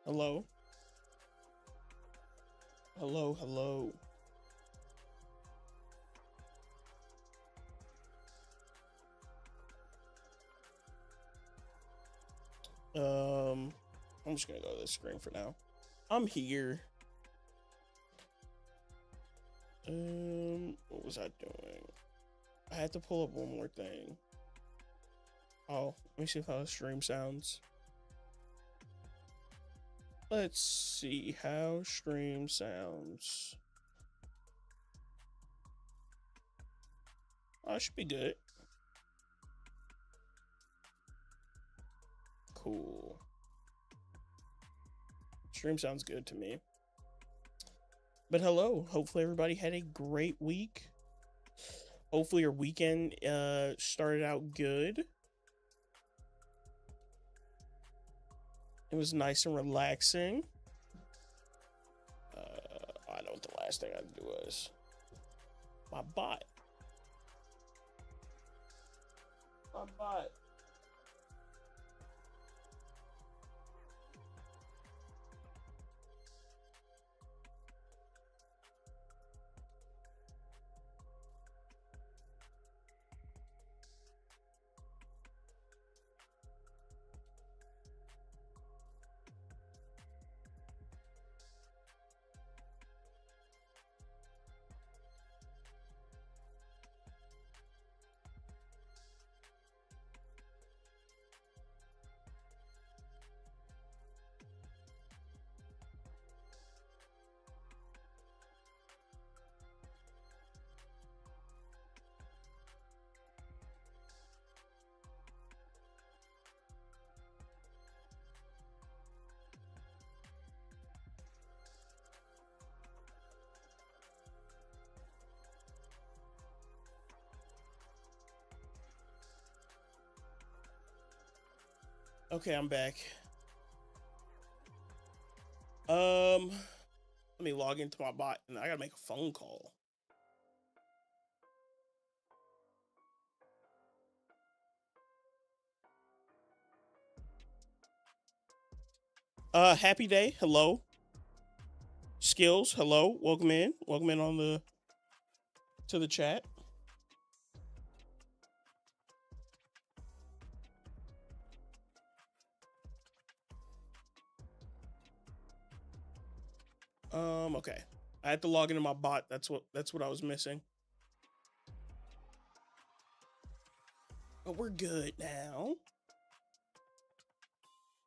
Hello? Hello, hello. Um, I'm just gonna go to the screen for now. I'm here. What was I doing? I had to pull up one more thing. Oh, let me see how the stream sounds. Let's see how stream sounds. Oh, it should be good. Cool. Stream sounds good to me. But hello, hopefully everybody had a great week. Hopefully your weekend started out good. It was nice and relaxing. I know what the last thing I had to do was. My bot. My bot. Okay, I'm back. Let me log into my bot and I gotta make a phone call. Happy Day, hello. Skills, hello. Welcome in. Welcome in on the chat. Okay. I had to log into my bot. That's what I was missing. But we're good now.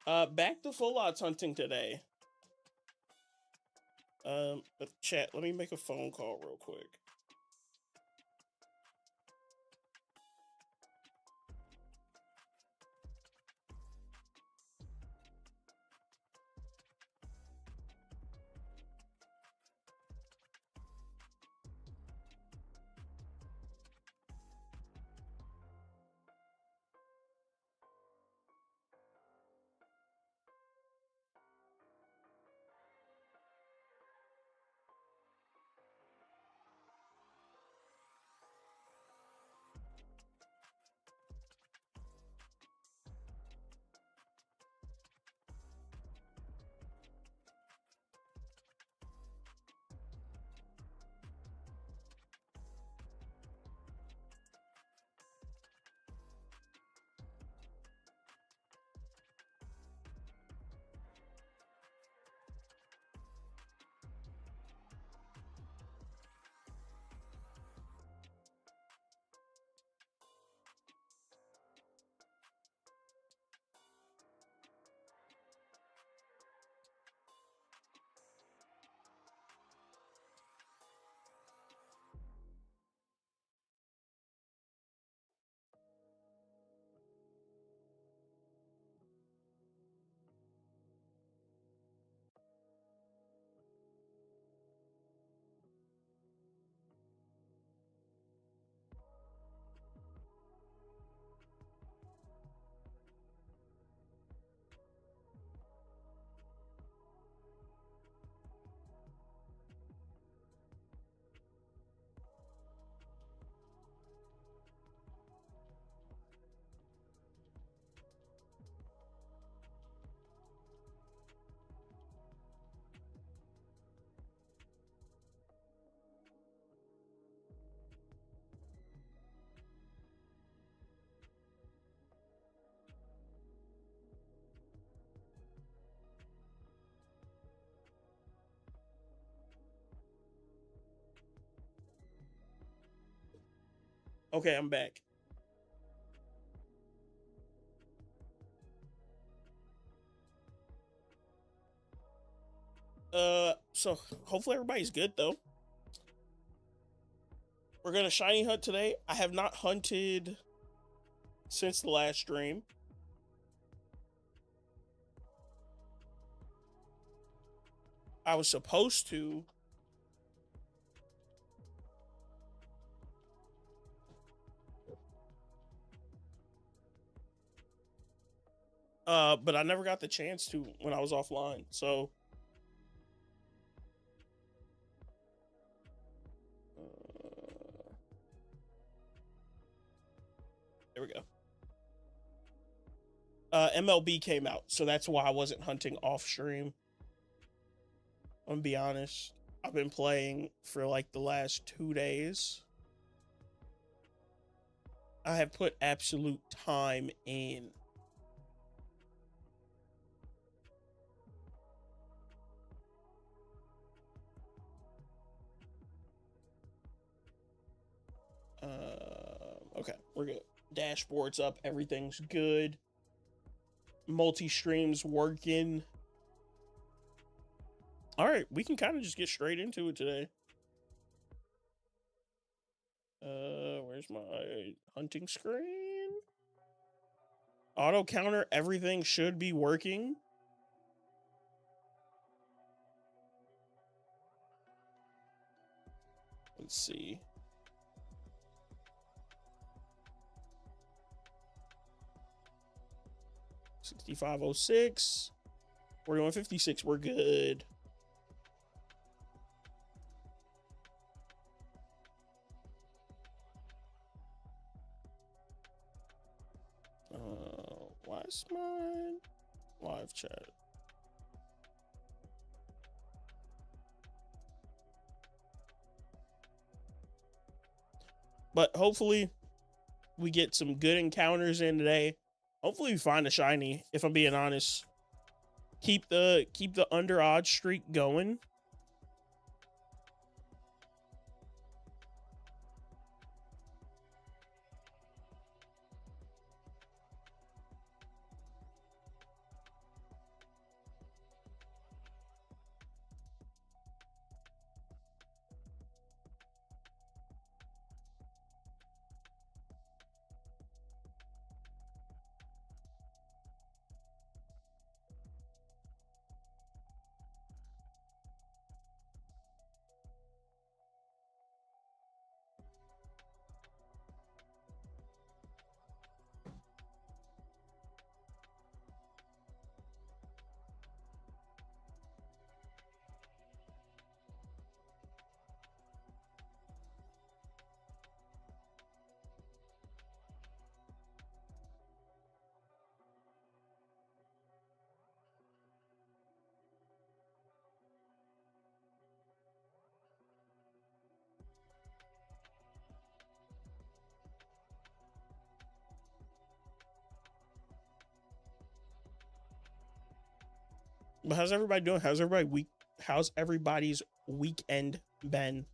Back to full odds hunting today. But chat, let me make a phone call real quick. Okay, I'm back. So hopefully everybody's good though. We're gonna shiny hunt today. I have not hunted since the last stream. I was supposed to. But I never got the chance to when I was offline. So there we go. MLB came out, so that's why I wasn't hunting off stream. I'm gonna be honest. I've been playing for like the last 2 days. I have put absolute time in. Okay, we're good. Dashboard's up, everything's good. Multi-streams working. All right, we can kind of just get straight into it today. Where's my hunting screen? Auto counter, everything should be working. Let's see. $65.06. We're doing 56. We're good. Why is my live chat? But hopefully we get some good encounters in today. Hopefully we find a shiny, if I'm being honest. Keep the under odds streak going. But how's everybody doing? How's everybody's weekend been?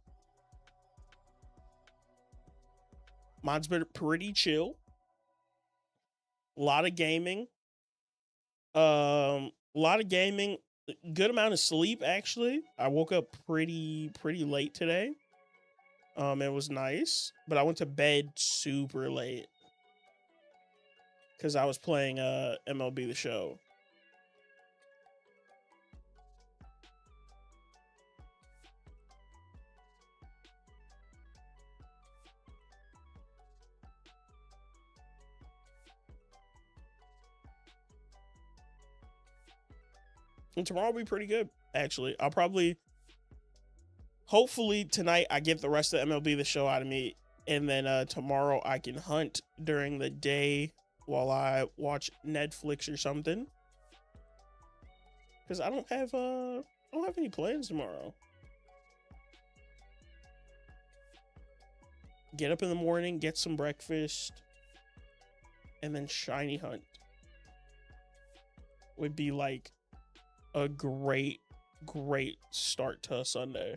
Mine's been pretty chill. A lot of gaming. A lot of gaming. Good amount of sleep actually. I woke up pretty late today. It was nice, but I went to bed super late because I was playing MLB The Show. And tomorrow will be pretty good, actually. Hopefully tonight I get the rest of MLB The Show out of me, and then tomorrow I can hunt during the day while I watch Netflix or something. Because I don't have any plans tomorrow. Get up in the morning, get some breakfast, and then shiny hunt would be like a great start to a Sunday.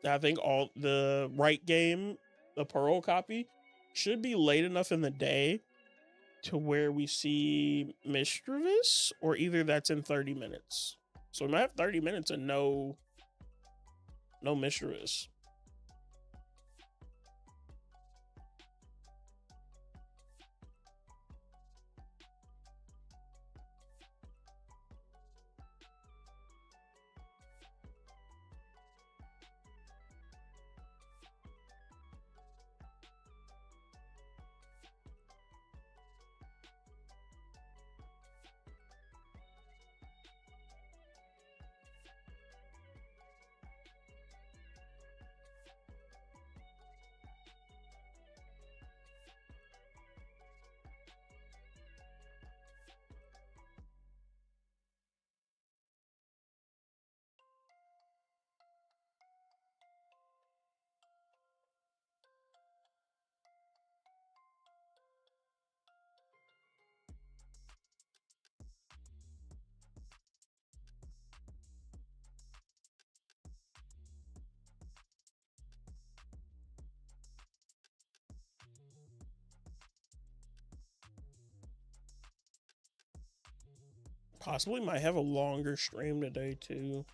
I think all the right game, the Pearl copy, should be late enough in the day to where we see Mischievous, or either that's in 30 minutes. So we might have 30 minutes and no Mischievous. Possibly might have a longer stream today too.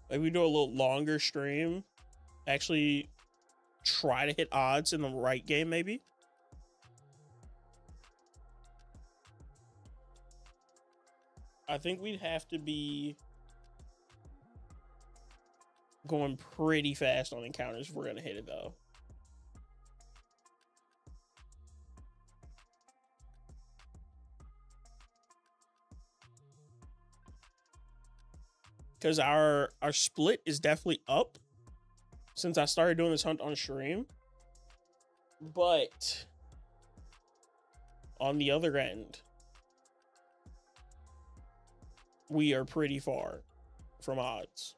Maybe we do a little longer stream. Actually try to hit odds in the right game, maybe. I think we'd have to be going pretty fast on encounters if we're gonna hit it though. Because our split is definitely up since I started doing this hunt on stream. But on the other end, we are pretty far from odds.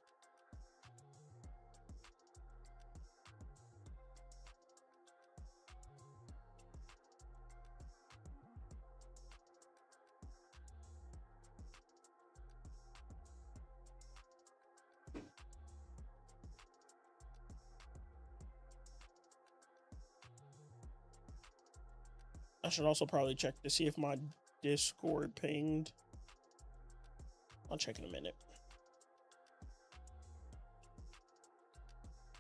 I should also probably check to see if my Discord pinged. I'll check in a minute.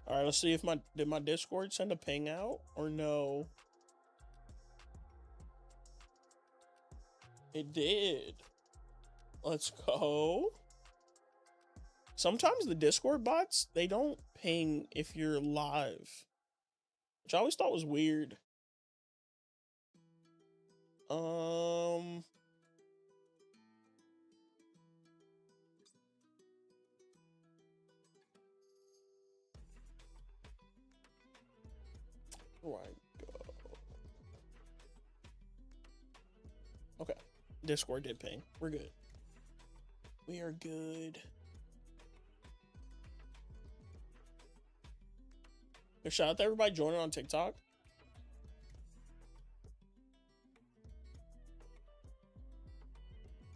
All right, let's see if did my Discord send a ping out or no? It did. Let's go. Sometimes the Discord bots, they don't ping if you're live, which I always thought was weird. Where do I go? Okay, Discord did ping. We're good. We are good. Shout out to everybody joining on TikTok.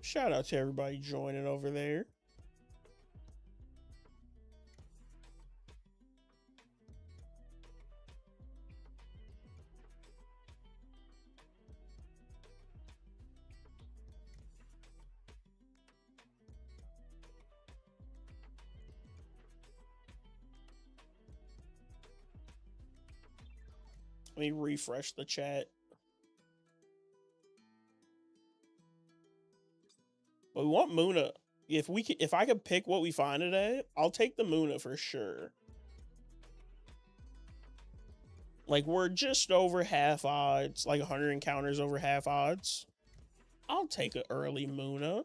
Shout out to everybody joining over there. Let me refresh the chat. But we want Muna. If I could pick what we find today, I'll take the Muna for sure. Like, we're just over half odds, like 100 encounters over half odds. I'll take an early Muna.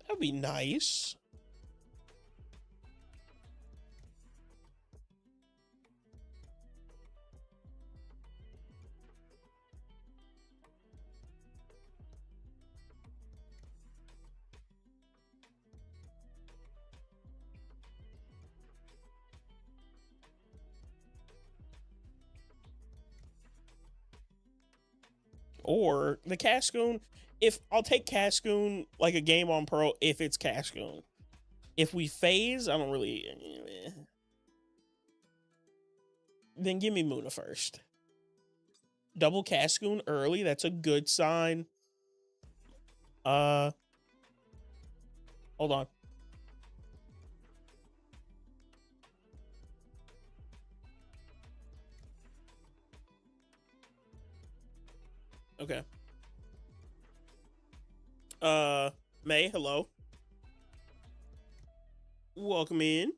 That'd be nice. Or the Cascoon, if I'll take Cascoon like a game on Pro if it's Cascoon. If we phase, I don't really. Then give me Muna first. Double Cascoon early, that's a good sign. Hold on. Okay. May, hello. Welcome in.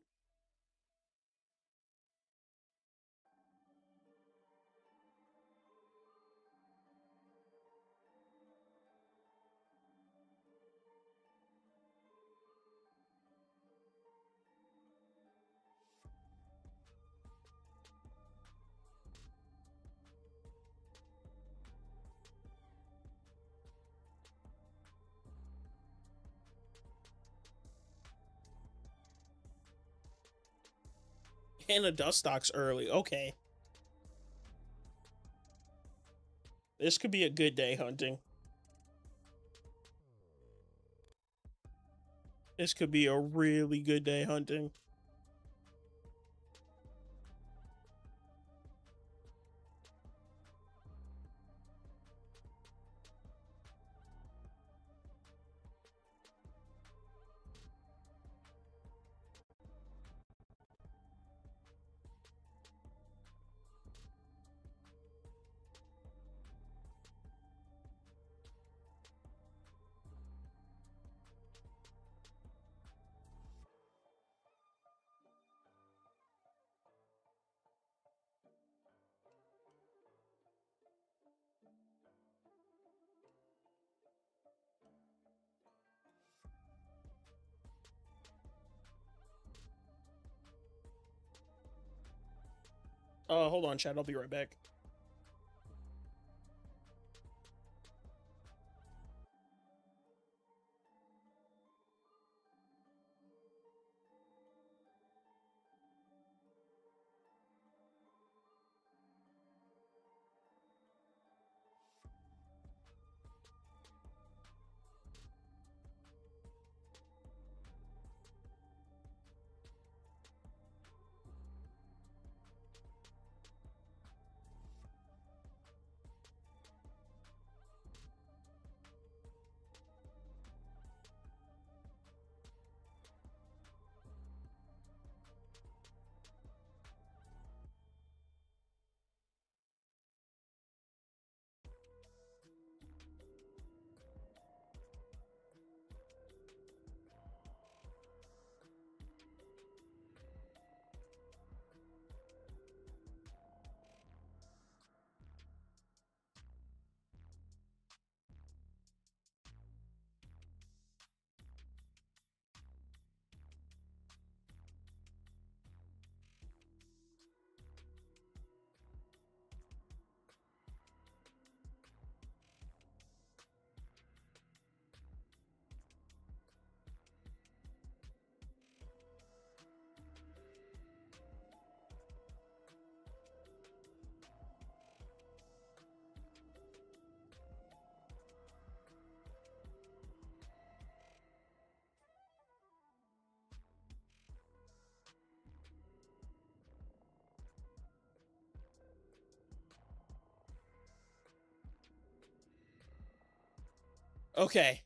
And a Dustox early. Okay. This could be a good day hunting. This could be a really good day hunting. Hold on, chat. I'll be right back. Okay.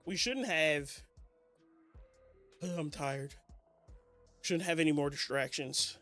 We shouldn't have. I'm tired. Shouldn't have any more distractions.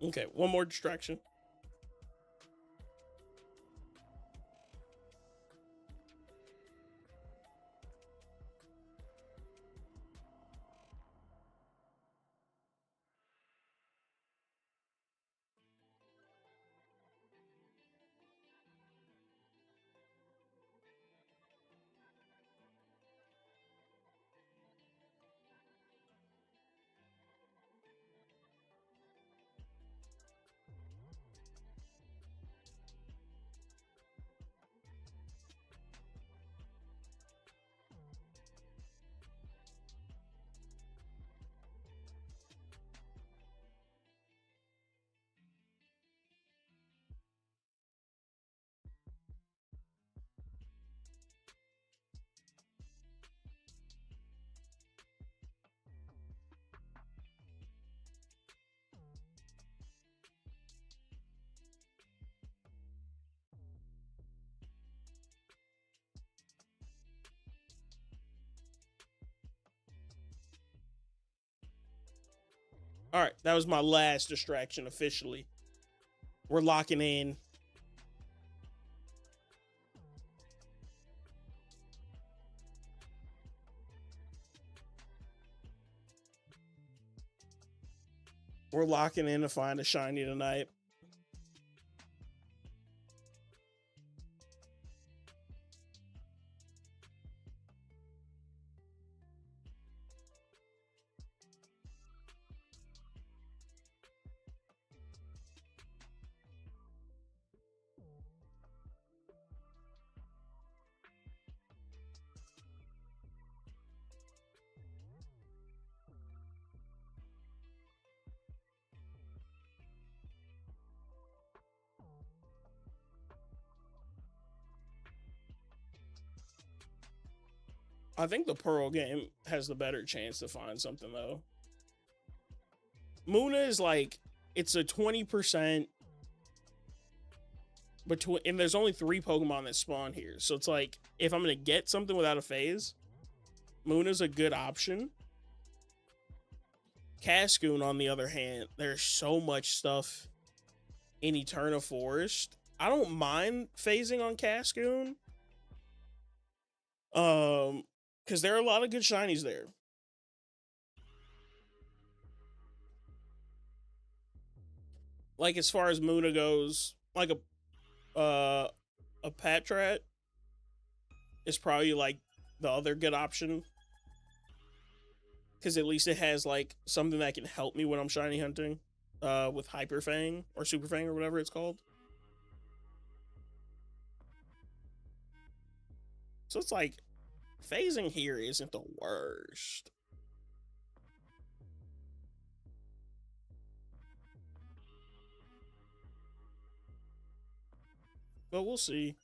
Okay, one more distraction. All right, that was my last distraction officially. We're locking in. We're locking in to find a shiny tonight. I think the Pearl game has the better chance to find something though. Munna is like, it's a 20% between, and there's only 3 Pokemon that spawn here. So it's like, if I'm gonna get something without a phase, Munna's a good option. Cascoon, on the other hand, there's so much stuff in Eterna Forest. I don't mind phasing on Cascoon. Because there are a lot of good shinies there. Like, as far as Munna goes, like a Patrat is probably like the other good option. Because at least it has like something that can help me when I'm shiny hunting. With Hyper Fang or Super Fang or whatever it's called. So it's like, phasing here isn't the worst. But we'll see.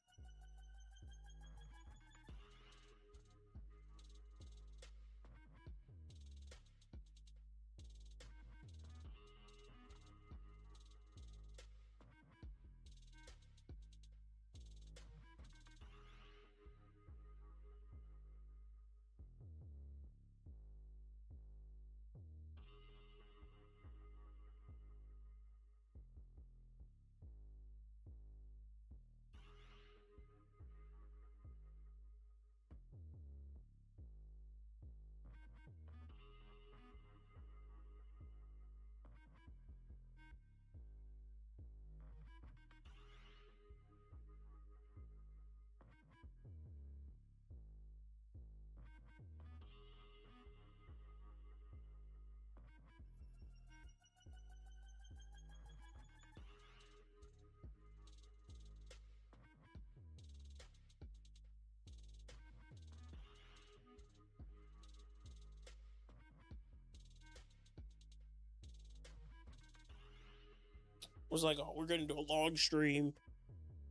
Was like, oh, we're gonna do a long stream,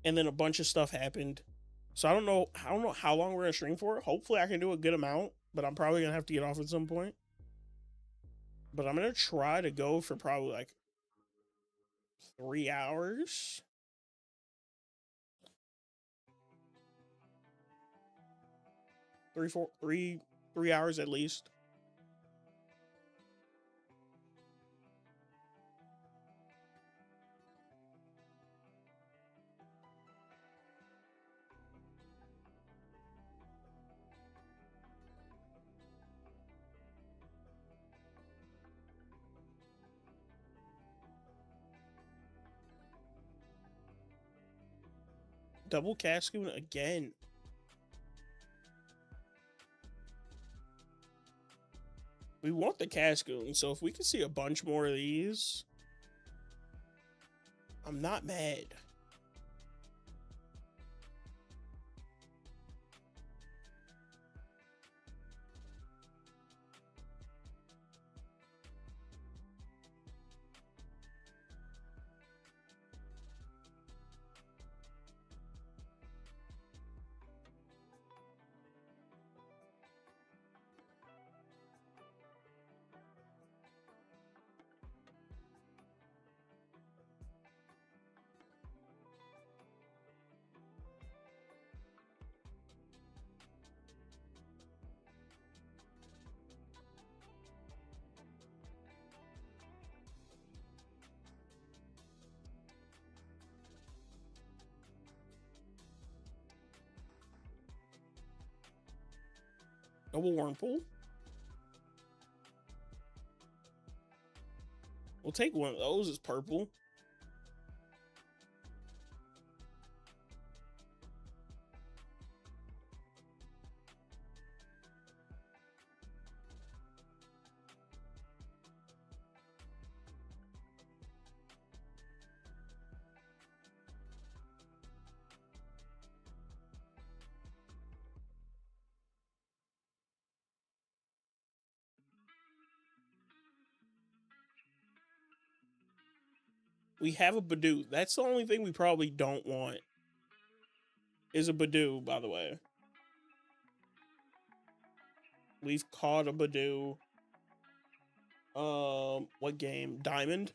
and then a bunch of stuff happened. So I don't know how long we're gonna stream for. Hopefully I can do a good amount, but I'm probably gonna have to get off at some point. But I'm gonna try to go for probably like 3 hours. 3 hours at least. Double Cascoon again. We want the Cascoon, so if we can see a bunch more of these, I'm not mad. Double Wurmple. We'll take one of those as purple. We have a Badoo. That's the only thing we probably don't want. Is a Badoo, by the way. We've caught a Badoo. What game? Diamond?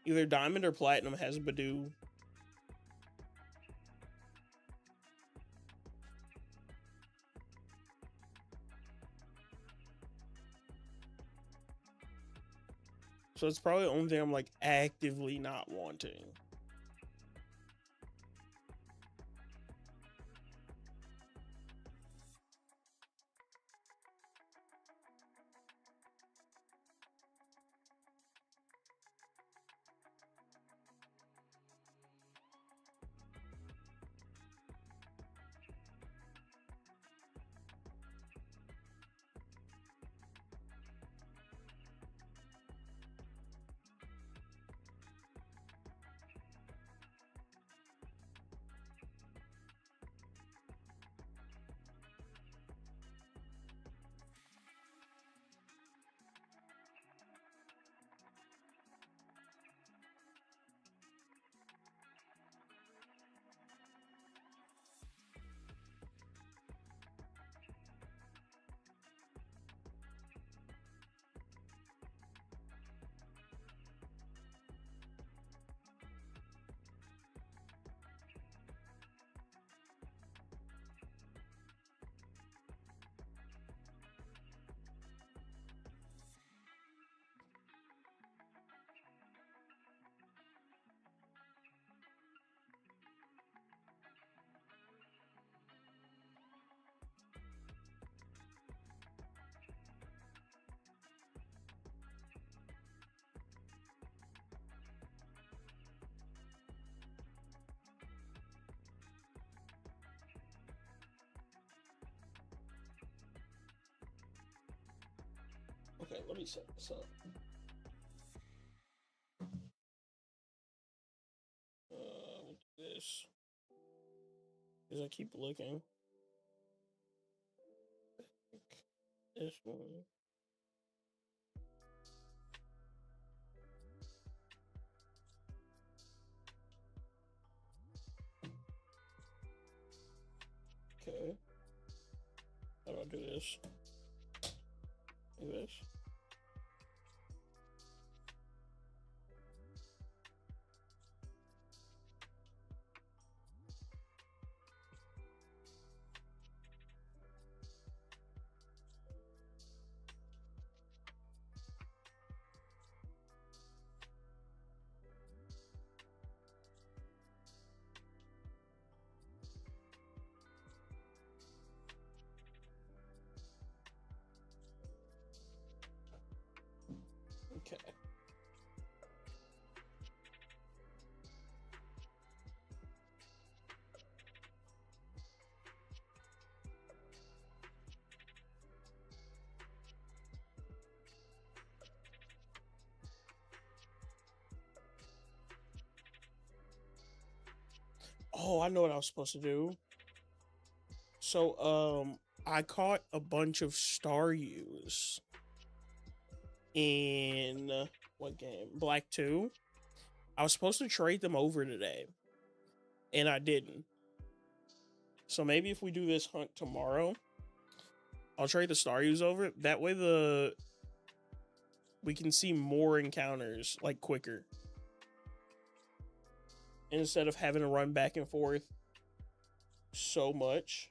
Either Diamond or Platinum has a Badoo. So it's probably the only thing I'm like actively not wanting. Okay, let me set this up. We'll do this. Because I keep looking. This one. Okay. How do I do this? Do this. Oh, I know what I was supposed to do. So, I caught a bunch of Staryus in what game? Black 2. I was supposed to trade them over today, and I didn't. So maybe if we do this hunt tomorrow, I'll trade the Staryus over. That way we can see more encounters like quicker. Instead of having to run back and forth so much.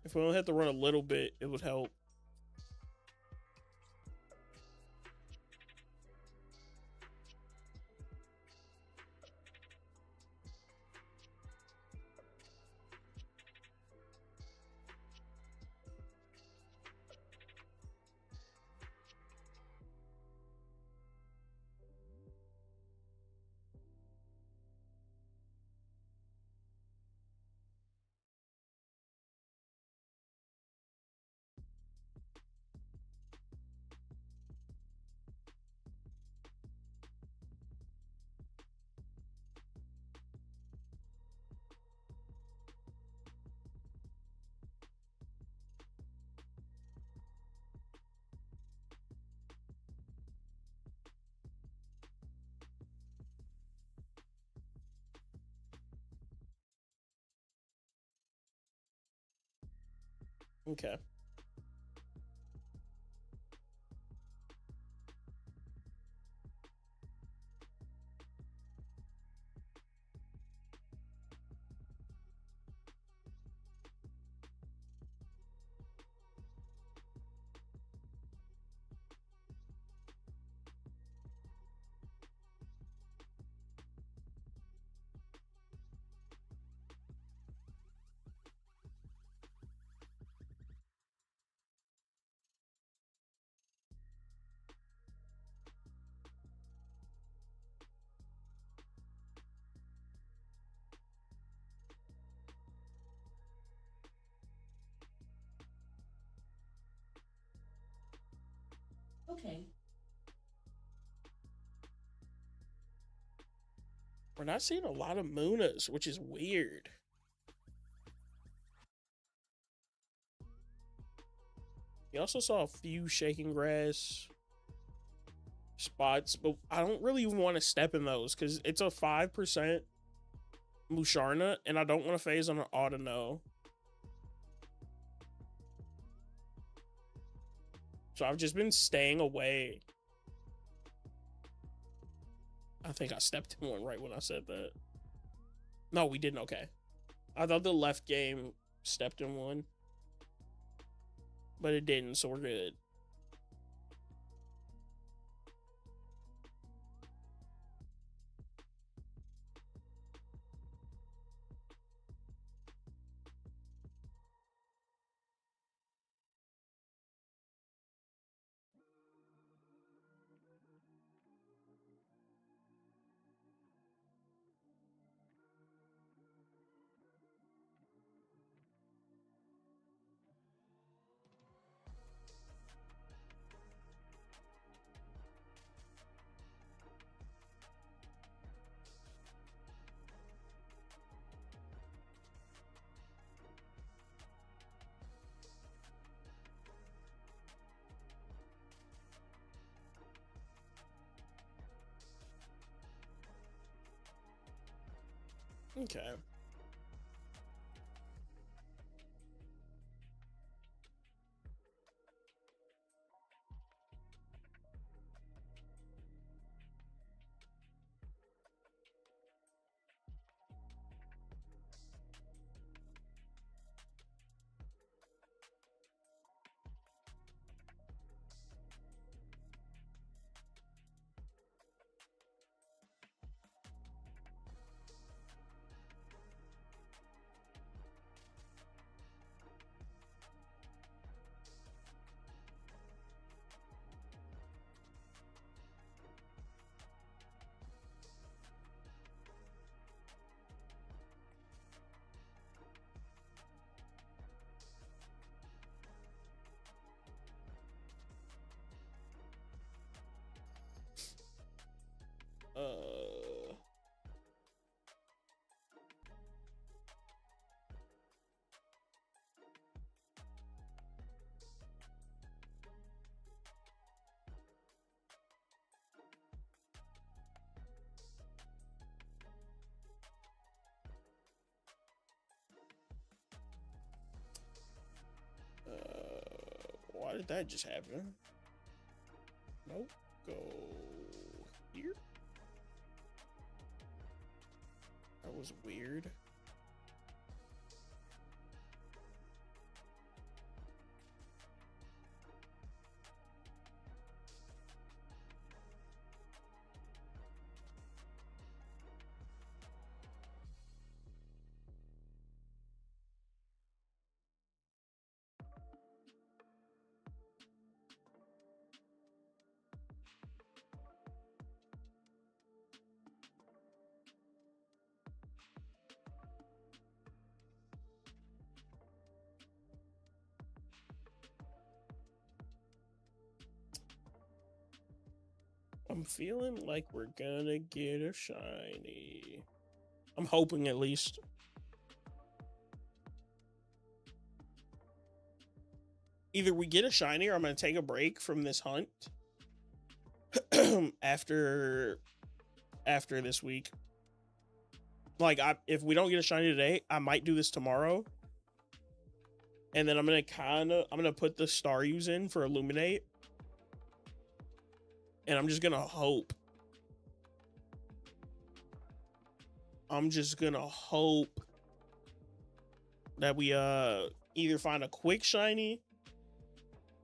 If we only have to run a little bit, it would help. Okay. Okay. We're not seeing a lot of Munas, which is weird. We also saw a few Shaking Grass spots, but I don't really want to step in those because it's a 5% Musharna, and I don't want to phase on an Audino. So I've just been staying away. I think I stepped in one right when I said that. No, we didn't. Okay. I thought the left game stepped in one, but it didn't, so we're good. Okay. Why did that just happen? Nope. Go here. That was weird. I'm feeling like we're gonna get a shiny. I'm hoping at least. Either we get a shiny or I'm gonna take a break from this hunt after this week. Like, if we don't get a shiny today, I might do this tomorrow. And then I'm gonna put the Staryu in for Illuminate. And I'm just gonna hope. I'm just gonna hope that we either find a quick shiny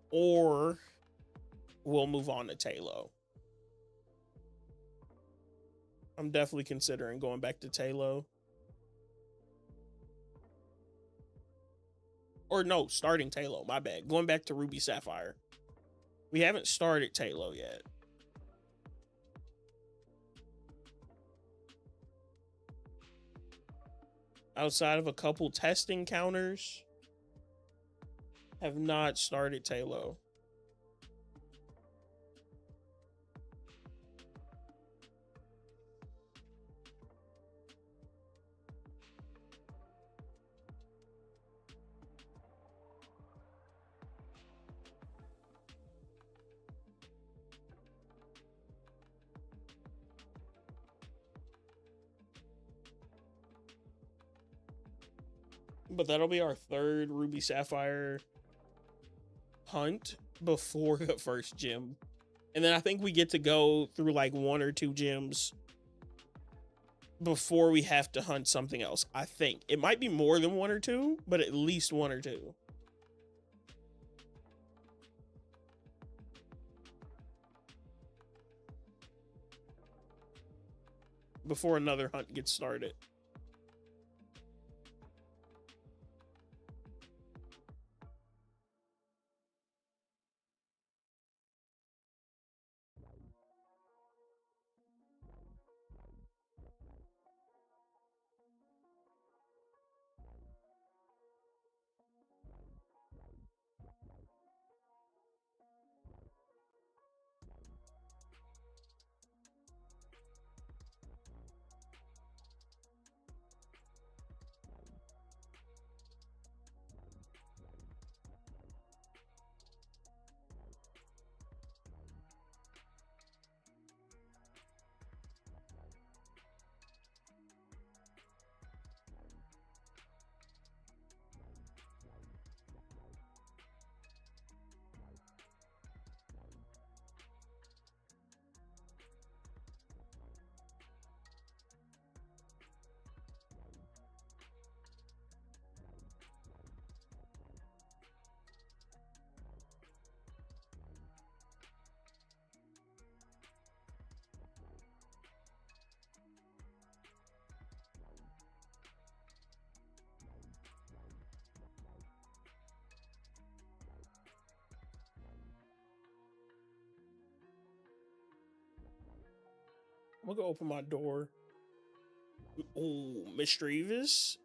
or we'll move on to Tailo. I'm definitely considering going back to Tailo. Or no, starting Tailo, my bad. Going back to Ruby Sapphire. We haven't started Tailo yet. Outside of a couple test encounters, have not started Tailo. But that'll be our third Ruby Sapphire hunt before the first gym. And then I think we get to go through like 1 or 2 gyms before we have to hunt something else. I think it might be more than 1 or 2, but at least 1 or 2. Before another hunt gets started. I'm gonna go open my door. Oh, Misdreavus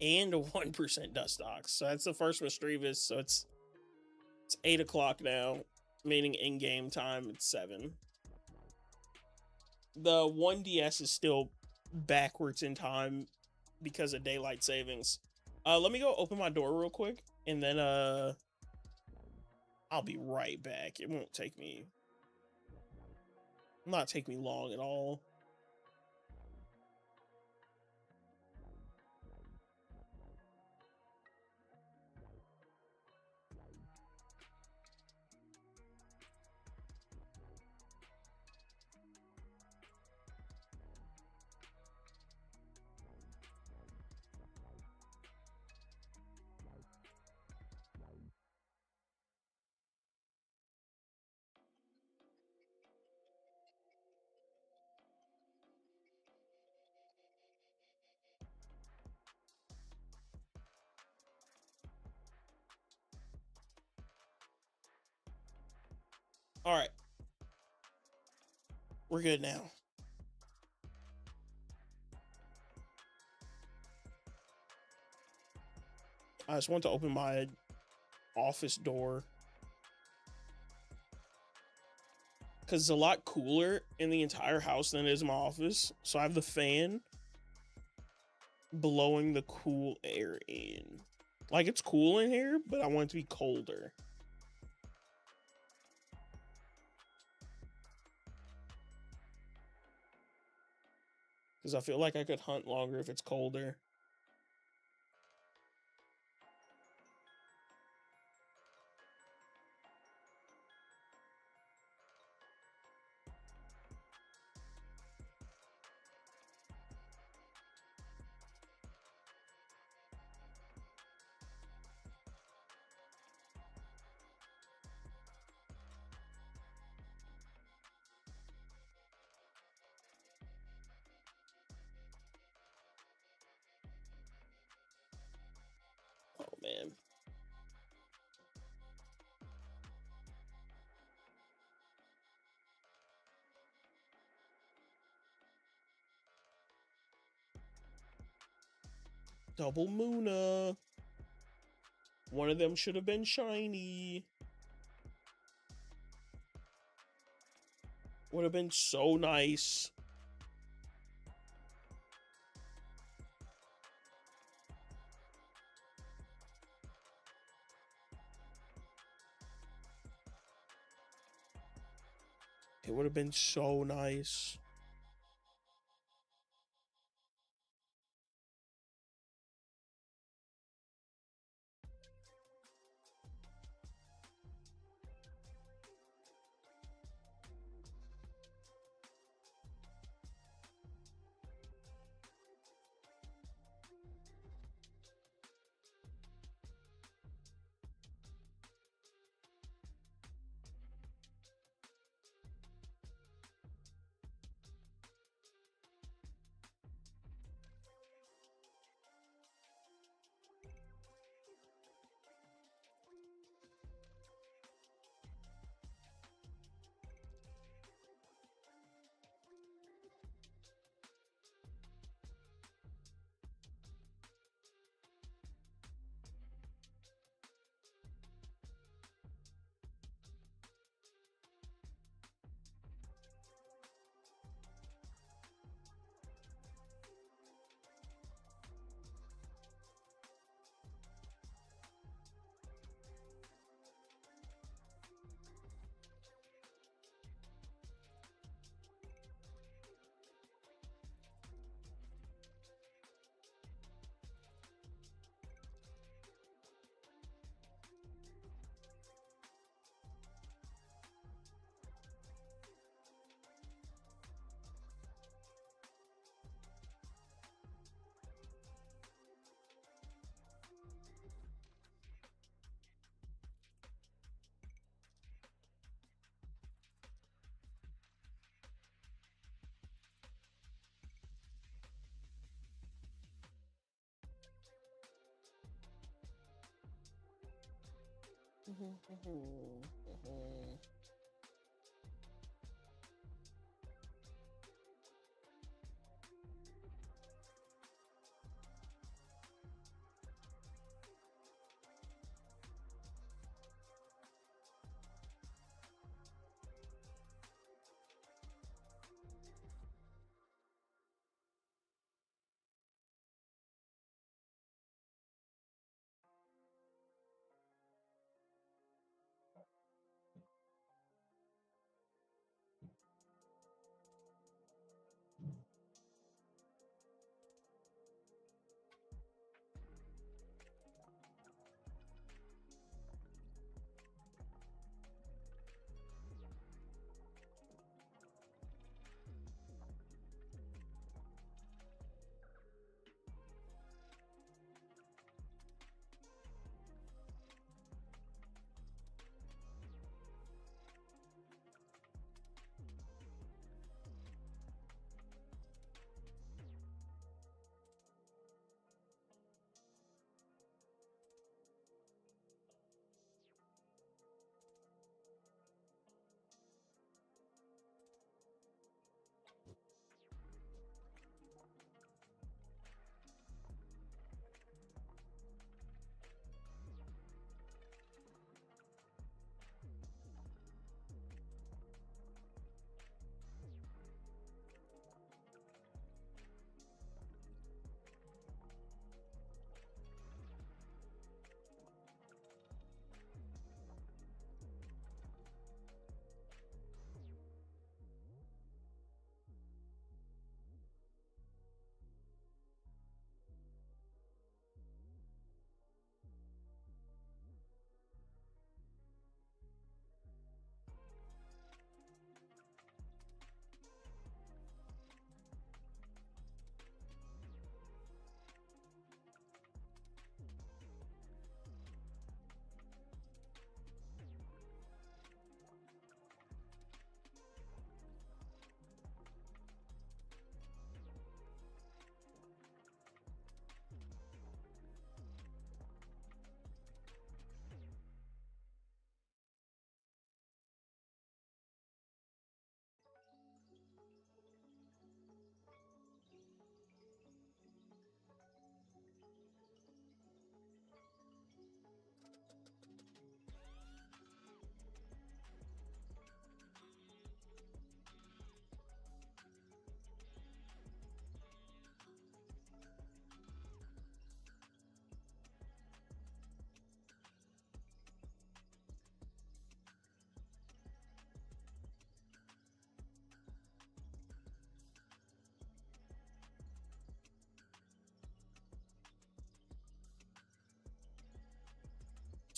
and a 1% Dustox. So that's the first Misdreavus. So it's 8 o'clock now, meaning in game time it's 7. The 1DS is still backwards in time because of daylight savings. Let me go open my door real quick, and then I'll be right back. It won't take me, not take me long at all. All right, we're good now. I just want to open my office door because it's a lot cooler in the entire house than it is in my office. So I have the fan blowing the cool air in. Like, it's cool in here, but I want it to be colder. Because I feel like I could hunt longer if it's colder. Oh, man. Double Muna. One of them should have been shiny. Would have been so nice. It would have been so nice.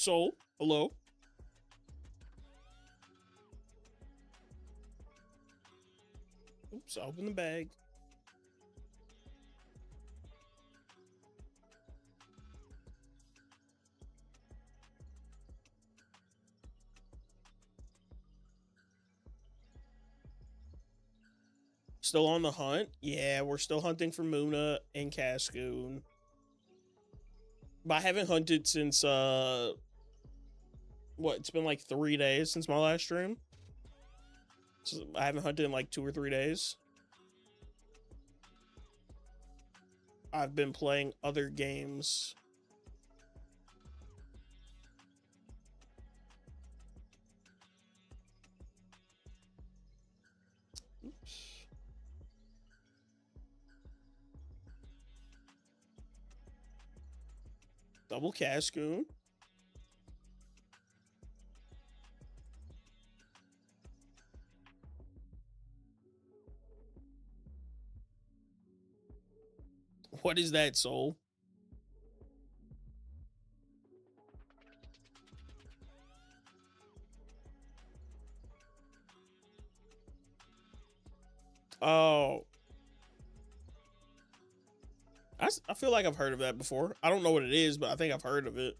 Soul, hello. Oops, open the bag. Still on the hunt? Yeah, we're still hunting for Munna and Cascoon. But I haven't hunted since what, it's been like 3 days since my last stream. So I haven't hunted in like 2 or 3 days. I've been playing other games. Oops. Double Cascoon. What is that, Soul? Oh. I feel like I've heard of that before. I don't know what it is, but I think I've heard of it.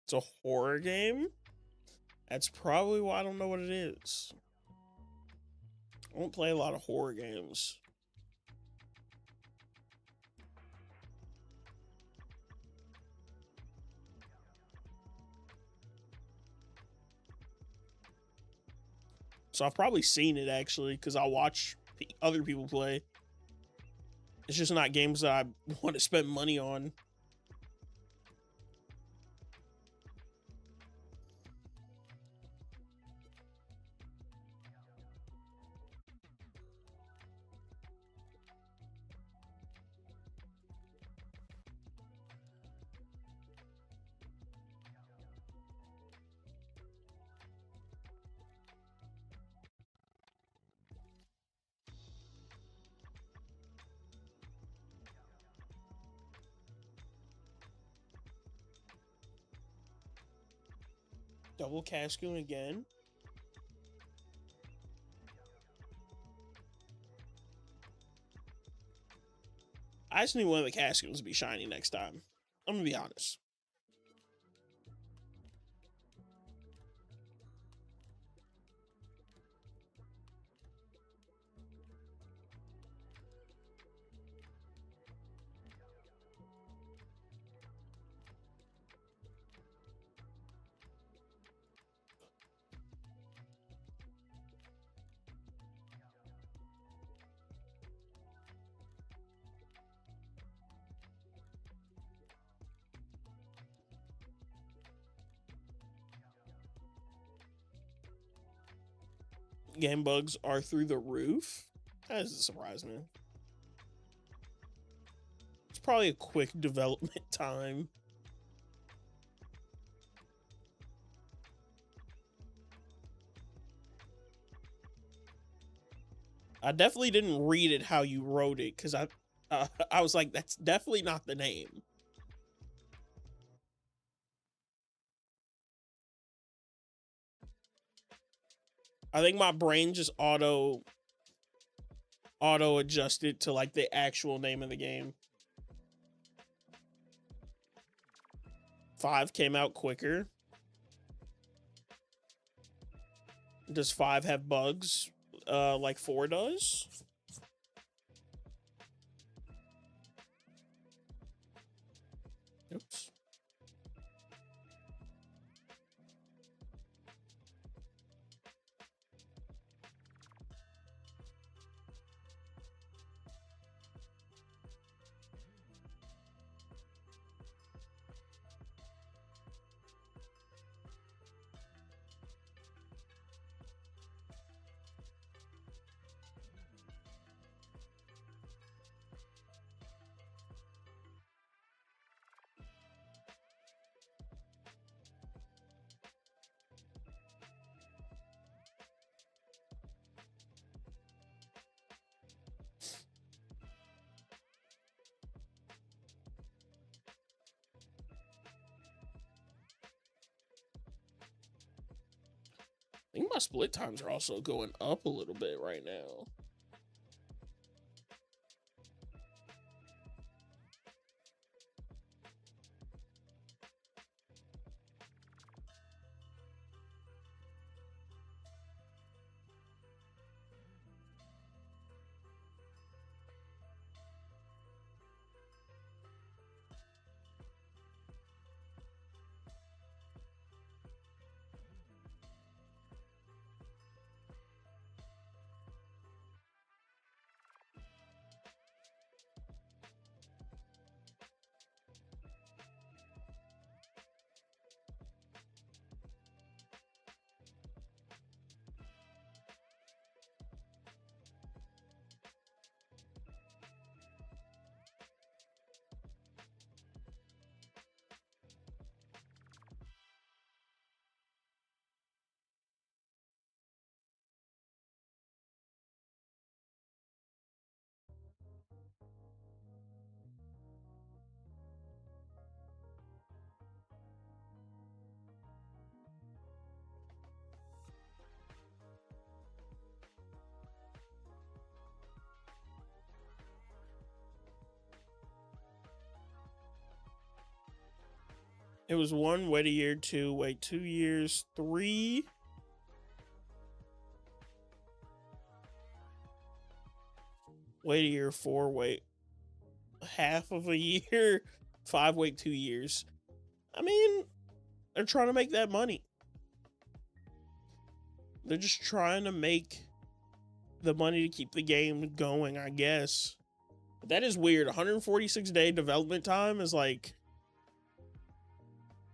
It's a horror game? That's probably why I don't know what it is. I don't play a lot of horror games. So I've probably seen it actually because I watch other people play. It's just not games that I want to spend money on. Double Cascoon again. I just need one of the Cascoons to be shiny next time. I'm gonna be honest. Game bugs are through the roof. That doesn't surprise me. It's probably a quick development time. I definitely didn't read it how you wrote it because I was like, that's definitely not the name. I think my brain just auto adjusted to like the actual name of the game. 5 came out quicker. Does 5 have bugs like 4 does? Oops. think my split times are also going up a little bit right now. It was 1, wait a year, 2, wait 2 years, 3. Wait a year, 4, wait half of a year, 5, wait 2 years. I mean, they're trying to make that money. They're just trying to make the money to keep the game going, I guess. But that is weird. 146-day development time is like,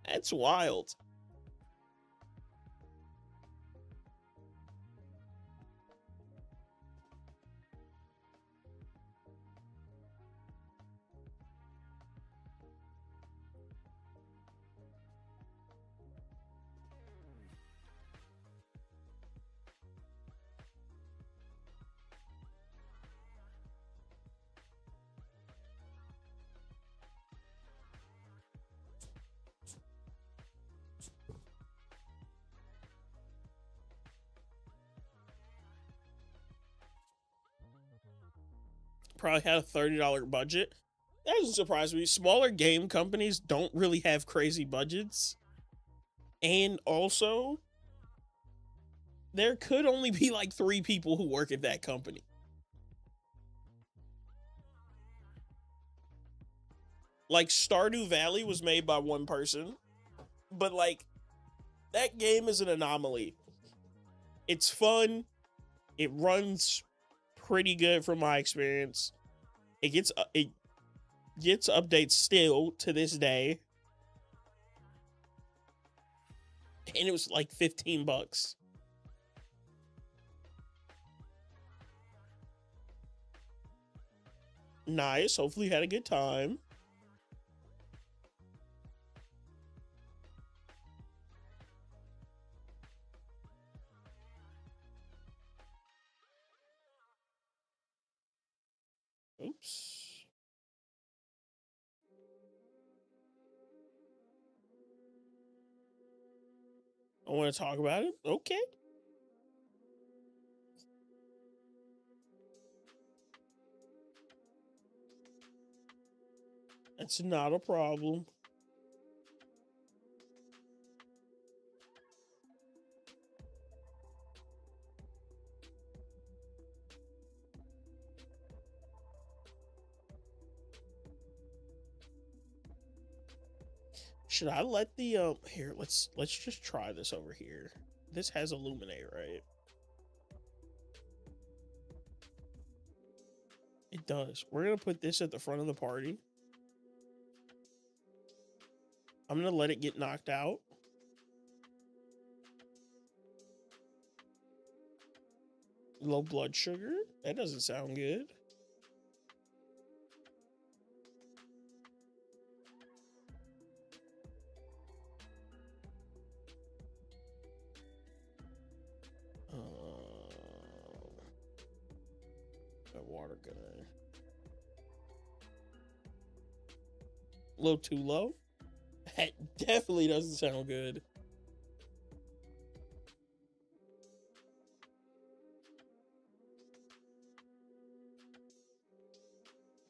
that's wild. Probably had a $30 budget. That doesn't surprise me. Smaller game companies don't really have crazy budgets. And also, there could only be like 3 people who work at that company. Like, Stardew Valley was made by 1 person, but like, that game is an anomaly. It's fun. It runs pretty good from my experience. It gets updates still to this day. And it was like $15. Nice. Hopefully you had a good time. Oops. I want to talk about it. Okay. That's not a problem. Should I let the here, let's just try this over here. This has Illuminate, right? It does. We're gonna put this at the front of the party. I'm gonna let it get knocked out. Low blood sugar? That doesn't sound good. That water guy. A little too low? That definitely doesn't sound good.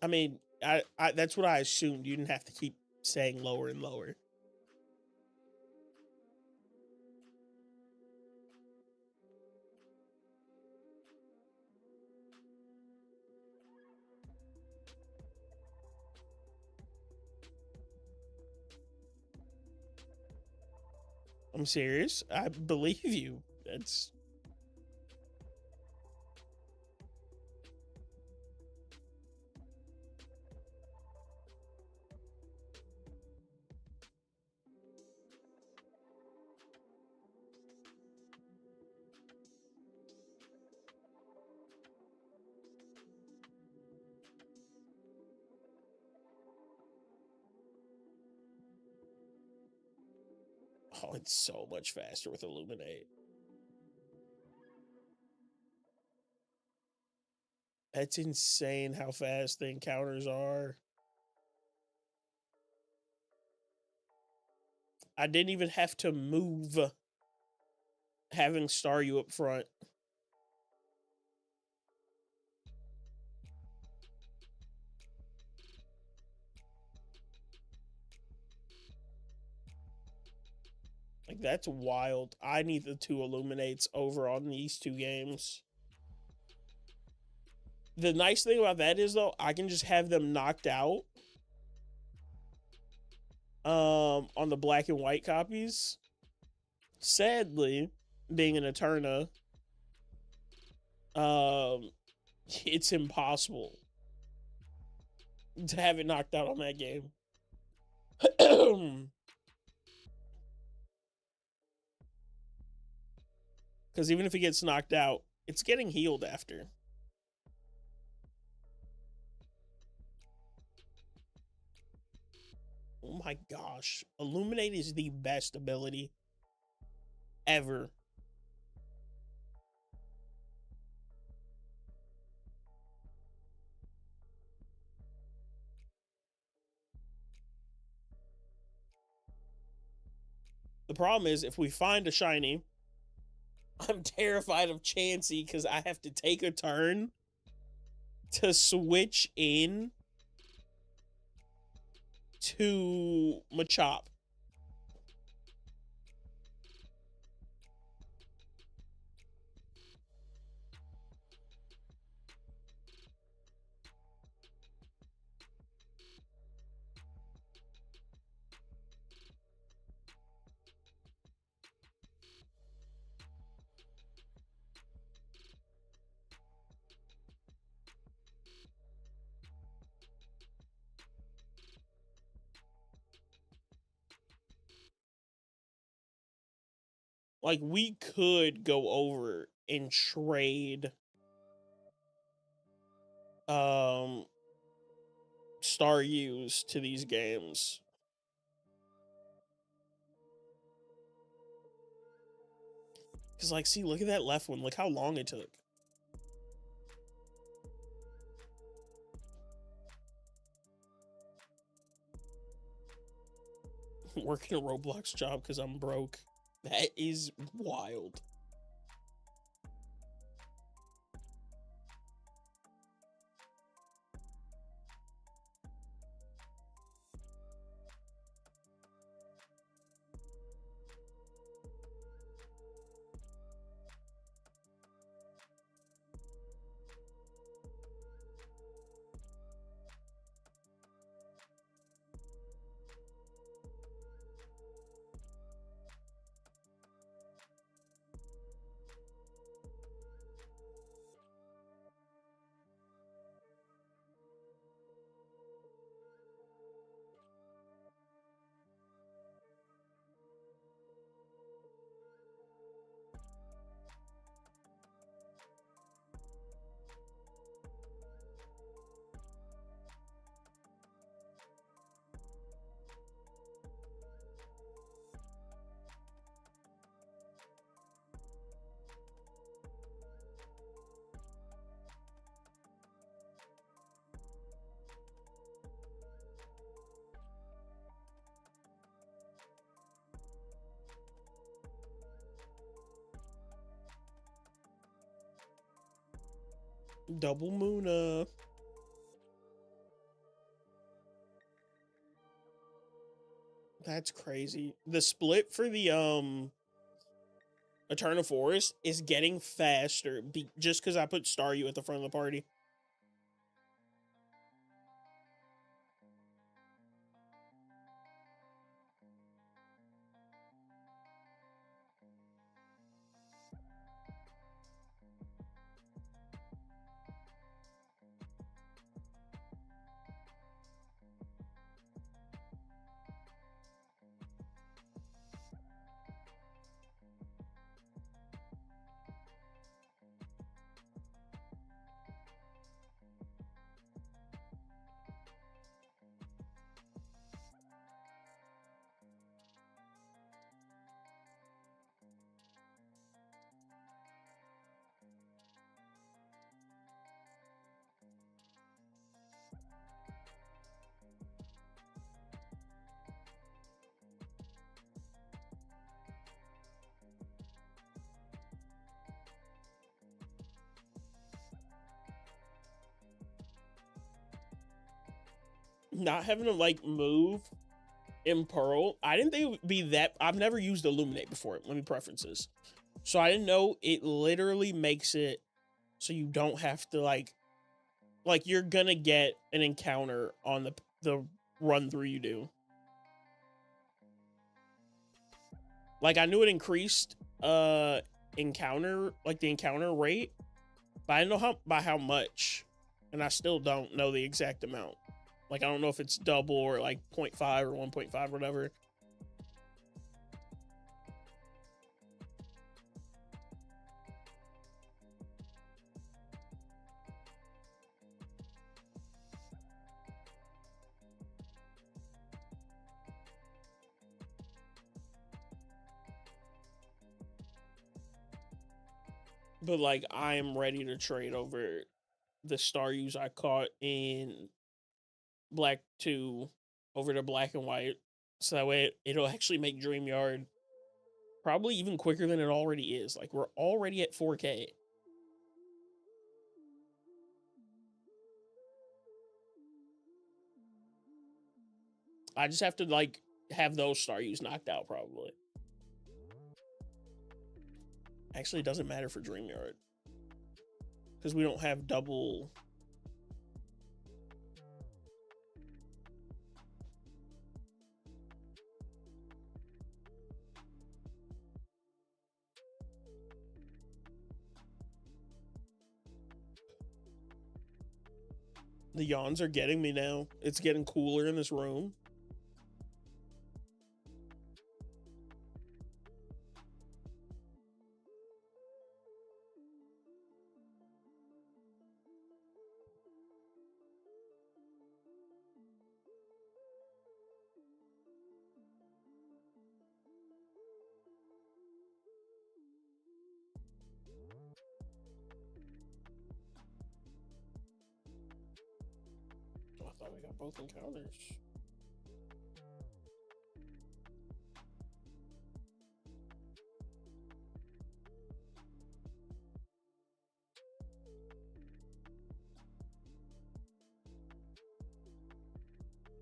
I mean, I that's what I assumed. You didn't have to keep saying lower and lower. I'm serious. I believe you. That's oh, it's so much faster with Illuminate. That's insane how fast the encounters are. I didn't even have to move having Staryu up front. Like, that's wild. I need the 2 Illuminates over on these 2 games. The nice thing about that is, though, I can just have them knocked out on the black and white copies. Sadly, being an Eterna, it's impossible to have it knocked out on that game. Because even if it gets knocked out, it's getting healed after. Oh my gosh. Illuminate is the best ability ever. The problem is, if we find a shiny, I'm terrified of Chansey because I have to take a turn to switch in to Machop. Like, we could go over and trade Staryus to these games. Because, like, see, look at that left one. Look how long it took. Working a Roblox job because I'm broke. That is wild. Double Muna. That's crazy. The split for the Eternal Forest is getting faster just because I put Staryu at the front of the party. Not having to like move in Pearl, I didn't think it would be that. I've never used Illuminate before. Let me preferences. So I didn't know it literally makes it so you don't have to like you're gonna get an encounter on the run through you do. Like I knew it increased encounter, like the encounter rate, but I didn't know how much, and I still don't know the exact amount. Like I don't know if it's double or like 0.5 or 1.5 or whatever. But like I am ready to trade over the Staryus I caught in Black 2 over to Black and White. So that way it'll actually make Dreamyard probably even quicker than it already is. Like we're already at 4K. I just have to like have those Staryus knocked out probably. Actually, it doesn't matter for Dreamyard because we don't have double. The yawns are getting me now. It's getting cooler in this room. Oh, I thought we got both encounters.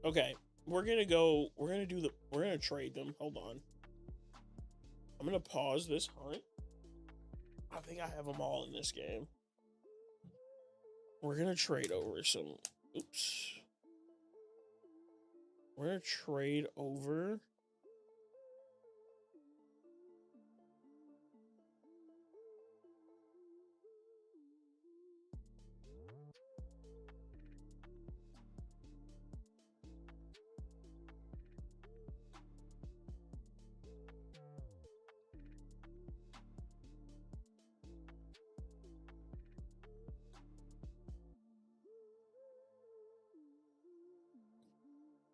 Okay, we're gonna trade them. Hold on. I'm gonna pause this hunt. I think I have them all in this game. We're gonna trade over some. Oops. We're gonna trade over.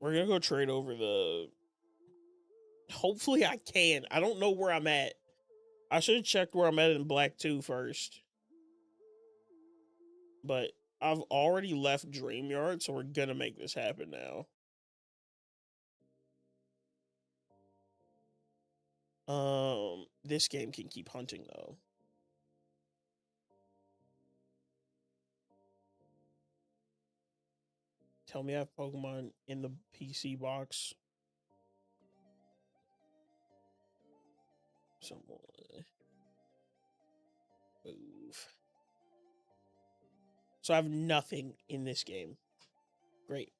We're gonna go trade over the. Hopefully, I can. I don't know where I'm at. I should have checked where I'm at in Black 2 first. But I've already left Dreamyard, so we're gonna make this happen now. This game can keep hunting though. Tell me I have Pokemon in the PC box. someone. Move. So I have nothing in this game. Great.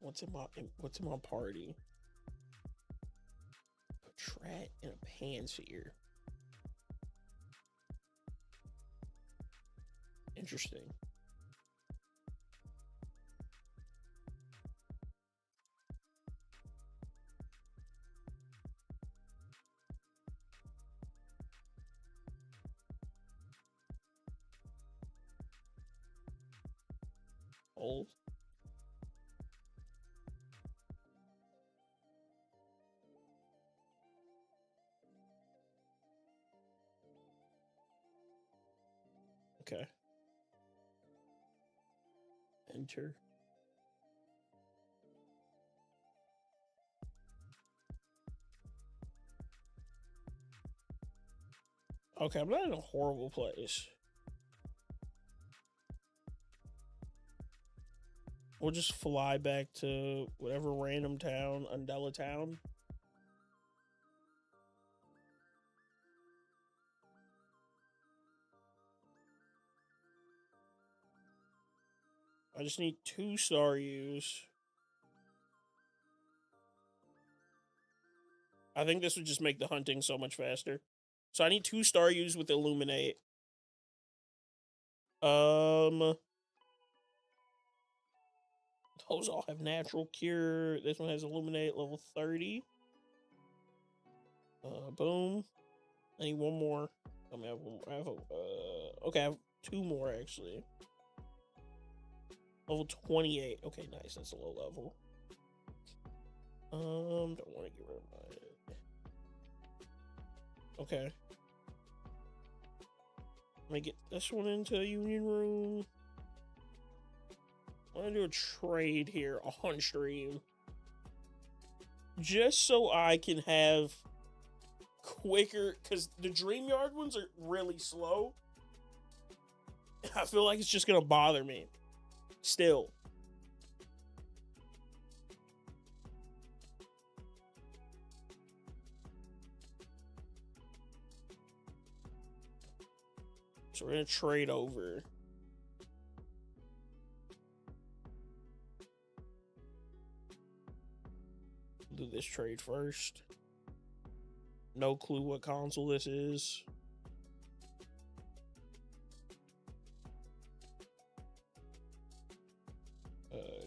What's in my party? Patrat and a Pansear. Interesting. Old. Okay. Enter. Okay, I'm not in a horrible place. We'll just fly back to whatever random town, Undella Town. I just need 2 Staryus. I think this would just make the hunting so much faster. So I need 2 Staryus with Illuminate. Those all have natural cure. This one has Illuminate level 30. Boom. I need 1 more. I mean, I have okay, I have 2 more actually. Level 28. Okay, nice. That's a low level. Don't want to get rid of my. Okay. Let me get this one into a Union Room. I'm gonna do a trade here on stream. Just so I can have quicker, because the Dreamyard ones are really slow. I feel like it's just gonna bother me. Still. So we're gonna trade over. Do this trade first. No clue what console this is.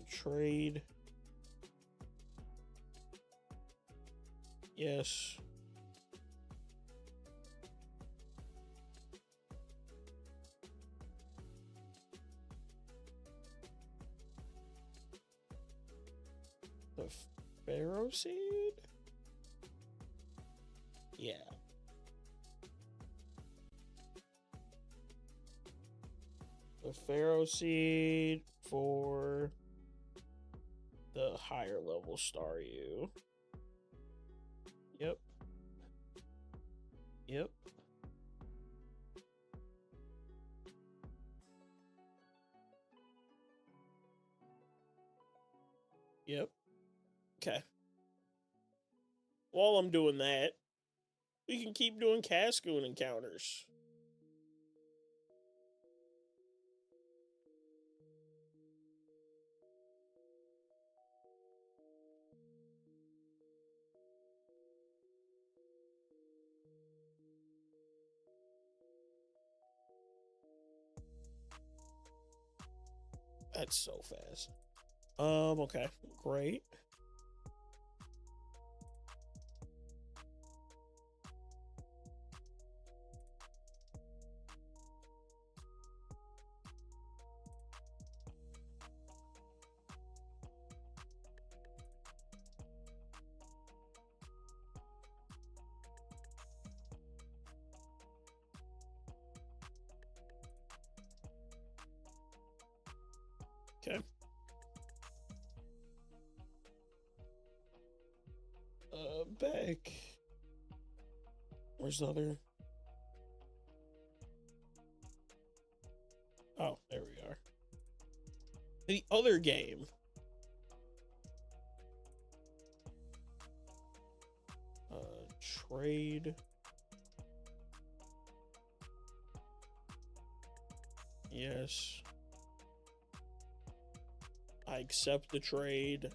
Trade. Yes. The Pharaoh Seed? Yeah. The Pharaoh Seed for the higher level Staryu. Yep. Yep. Yep. Okay. While I'm doing that, we can keep doing Cascoon encounters. That's so fast. Okay. Great. Okay. Back. Where's the other? Oh, there we are. The other game. Trade. Yes. I accept the trade.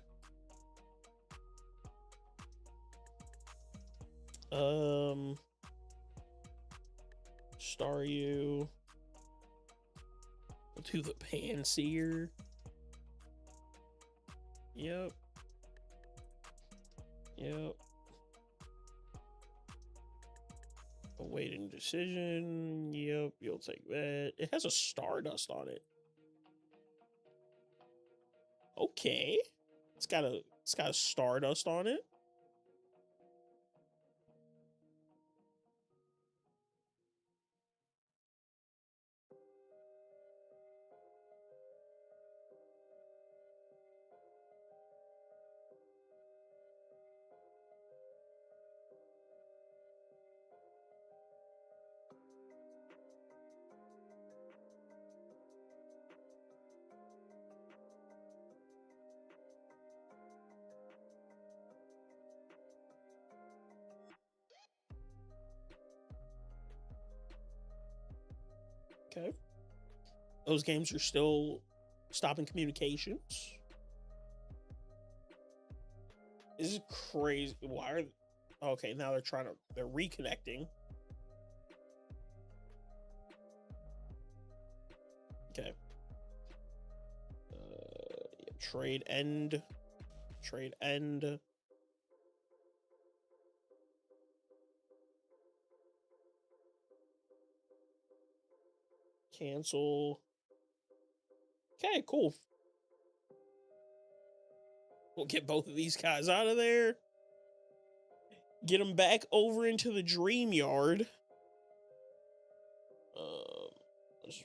Staryu. We'll do the Panseer. Yep. Yep. Awaiting decision. Yep, you'll take that. It has a Stardust on it. Okay. It's got a Stardust on it. Okay. Those games are still stopping communications. This is crazy. Why are... Okay, now they're reconnecting. Okay. Yeah, trade end. Trade end. Cancel. Okay, cool. We'll get both of these guys out of there. Get them back over into the dream yard. Let's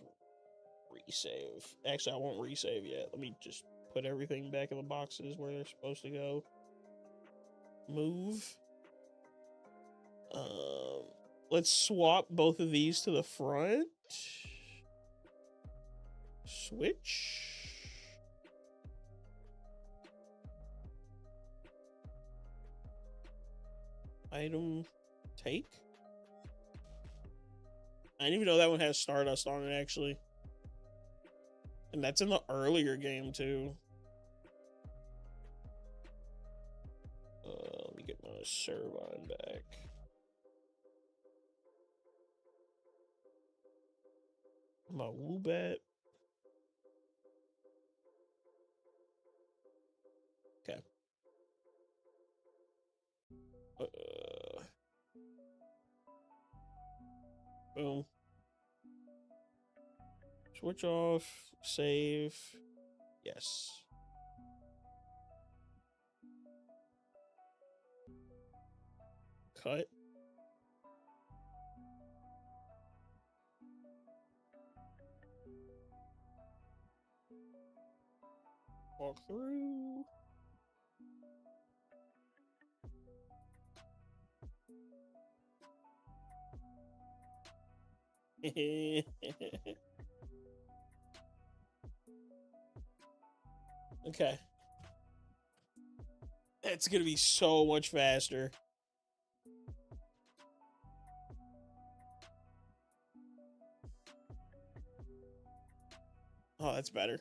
resave. Actually, I won't resave yet. Let me just put everything back in the boxes where they're supposed to go. Move. Let's swap both of these to the front. Switch. Item. Take. I didn't even know that one has Stardust on it, actually. And that's in the earlier game, too. Let me get my Servine back. My Woobat. Okay. Boom. Switch off. Save. Yes. Cut. Walk through. Okay. It's gonna be so much faster. Oh, that's better.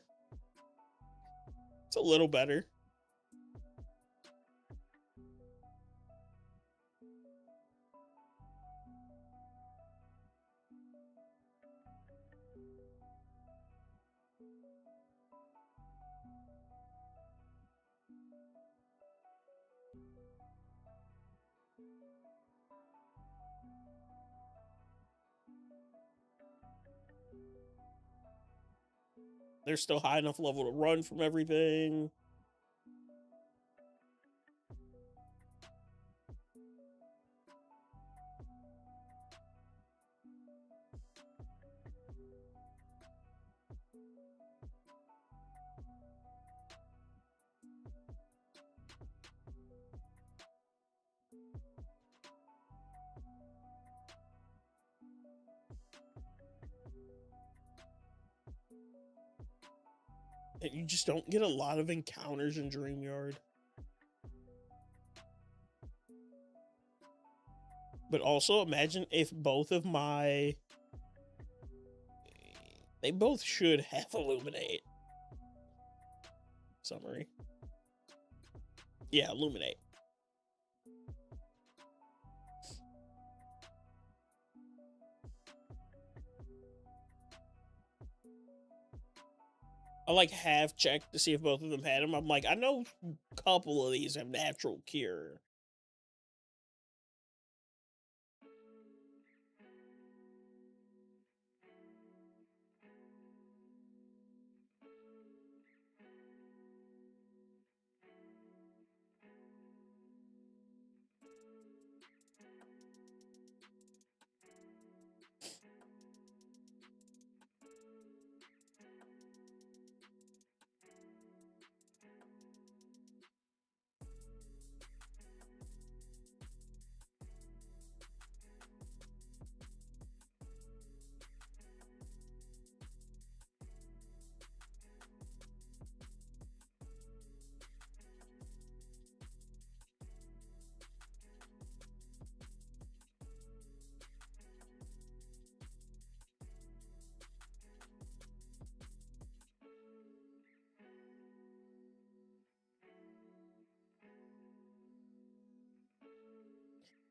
It's a little better. They're still high enough level to run from everything. And you just don't get a lot of encounters in Dreamyard. But also imagine if both of my... They both should have Illuminate. Summary. Yeah, Illuminate. I like half checked to see if both of them had them. I'm like, I know a couple of these have natural cure.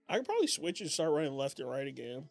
I could probably switch and start running left and right again.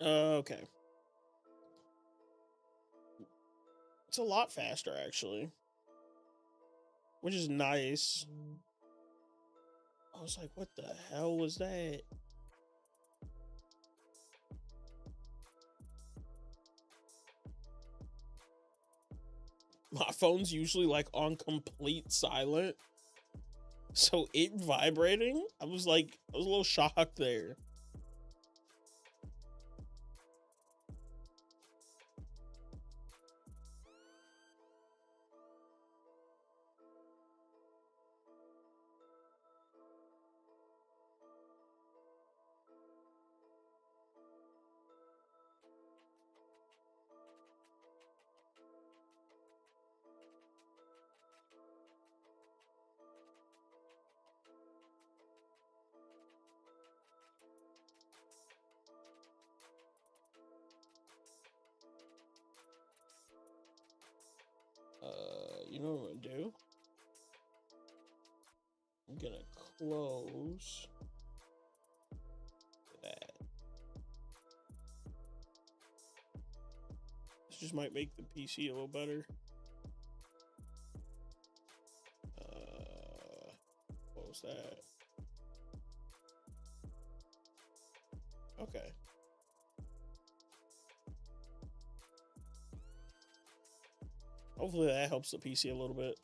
Okay. It's a lot faster, actually. Which is nice. I was like, what the hell was that? My phone's usually like on complete silent. So it vibrating, I was a little shocked there. You know what I'm gonna do? I'm gonna close that. This just might make the PC a little better. Close that. Okay. Hopefully that helps the PC a little bit.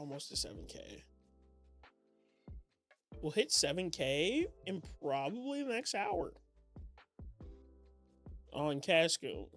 almost to 7K. We'll hit 7K in probably the next hour on Casco.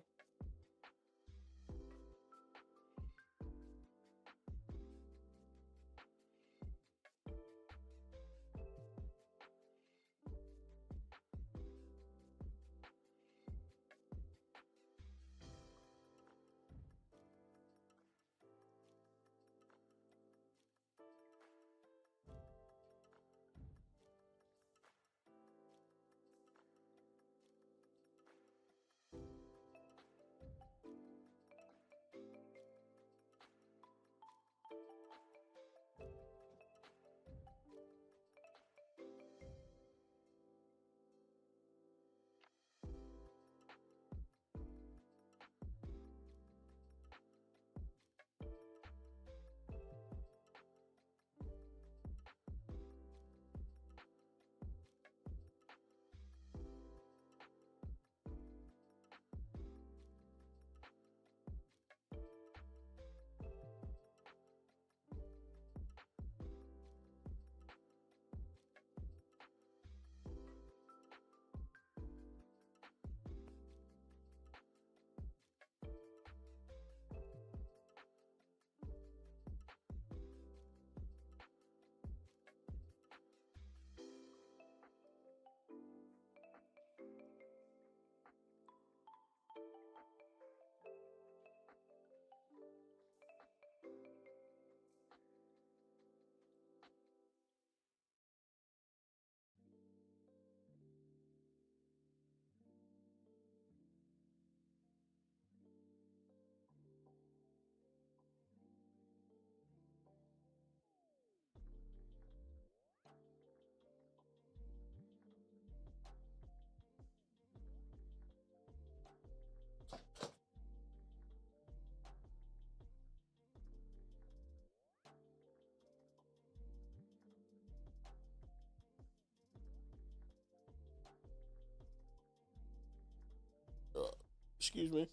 Excuse me.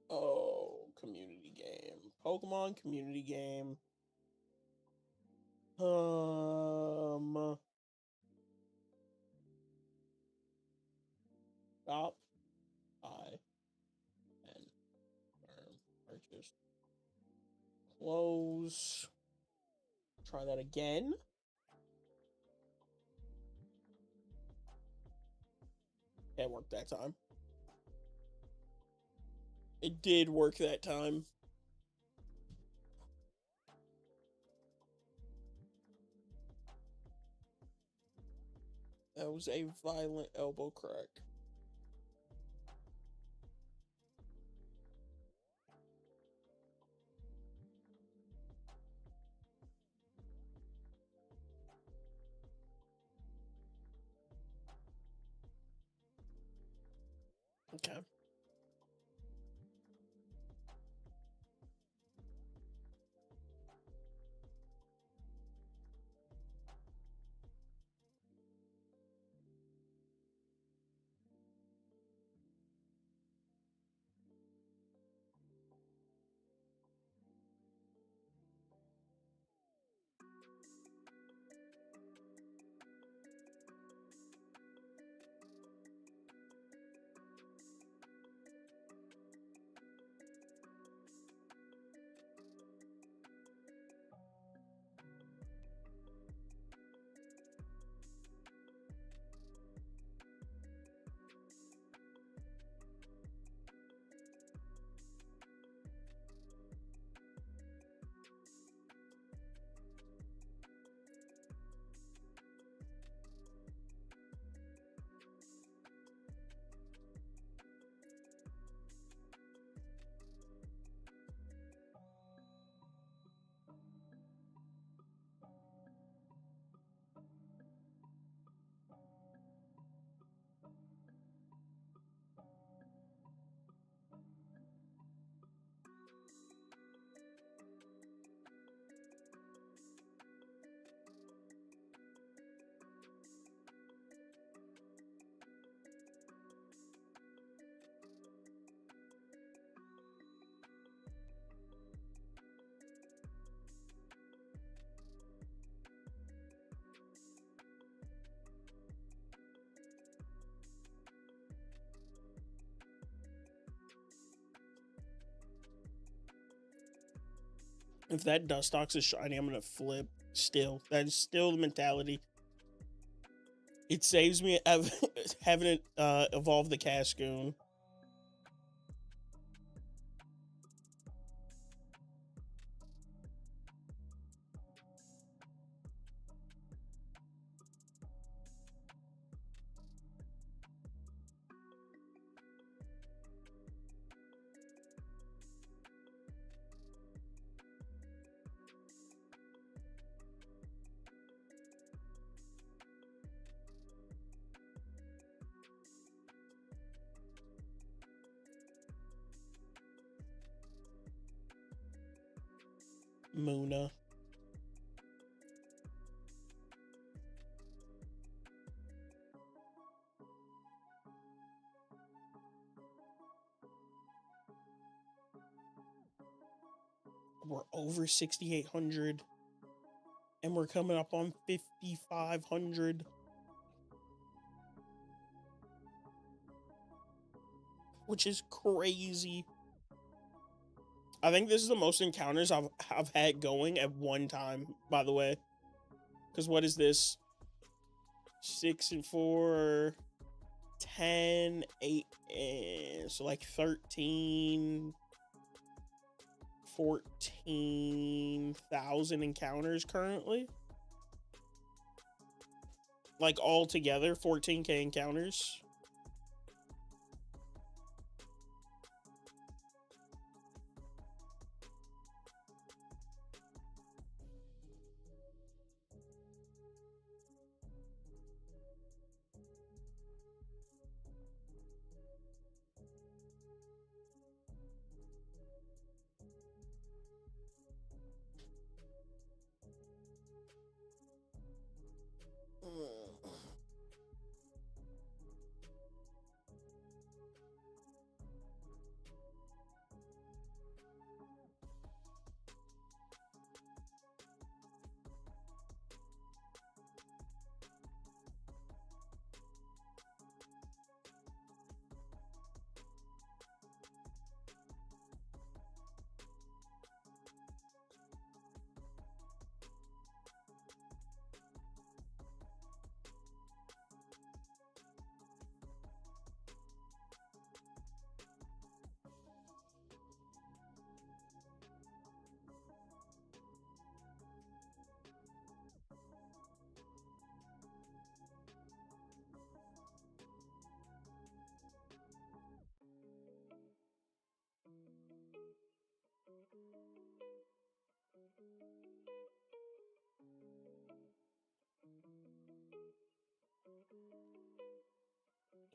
Oh, community game. Pokemon community game. Stop. And purchase. Close. Try that again. It worked that time. It did work that time. That was a violent elbow crack. Okay. If that Dustox is shiny, I'm gonna flip. Still, that is still the mentality. It saves me having it evolve the Cascoon. Munna. We're over 6,800. And we're coming up on 5,500. Which is crazy. I think this is the most encounters I've had going at one time, by the way. Because what is this? 6 and 4, 10, 8, and so like 13, 14,000 encounters currently. Like all together, 14K encounters.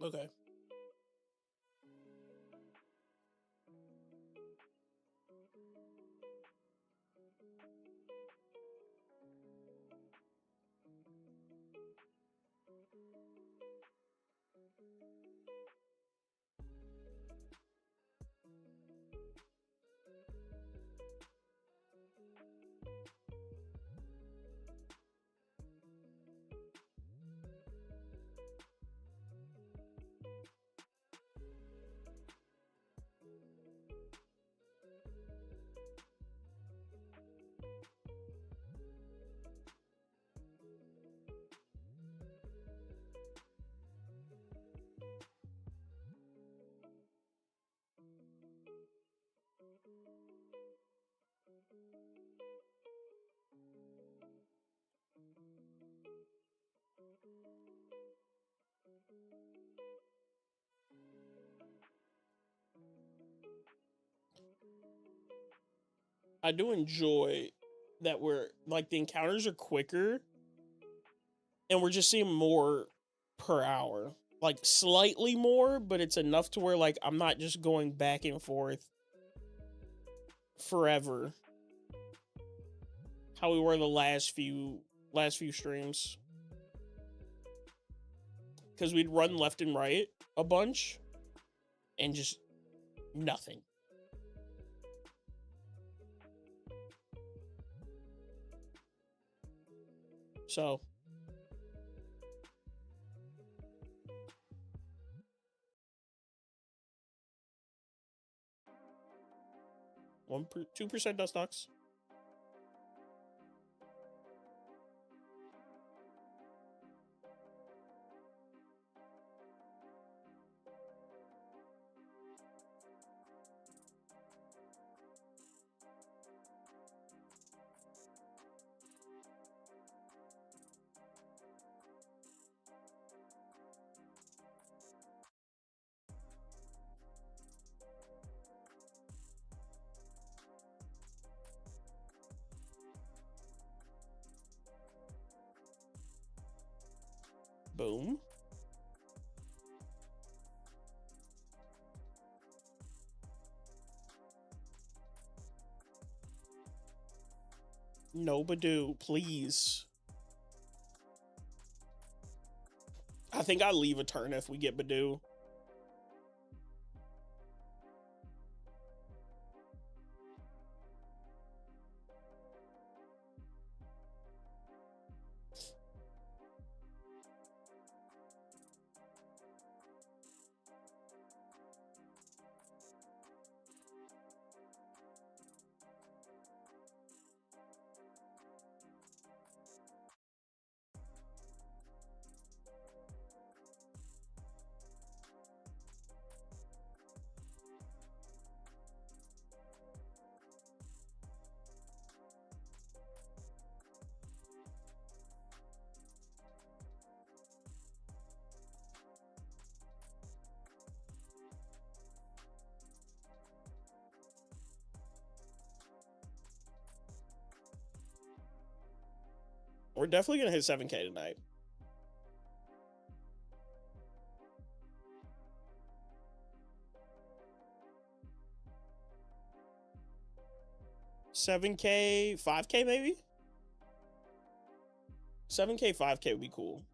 Okay. I do enjoy that we're like the encounters are quicker and we're just seeing more per hour. Like slightly more, but it's enough to where like I'm not just going back and forth forever. How we were the last few streams. Cuz we'd run left and right a bunch and just nothing. So 2% Dustox. Boom. No Badoo, please. I think I leave a turn if we get Badoo. We're definitely gonna hit 7K tonight. $7K, 5K maybe? 7K, 5K would be cool.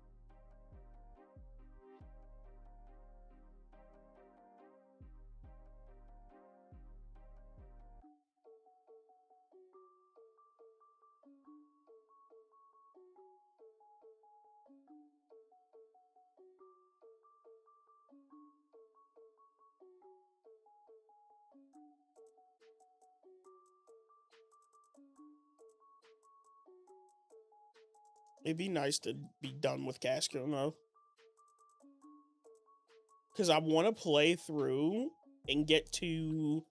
It'd be nice to be done with Casco, though. Because I want to play through and get to...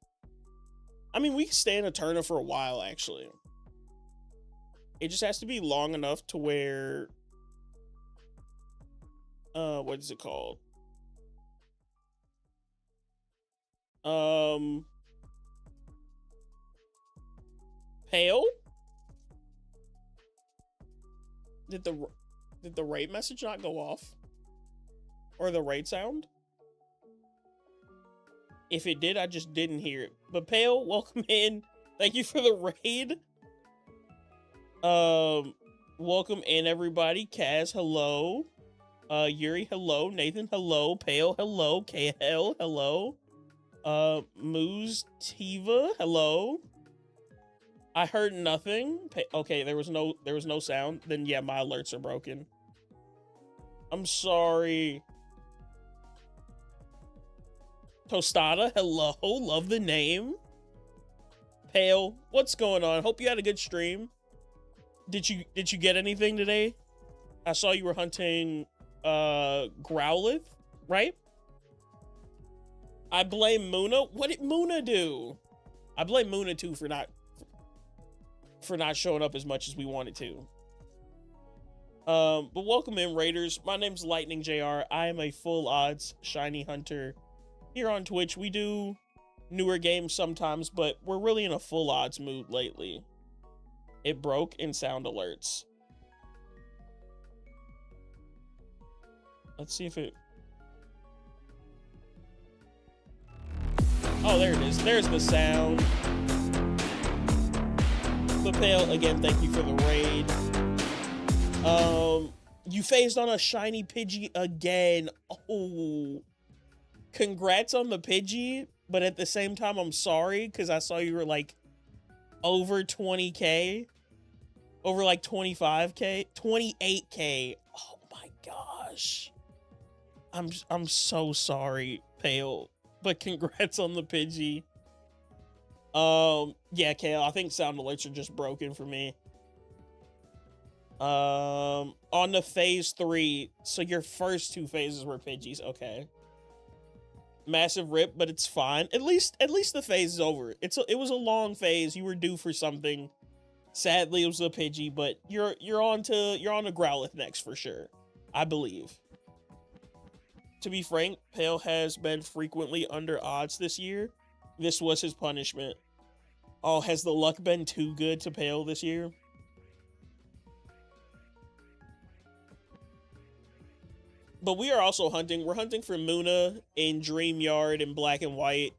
I mean, we can stay in Eterna for a while, actually. It just has to be long enough to where... what is it called? Pale? Did the raid message not go off? Or the raid sound? If it did, I just didn't hear it. But Pale, welcome in. Thank you for the raid. Welcome in, everybody. Kaz, hello. Yuri, hello. Nathan, hello. Pale, hello. KL, hello. Moose Tiva, hello. I heard nothing. Okay, there was no sound. Then yeah, my alerts are broken. I'm sorry. Tostada, hello. Love the name. Pale, what's going on? Hope you had a good stream. Did you get anything today? I saw you were hunting Growlithe, right? I blame Muna. What did Muna do? I blame Muna too for not showing up as much as we wanted to. But welcome in, Raiders. My name's Lightning JR. I am a full odds shiny hunter. Here on Twitch, we do newer games sometimes, but we're really in a full odds mood lately. It broke in sound alerts. Let's see if it... Oh, there it is. There's the sound. But Pale, again, thank you for the raid. You phased on a shiny Pidgey again. Oh, congrats on the Pidgey, but at the same time, I'm sorry, because I saw you were like over 20K, over like 25K, 28K. Oh my gosh. I'm so sorry, Pale, but congrats on the Pidgey. Yeah, Kale, I think sound alerts are just broken for me. On the phase 3, so your first 2 phases were Pidgeys, okay. Massive rip, but it's fine. At least the phase is over. It was a long phase. You were due for something. Sadly, it was a Pidgey, but you're on to Growlithe next for sure. I believe. To be frank, Pale has been frequently under odds this year. This was his punishment. Oh, has the luck been too good to Pale this year? But we are also hunting. We're hunting for Munna in Dreamyard in black and white.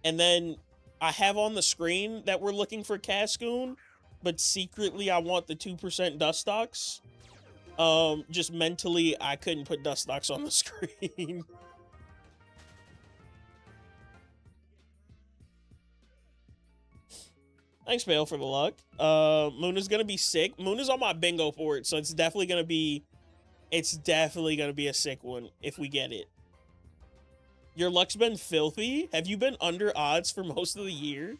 And then I have on the screen that we're looking for Cascoon, but secretly I want the 2% Dustox. Just mentally, I couldn't put Dustox on the screen. Thanks, Bale, for the luck. Munna's gonna be sick. Munna's on my bingo board, so it's definitely gonna be a sick one if we get it. Your luck's been filthy? Have you been under odds for most of the year?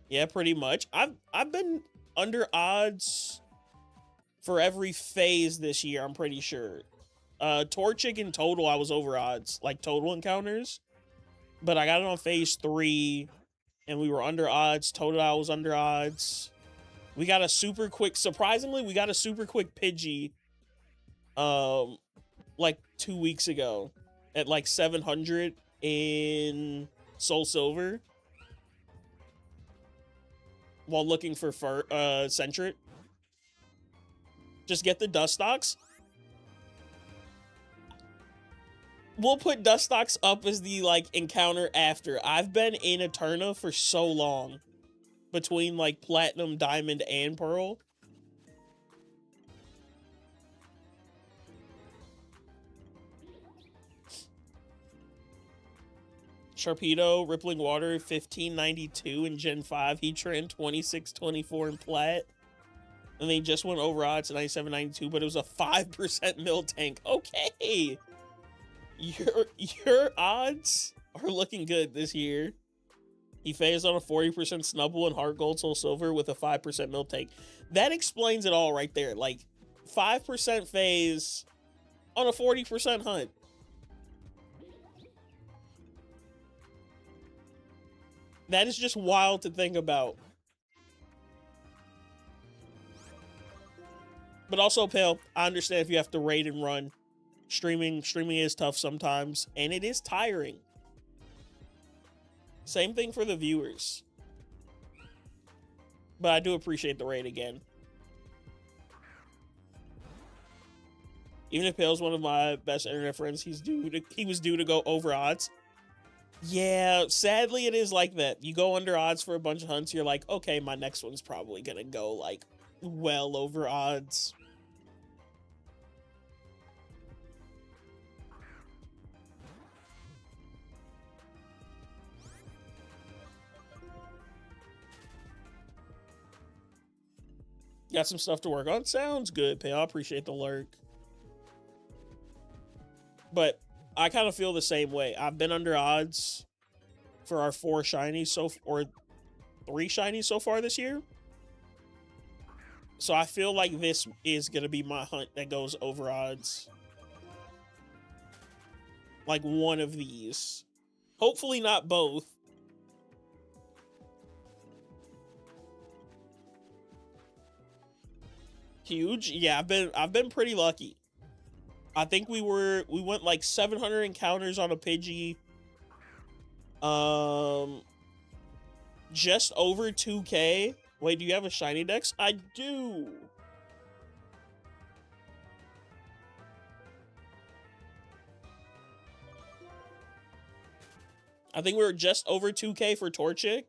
Yeah, pretty much. I've been under odds for every phase this year, I'm pretty sure. Torchic in total, I was over odds, like total encounters. But I got it on phase 3, and we were under odds. Totodile was under odds. We got a super quick, surprisingly, we got a super quick Pidgey, like 2 weeks ago at like 700 in Soul Silver while looking for Sentret. Just get the Dustox. We'll put Dustox up as the, like, encounter after. I've been in Eterna for so long. Between, like, Platinum, Diamond, and Pearl. Sharpedo, Rippling Water, 1592 in Gen 5. Heatran, 2624 in Plat. And they just went over odds to 9792, but it was a 5% Miltank. Okay! Your odds are looking good this year. He phased on a 40% Snubbull and Heart Gold Soul Silver with a 5% Miltank. That explains it all right there. Like, 5% phase on a 40% hunt. That is just wild to think about. But also, Pale, I understand if you have to raid and run. Streaming is tough sometimes, and it is tiring. Same thing for the viewers. But I do appreciate the raid again. Even if Pale's one of my best internet friends, he was due to go over odds. Yeah, sadly it is like that. You go under odds for a bunch of hunts, you're like, okay, my next one's probably gonna go like well over odds. Got some stuff to work on. Sounds good, Pale. I appreciate the lurk. But I kind of feel the same way. I've been under odds for our 4 shinies or 3 shinies so far this year. So I feel like this is going to be my hunt that goes over odds. Like one of these. Hopefully not both. Huge. Yeah, I've been pretty lucky. I think we went like 700 encounters on a Pidgey. Just over 2K. Wait, do you have a shiny dex? I do. I think we were just over 2K for Torchic.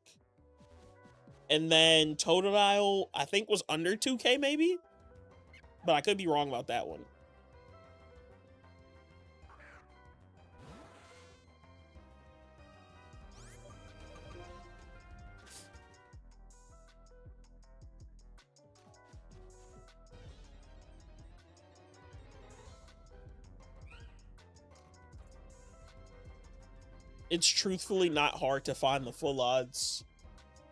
And then Totodile, I think, was under 2K maybe? But I could be wrong about that one. It's truthfully not hard to find the full odds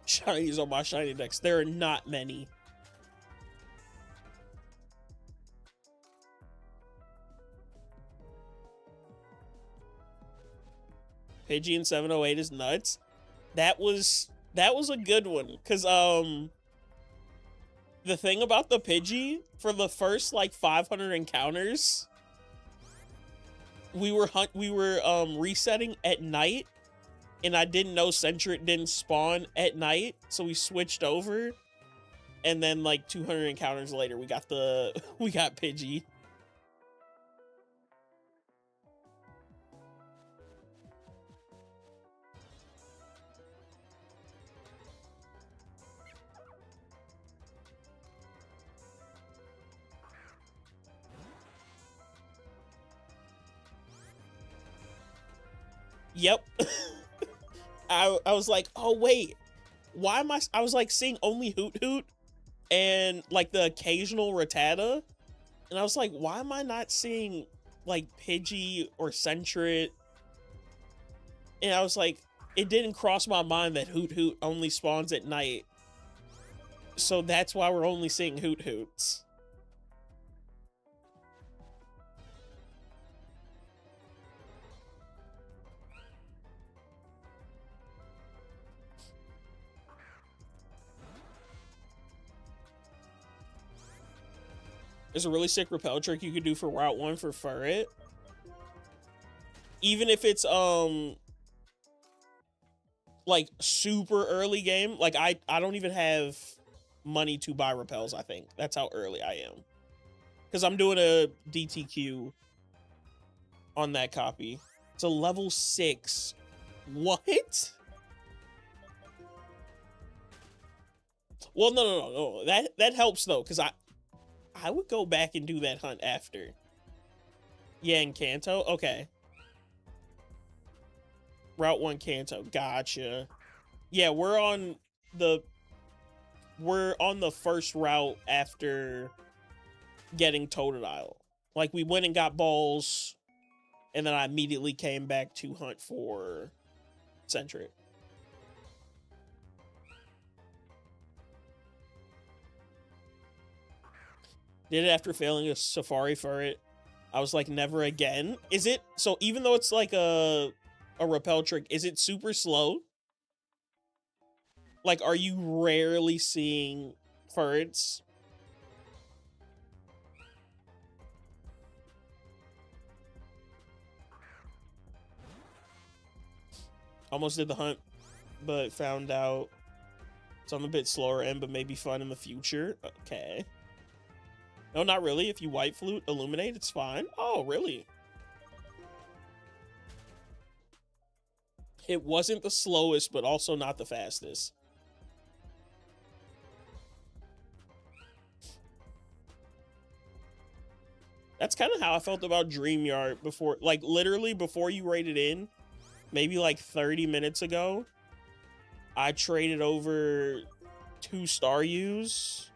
shinies on my shiny dex. There are not many. Pidgey in 708 is nuts. That was a good one, because the thing about the Pidgey, for the first like 500 encounters, we were resetting at night, and I didn't know Sentret didn't spawn at night, so we switched over, and then like 200 encounters later, we got we got Pidgey. Yep. I was like, oh wait, why am I was like seeing only Hoot and like the occasional Rattata, and I was like, why am I not seeing like Pidgey or Sentret? And I was like, it didn't cross my mind that Hoot only spawns at night, so that's why we're only seeing Hoots. There's a really sick repel trick you could do for Route 1 for Furret. Even if it's like super early game, like I don't even have money to buy repels, I think. That's how early I am. Because I'm doing a DTQ on that copy. It's a level 6. What? Well, no. That helps though, because I would go back and do that hunt after. Yeah, in Kanto? Okay. Route 1 Kanto. Gotcha. Yeah, we're on the first route after getting Totodile. Like, we went and got balls, and then I immediately came back to hunt for Sentret. Did it after failing a Safari Furret. I was like, never again. Is it? So even though it's like a repel trick, is it super slow? Like, are you rarely seeing Furrets? Almost did the hunt, but found out so I'm a bit slower end, but maybe fun in the future. Okay. No, not really. If you White Flute Illuminate, it's fine. Oh, really? It wasn't the slowest, but also not the fastest. That's kind of how I felt about Dreamyard before, like literally before you raided in, maybe like 30 minutes ago, I traded over 2 Staryus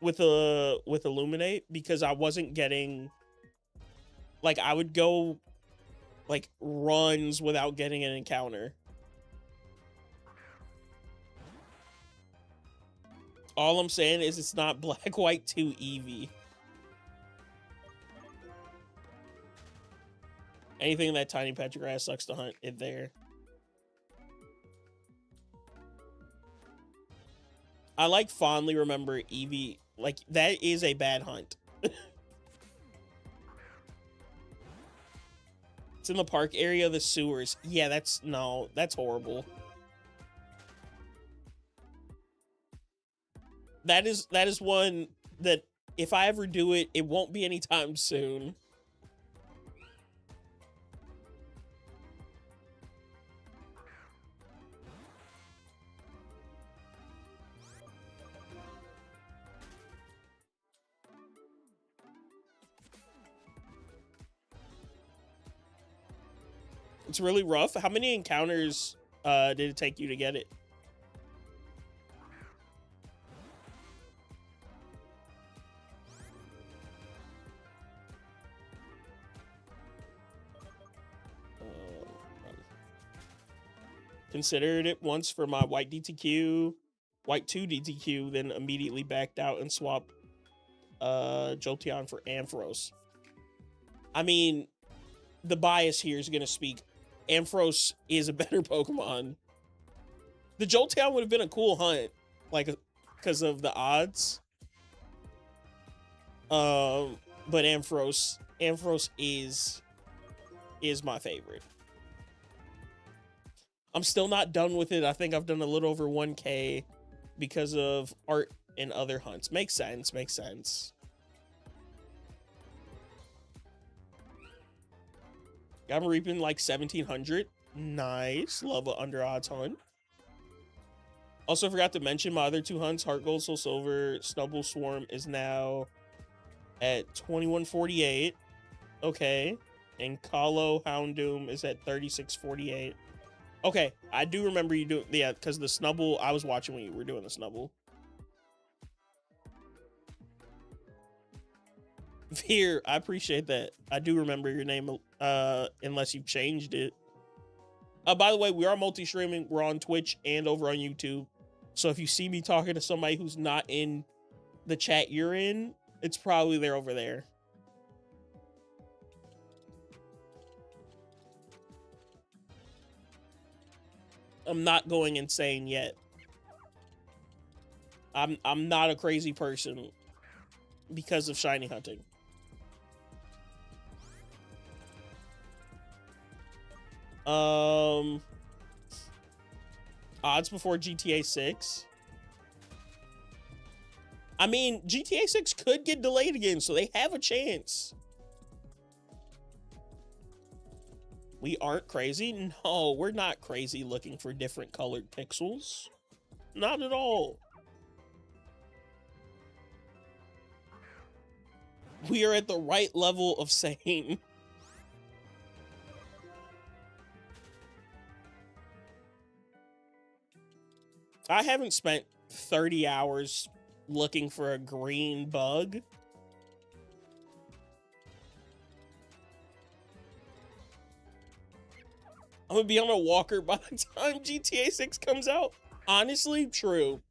with Illuminate because I wasn't getting, like, I would go like runs without getting an encounter. All I'm saying is it's not Black White 2 Eevee. Anything in that tiny patch of grass sucks to hunt it there. I like fondly remember Eevee. Like, that is a bad hunt. It's in the park area of the sewers. Yeah, that's horrible. That is one that if I ever do it, it won't be anytime soon. It's really rough. How many encounters did it take you to get it? Considered it once for my White DTQ, White 2 DTQ, then immediately backed out and swapped Jolteon for Ampharos. I mean, the bias here is going to speak. Ampharos is a better Pokemon. The Jolteon would have been a cool hunt, like, because of the odds. But Ampharos is my favorite. I'm still not done with it. I think I've done a little over 1K because of art and other hunts. Makes sense. Makes sense. I'm reaping like 1,700. Nice. Love a under odds hunt. Also forgot to mention my other 2 hunts, Heart Gold, Soul Silver, Snubbull Swarm is now at 2148. Okay. And Kalo Houndoom is at 3648. Okay, I do remember you doing, yeah, because the Snubbull, I was watching when you were doing the Snubbull. Veer, I appreciate that. I do remember your name, unless you've changed it. By the way, we are multi-streaming. We're on Twitch and over on YouTube. So if you see me talking to somebody who's not in the chat you're in, it's probably they're over there. I'm not going insane yet. I'm not a crazy person because of shiny hunting. Odds before GTA 6. I mean, GTA 6 could get delayed again, so they have a chance. We aren't crazy? No, we're not crazy looking for different colored pixels. Not at all. We are at the right level of sane. I haven't spent 30 hours looking for a green bug. I'm gonna be on a walker by the time GTA 6 comes out. Honestly, true.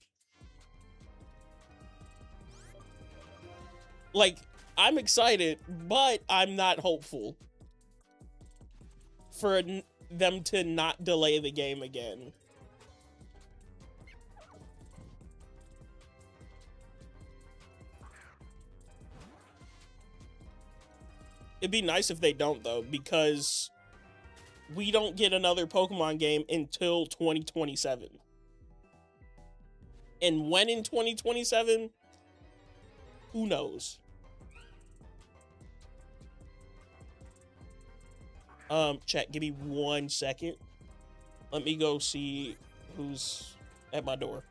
Like, I'm excited, but I'm not hopeful for them to not delay the game again. It'd be nice if they don't, though, because we don't get another Pokemon game until 2027. And when in 2027? Who knows? Chat, give me 1 second. Let me go see who's at my door.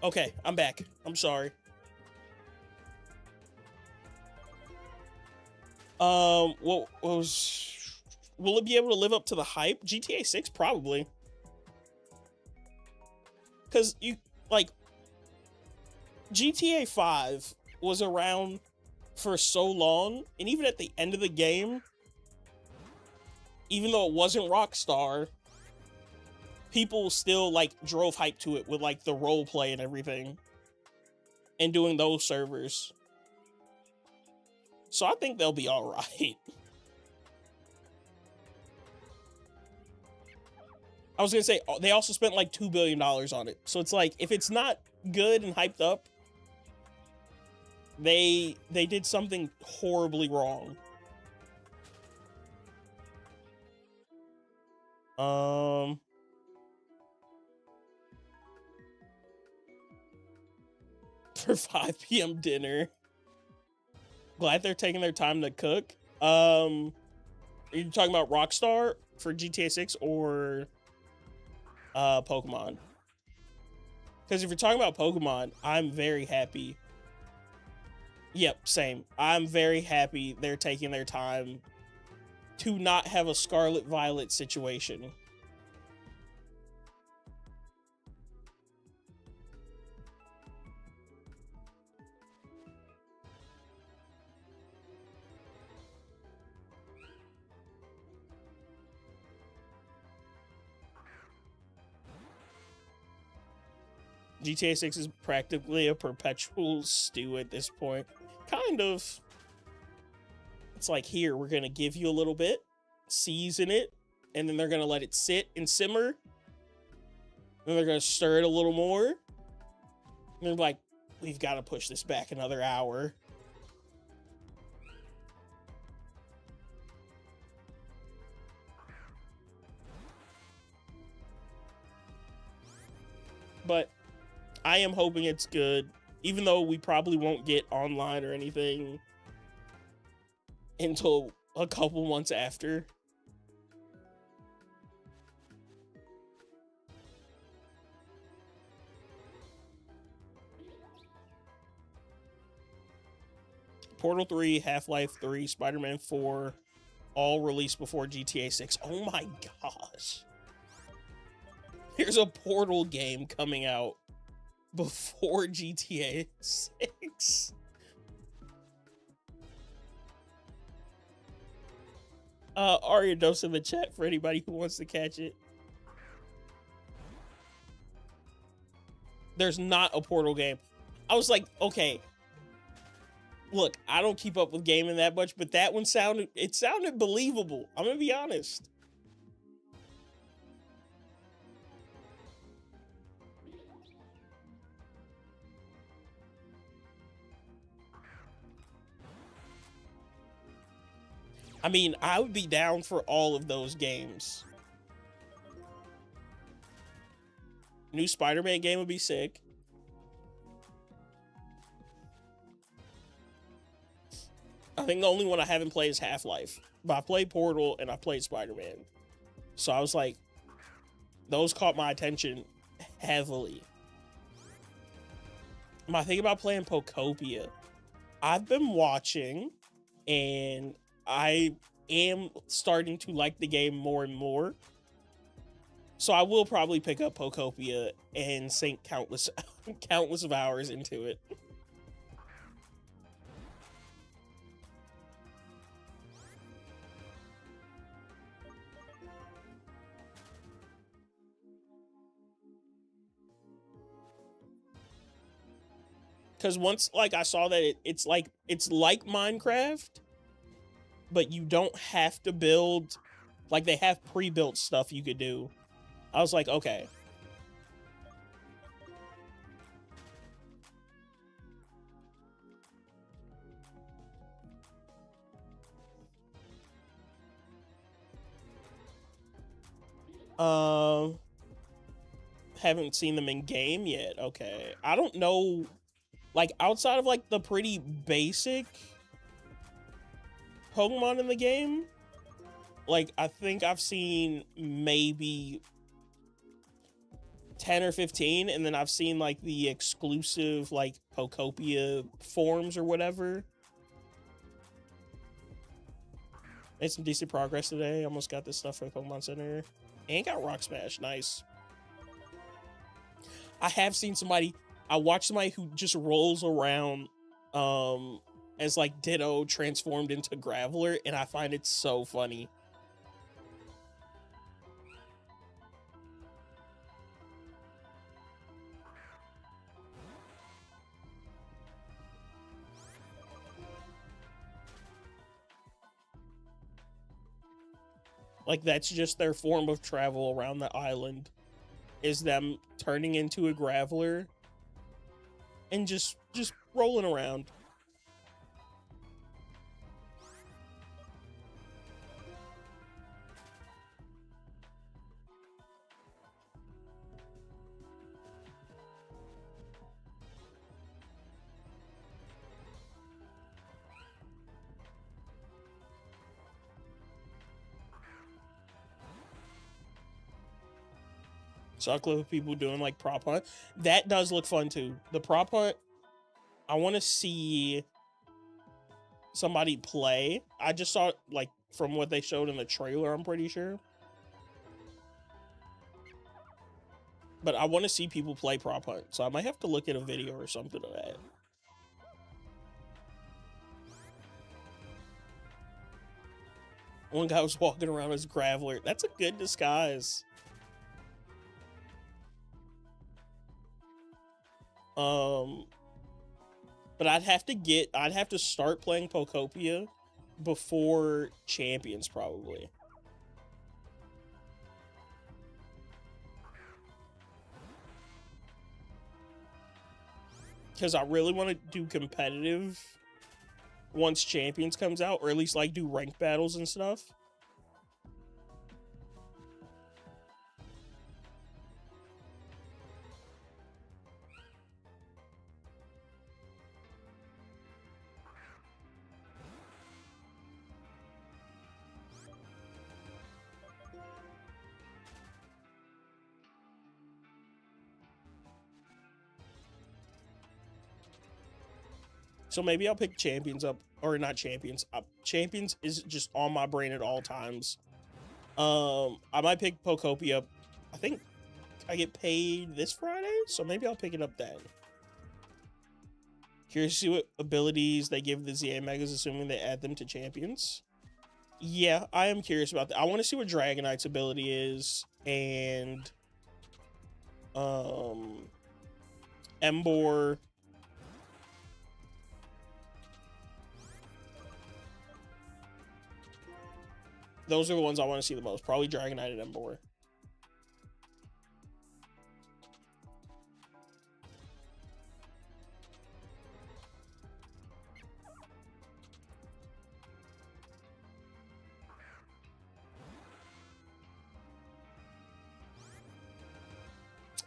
Okay, I'm back. I'm sorry. What was... Will it be able to live up to the hype? GTA 6? Probably. Because you, like... GTA 5 was around for so long, and even at the end of the game, even though it wasn't Rockstar, people still, like, drove hype to it with, like, the role play and everything. And doing those servers. So I think they'll be alright. I was gonna say, they also spent, like, $2 billion on it. So it's like, if it's not good and hyped up, they did something horribly wrong. Um, for 5 p.m. dinner. Glad they're taking their time to cook. Are you talking about Rockstar for GTA 6 or Pokemon? Because if you're talking about Pokemon, I'm very happy. Yep, same. I'm very happy they're taking their time to not have a Scarlet Violet situation. GTA 6 is practically a perpetual stew at this point. Kind of. It's like, here, we're going to give you a little bit, season it, and then they're going to let it sit and simmer. Then they're going to stir it a little more. And they're like, we've got to push this back another hour. But I am hoping it's good, even though we probably won't get online or anything until a couple months after. Portal 3, Half-Life 3, Spider-Man 4, all released before GTA 6. Oh my gosh. Here's a Portal game coming out before GTA 6. Aria Dose in the chat for anybody who wants to catch it. There's not a Portal game. I was like, okay. Look, I don't keep up with gaming that much, but that one sounded believable. I'm gonna be honest. I mean, I would be down for all of those games. New Spider-Man game would be sick. I think the only one I haven't played is Half-Life. But I played Portal and I played Spider-Man. So I was like, those caught my attention heavily. My thing about playing Pokopia, I've been watching and I am starting to like the game more and more. So I will probably pick up Pokopia and sink countless of hours into it. Because once, like, I saw that it's like Minecraft, but you don't have to build, like, they have pre-built stuff you could do. I was like, okay. Haven't seen them in game yet. Okay. I don't know, like, outside of, like, the pretty basic Pokemon in the game, like, I think I've seen maybe 10 or 15, and then I've seen, like, the exclusive, like, Pokopia forms or whatever. Made some decent progress today. Almost got this stuff for the Pokemon Center. And got Rock Smash. Nice. I have seen somebody, I watched somebody who just rolls around as, like, Ditto transformed into Graveler, and I find it so funny. Like, that's just their form of travel around the island, is them turning into a Graveler and just rolling around. Saw a clip of people doing like prop hunt. That does look fun too. The prop hunt, I want to see somebody play. I just saw it like from what they showed in the trailer, I'm pretty sure. But I want to see people play prop hunt, so I might have to look at a video or something of that. One guy was walking around as Graveler. That's a good disguise. But I'd have to start playing Pokopia before Champions, probably. Because I really want to do competitive once Champions comes out, or at least like do ranked battles and stuff. So maybe I'll pick Champions up, or not Champions. Champions is just on my brain at all times. I might pick Pokopia up. I think I get paid this Friday, so maybe I'll pick it up then. Curious to see what abilities they give the ZA Megas, assuming they add them to Champions. Yeah, I am curious about that. I want to see what Dragonite's ability is, and Emboar. Those are the ones I want to see the most. Probably Dragonite and Emboar.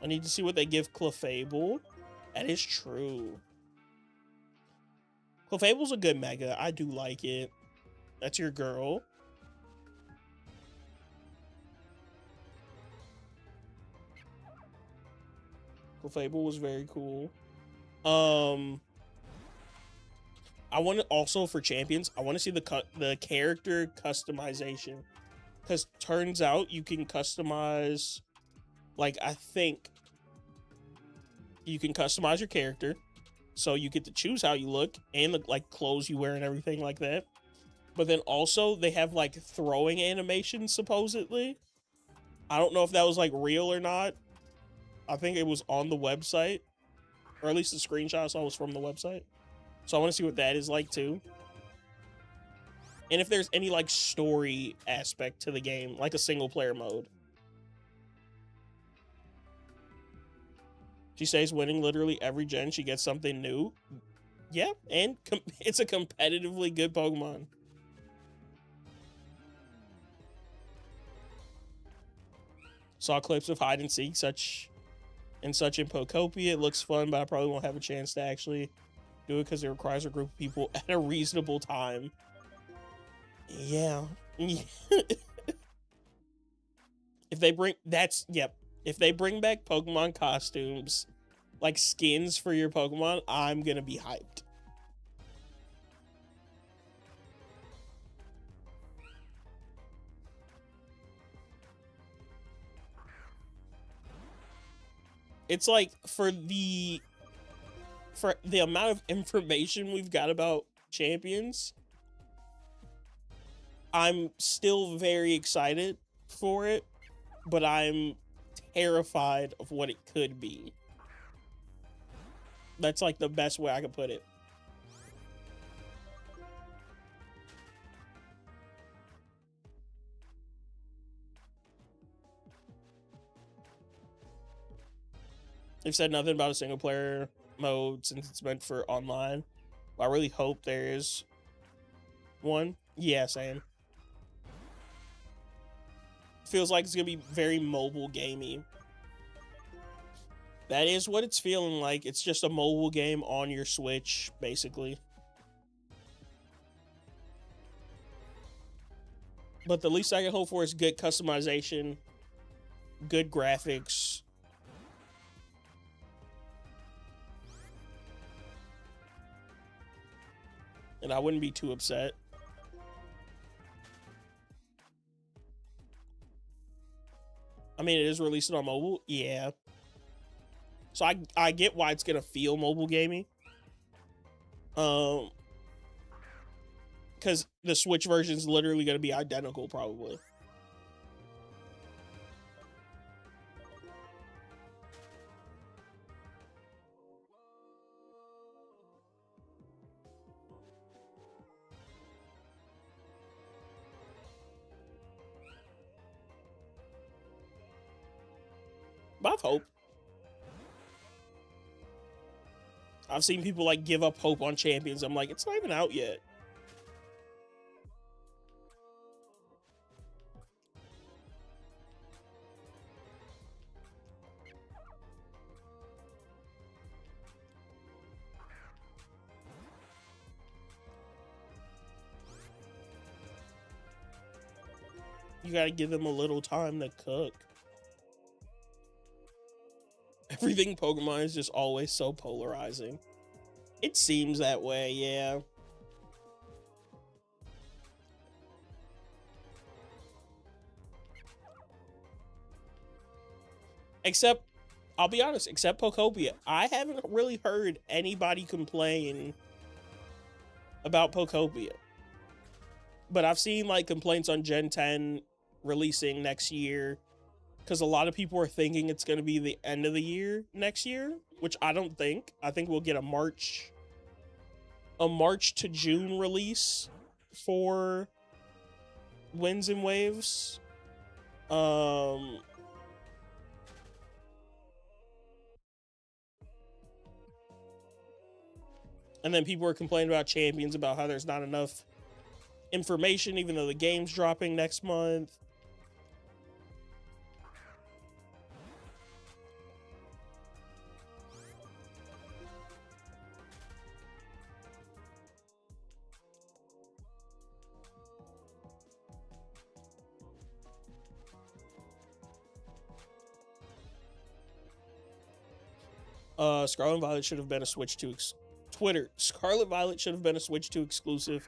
I need to see what they give Clefable. That is true. Clefable's a good mega. I do like it. That's your girl. Clefable was very cool. I want to also, for Champions, I want to see the character customization, because turns out you can customize, like, I think you can customize your character, so you get to choose how you look and the like clothes you wear and everything like that. But then also they have like throwing animations supposedly. I don't know if that was like real or not. I think it was on the website, or at least the screenshot I saw was from the website. So I want to see what that is like too. And if there's any like story aspect to the game, like a single player mode. She says winning literally every gen, she gets something new. Yeah, and it's a competitively good Pokemon. Saw clips of hide and seek such in Pokopia. It looks fun, but I probably won't have a chance to actually do it because it requires a group of people at a reasonable time. Yeah. If they bring if they bring back Pokemon costumes, like skins for your Pokemon, I'm gonna be hyped. It's like for the amount of information we've got about Champions, I'm still very excited for it, but I'm terrified of what it could be. That's like the best way I could put it. They've said nothing about a single player mode since it's meant for online. I really hope there is one. Yeah, same. Feels like it's gonna be very mobile gamey. That is what it's feeling like. It's just a mobile game on your Switch, basically. But the least I can hope for is good customization, good graphics, I wouldn't be too upset. I mean, it is released on mobile, yeah. So I get why it's gonna feel mobile gaming. Because the Switch version is literally gonna be identical, probably. But I've hope. I've seen people like give up hope on Champions. I'm like, it's not even out yet. You gotta give them a little time to cook. Everything Pokemon is just always so polarizing. It seems that way, yeah. Except, I'll be honest, except Pokopia, I haven't really heard anybody complain about Pokopia. But I've seen like complaints on Gen 10 releasing next year, because a lot of people are thinking it's going to be the end of the year next year, which I don't think. I think we'll get a March to June release for Winds and Waves. And then people are complaining about Champions, about how there's not enough information, even though the game's dropping next month. Scarlet Violet should have been a Switch 2 Twitter. Scarlet Violet should have been a Switch 2 exclusive.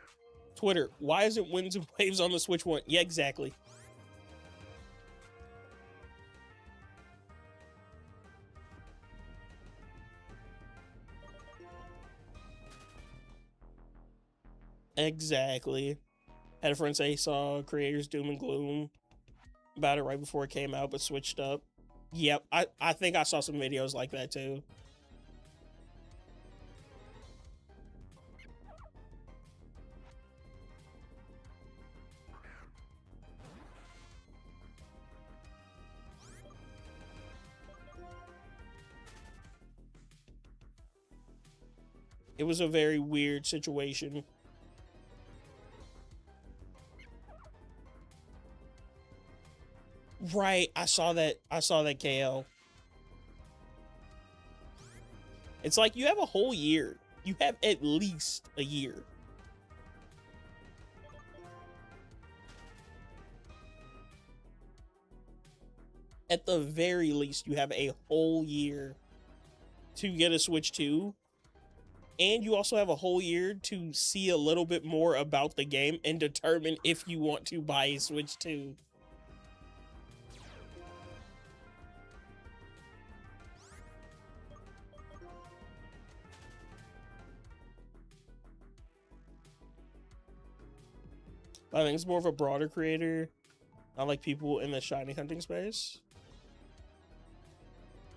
Twitter, why isn't Winds and Waves on the Switch 1? Yeah, exactly. Exactly. Had a friend say he saw creators doom and gloom about it right before it came out, but switched up. Yep, I think I saw some videos like that too. It was a very weird situation. Right, I saw that KL. It's like you have a whole year. You have at least a year. At the very least, you have a whole year to get a Switch 2. And you also have a whole year to see a little bit more about the game and determine if you want to buy a Switch 2. I think it's more of a broader creator, not like people in the shiny hunting space.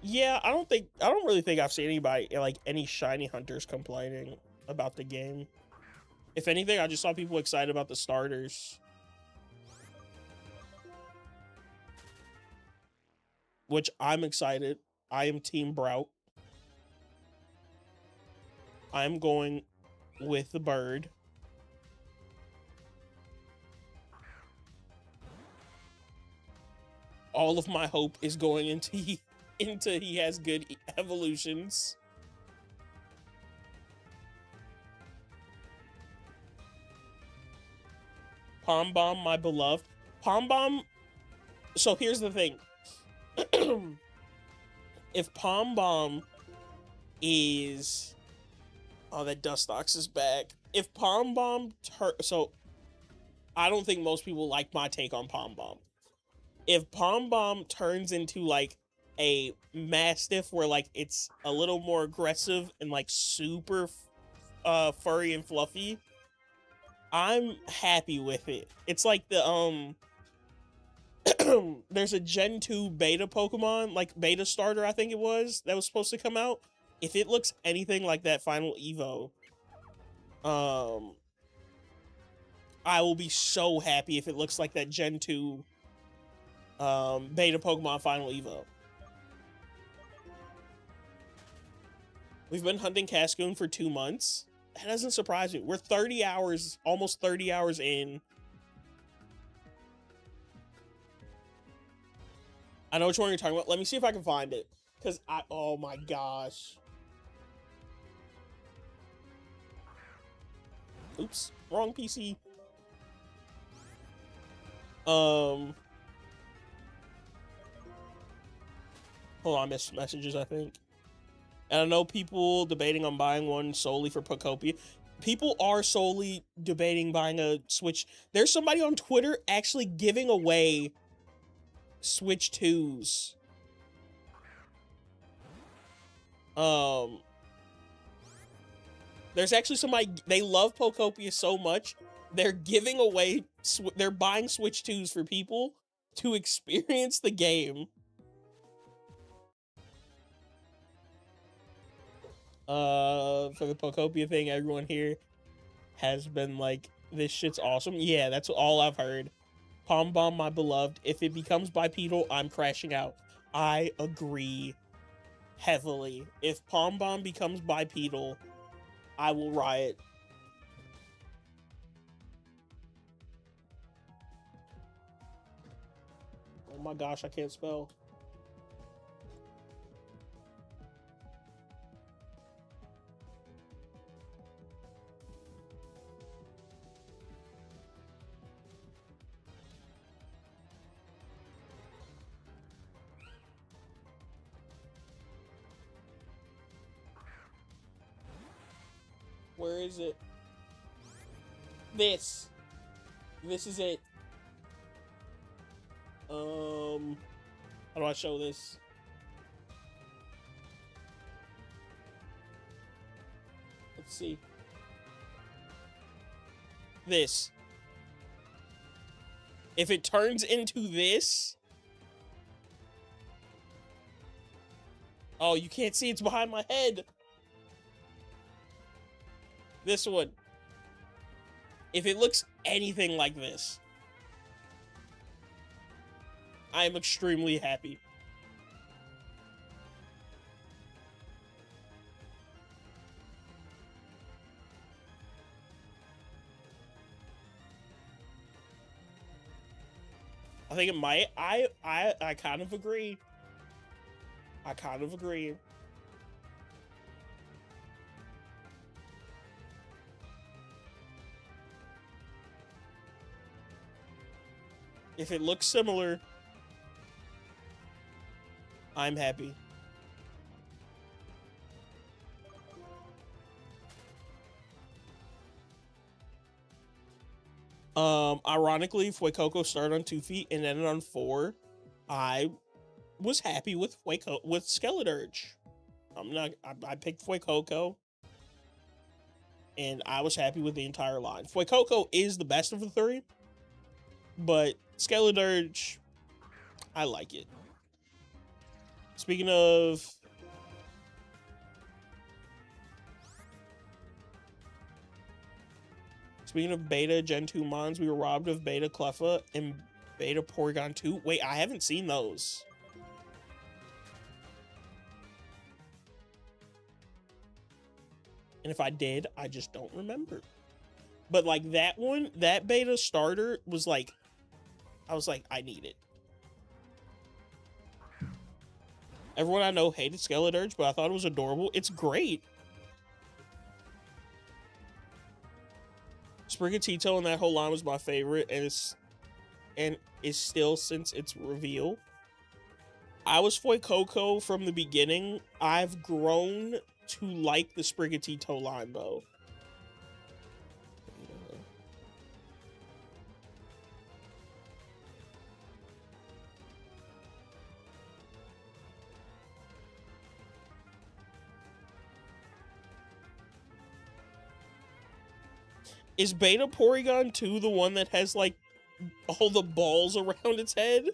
Yeah, I don't really think I've seen anybody, like any shiny hunters, complaining about the game. If anything, I just saw people excited about the starters, which I'm excited. I am Team Brout. I'm going with the bird. All of my hope is going into he has good evolutions. Pom Bomb, my beloved. Pom Bomb. So here's the thing. If Pom Bomb is... Oh, that Dustox is back. if Palm Bomb so I don't think most people like my take on Palm Bomb. If Palm Bomb turns into like a Mastiff where like it's a little more aggressive and like super furry and fluffy, I'm happy with it. It's like the there's a Gen 2 beta Pokemon, like beta starter I think it was, that was supposed to come out. If it looks anything like that final Evo, I will be so happy if it looks like that Gen 2 beta Pokemon final Evo. We've been hunting Cascoon for 2 months. That doesn't surprise me. We're 30 hours, almost 30 hours in. I know which one you're talking about. Let me see if I can find it. Because oh my gosh. Oops, wrong PC. Hold on, I missed messages, I think. And I know people debating on buying one solely for Pokopia. People are solely debating buying a Switch. There's somebody on Twitter actually giving away Switch 2s. There's actually somebody, they love Pokopia so much, they're giving away, they're buying Switch 2s for people to experience the game. For the Pokopia thing, everyone here has been like, this shit's awesome. Yeah, that's all I've heard. Palm Bomb, my beloved. If it becomes bipedal, I'm crashing out. I agree heavily. If Palm Bomb becomes bipedal, I will riot. Oh my gosh, I can't spell. Where is it? This is it. How do I show this? Let's see. This. If it turns into this. Oh, you can't see, it's behind my head. This one. If it looks anything like this, I am extremely happy. I think it might. I kind of agree. I kind of agree. If it looks similar, I'm happy. Ironically, Fuecoco started on 2 feet and ended on 4. I was happy with Skeledirge. I picked Fuecoco, and I was happy with the entire line. Fuecoco is the best of the 3, but Skeledirge, I like it. Speaking of beta Gen 2 Mons, we were robbed of beta Cleffa and beta Porygon 2. Wait, I haven't seen those. And if I did, I just don't remember. But like that one, that beta starter was like, I was like, I need it. Everyone I know hated Skeledirge, but I thought it was adorable. It's great. Sprigatito and that whole line was my favorite, and is still since its reveal. I was Fuecoco from the beginning. I've grown to like the Sprigatito line though. Is Beta Porygon 2 the one that has, like, all the balls around its head?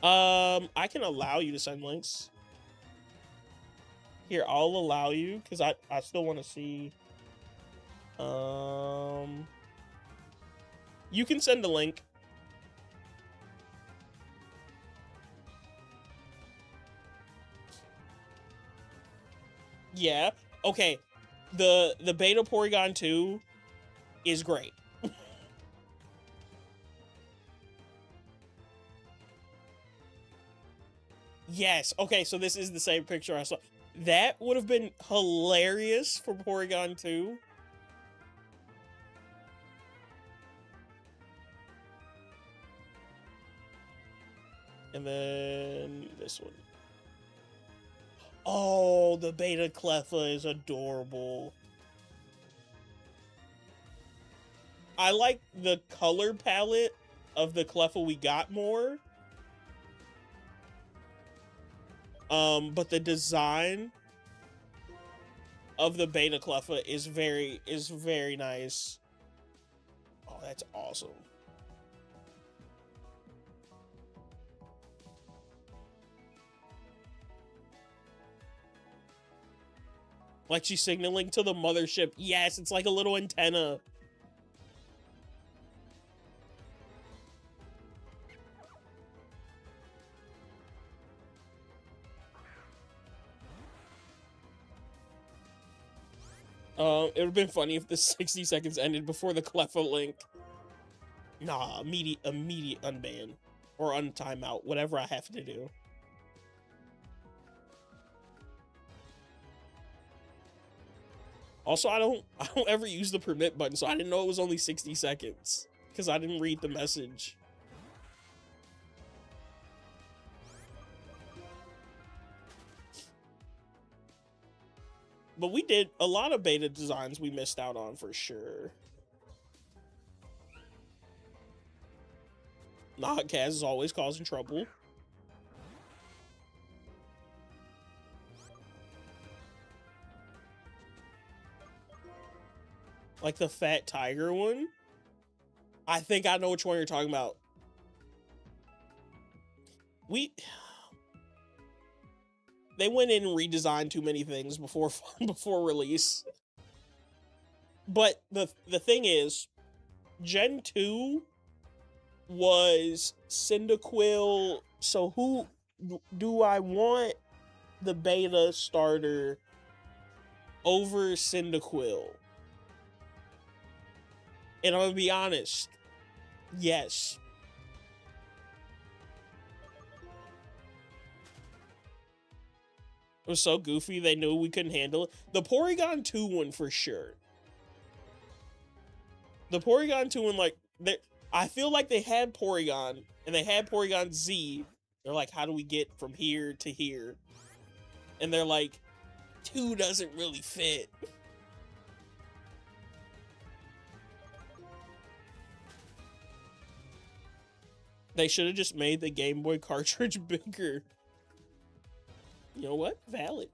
I can allow you to send links. Here, I'll allow you, because I still want to see. You can send a link. Yeah. Okay. The Beta Porygon 2 is great. Yes. Okay, so this is the same picture I saw. That would have been hilarious for Porygon 2. And then this one. Oh, the Beta Cleffa is adorable. I like the color palette of the Cleffa we got more. But the design of the Beta Cleffa is very nice. Oh, that's awesome. Like she's signaling to the mothership. Yes, it's like a little antenna. It would have been funny if the 60 seconds ended before the Cleffa link. Nah, immediate unban. Or untimeout, whatever I have to do. Also, I don't ever use the permit button, so I didn't know it was only 60 seconds. Because I didn't read the message. But we did a lot of beta designs we missed out on for sure. Nah, Kaz is always causing trouble. Like the fat tiger one? I think I know which one you're talking about. They went in and redesigned too many things before release. But the thing is, Gen 2 was Cyndaquil. So who do I want the beta starter over Cyndaquil? And I'm gonna be honest, yes. It was so goofy, they knew we couldn't handle it. The Porygon 2 one for sure. The Porygon 2 one, like, I feel like they had Porygon, and they had Porygon Z. They're like, how do we get from here to here? And they're like, 2 doesn't really fit. They should have just made the Game Boy cartridge bigger. You know what? Valid.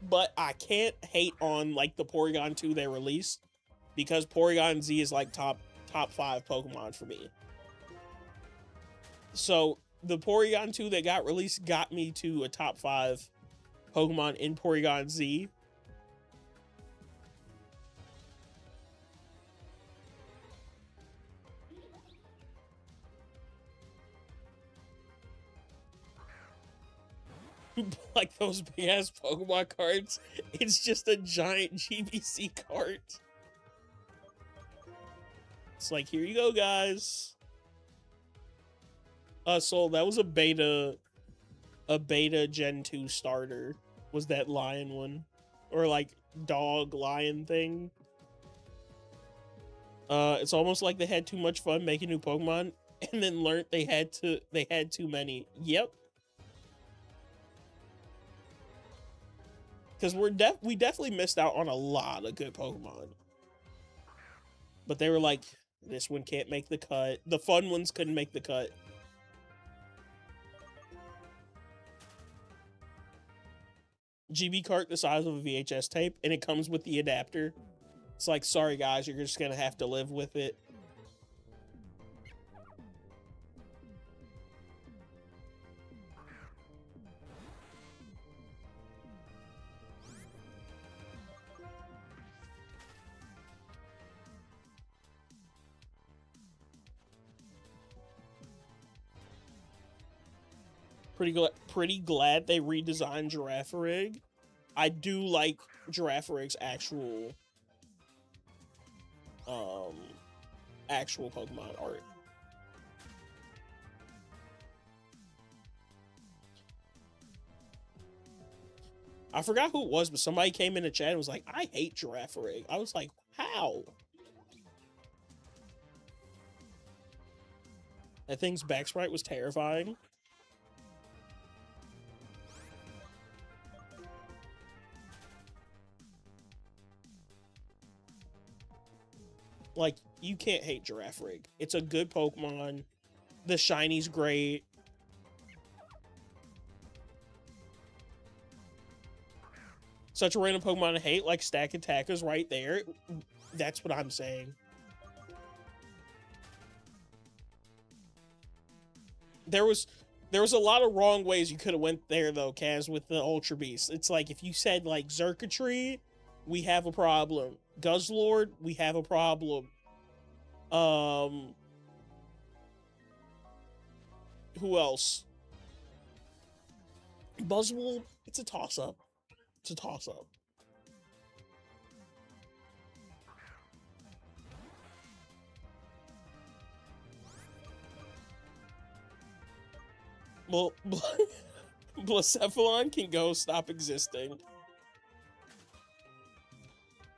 But I can't hate on, like, the Porygon 2 they released, because Porygon Z is like top 5 Pokemon for me. So the Porygon 2 that got released got me to a top 5 Pokemon in Porygon Z. Like those big ass Pokemon cards, it's just a giant GBC cart. It's like, here you go, guys. So that was a beta Gen 2 starter. Was that lion one, or like dog lion thing? It's almost like they had too much fun making new Pokemon, and then learned they had too many. Yep. Because we definitely missed out on a lot of good Pokemon. But they were like, this one can't make the cut. The fun ones couldn't make the cut. GB cart the size of a VHS tape, and it comes with the adapter. It's like, sorry guys, you're just gonna have to live with it. Pretty glad they redesigned Girafarig. I do like Girafarig's actual Pokemon art. I forgot who it was, but somebody came in the chat and was like, I hate Girafarig. I was like, how? That thing's back sprite was terrifying. Like, you can't hate Girafarig. It's a good Pokemon. The shiny's great. Such a random Pokemon to hate, like Stack Attack is right there. That's what I'm saying. There was a lot of wrong ways you could have went there though, Kaz, with the Ultra Beast. It's like if you said like Xurkitree, we have a problem. Guzzlord, we have a problem. Who else? Buzzwole, it's a toss-up. It's a toss-up. Well, Blacephalon can go stop existing.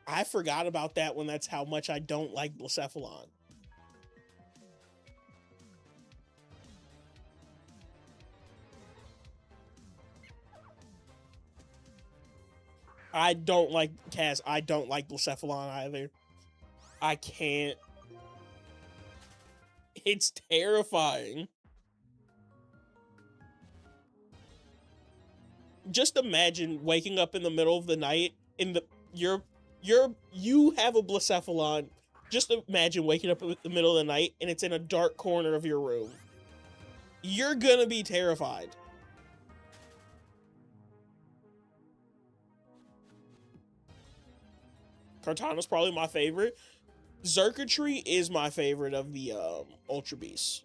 I forgot about that one. That's how much I don't like Blacephalon. I don't like Kaz. I don't like Blacephalon either. I can't. It's terrifying. Just imagine waking up in the middle of the night in the you have a Blacephalon. Just imagine waking up in the middle of the night and it's in a dark corner of your room. You're gonna be terrified. Kartana's probably my favorite. Xurkitree is my favorite of the Ultra Beasts.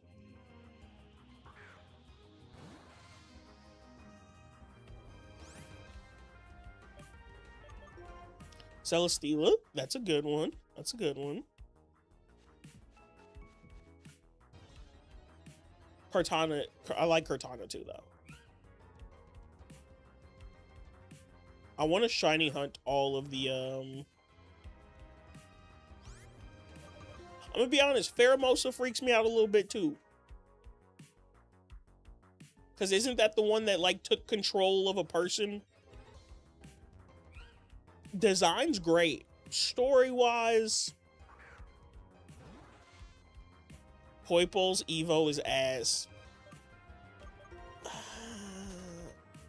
Celesteela, that's a good one. That's a good one. Kartana, I like Kartana too, though. I want to shiny hunt all of the, I'm gonna be honest, Pheromosa freaks me out a little bit too. Because isn't that the one that, like, took control of a person? Design's great. Story-wise, Poipol's Evo is ass.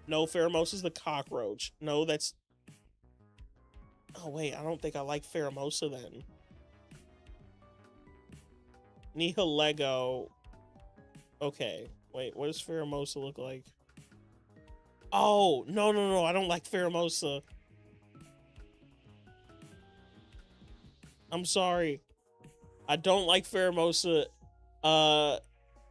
No, Pheromosa's the cockroach. No, that's... Oh, wait, I don't think I like Pheromosa then. Nihilego. Okay, wait, what does Pheromosa look like? Oh, no, I don't like Pheromosa. I'm sorry. I don't like Pheromosa.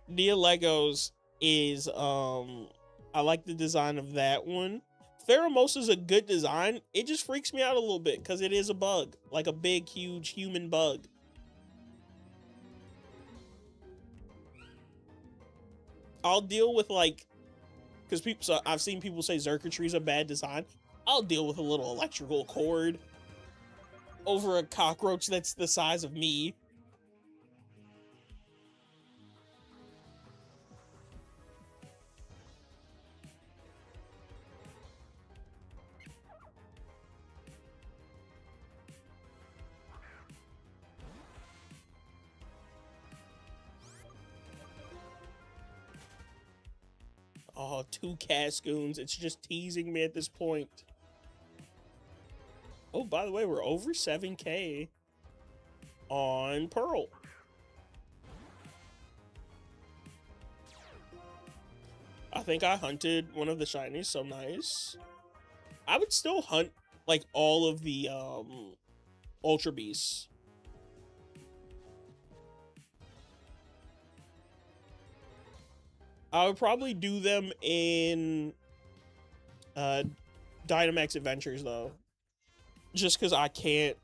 Nihilegos is, I like the design of that one. Pheromosa's a good design. It just freaks me out a little bit because it is a bug. Like a big, huge human bug. I'll deal with, like, because people, so I've seen people say Xurkitree's a bad design. I'll deal with a little electrical cord over a cockroach that's the size of me. Oh, 2 Cascoons. It's just teasing me at this point. Oh, by the way, we're over 7K on Pearl. I think I hunted one of the shinies, so nice. I would still hunt like all of the Ultra Beasts. I would probably do them in Dynamax Adventures though. Just because I couldn't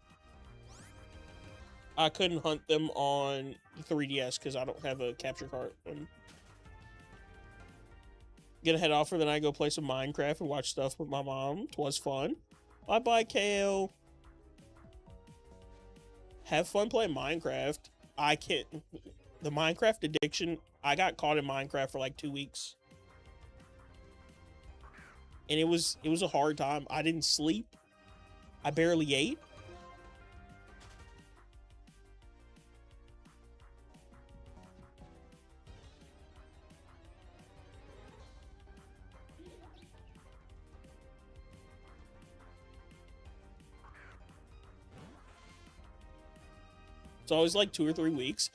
hunt them on 3DS because I don't have a capture card. Gonna head off for the night, go play some Minecraft and watch stuff with my mom. 'Twas fun. Bye-bye, KO. Have fun playing Minecraft. I can't... The Minecraft addiction, I got caught in Minecraft for like 2 weeks. And it was a hard time. I didn't sleep. I barely ate. It's always like 2 or 3 weeks.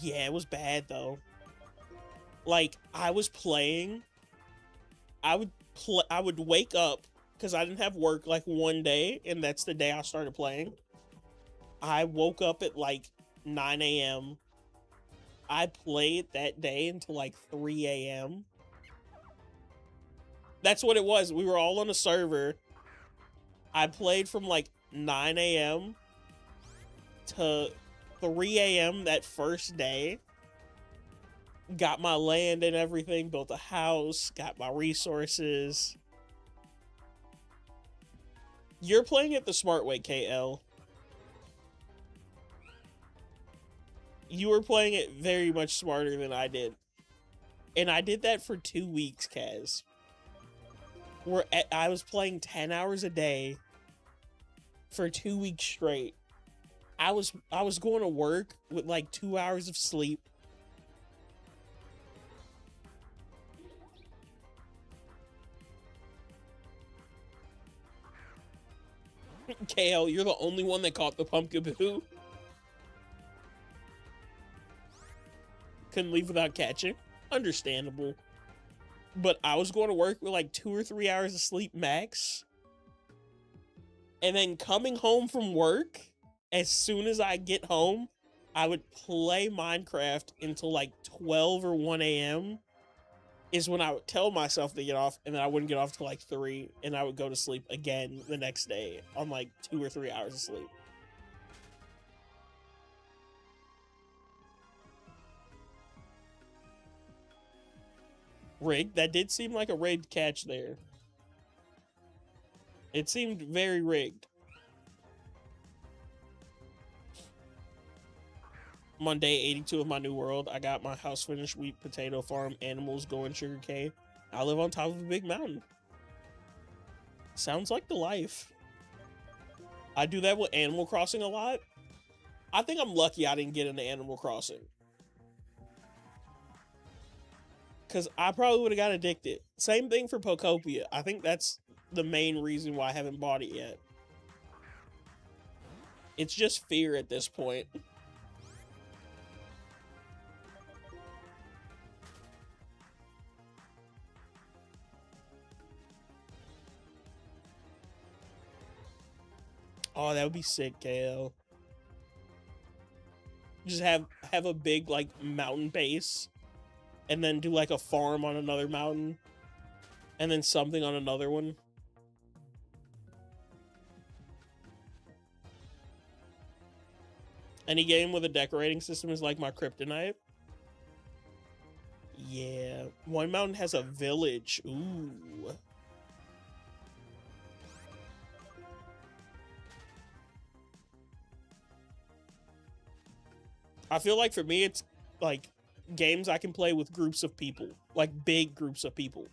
Yeah, it was bad though. Like, I was playing. I would wake up because I didn't have work like one day, and that's the day I started playing. I woke up at like 9 a.m. I played that day until like 3 a.m. That's what it was. We were all on a server. I played from like 9 a.m. to 3 a.m. that first day. Got my land and everything, built a house, got my resources. You're playing it the smart way, KL. You were playing it very much smarter than I did. And I did that for 2 weeks, Kaz. I was playing 10 hours a day for 2 weeks straight. I was going to work with like 2 hours of sleep. KL, you're the only one that caught the Pumpkaboo. Couldn't leave without catching. Understandable. But I was going to work with like 2 or 3 hours of sleep max. And then coming home from work, as soon as I get home, I would play Minecraft until like 12 or 1 a.m. is when I would tell myself to get off, and then I wouldn't get off till like 3, and I would go to sleep again the next day on like 2 or 3 hours of sleep. Rigged? That did seem like a rigged catch there. It seemed very rigged. I'm on day 82 of my new world. I got my house finished, wheat, potato farm, animals going sugarcane. I live on top of a big mountain. Sounds like the life. I do that with Animal Crossing a lot. I think I'm lucky I didn't get into Animal Crossing. Because I probably would have got addicted. Same thing for Pokopia. I think that's the main reason why I haven't bought it yet. It's just fear at this point. Oh, that would be sick, KL. Just have a big like mountain base, and then do like a farm on another mountain, and then something on another one. Any game with a decorating system is like my kryptonite. Yeah, one mountain has a village. Ooh. I feel like for me, it's like games I can play with groups of people, like big groups of people.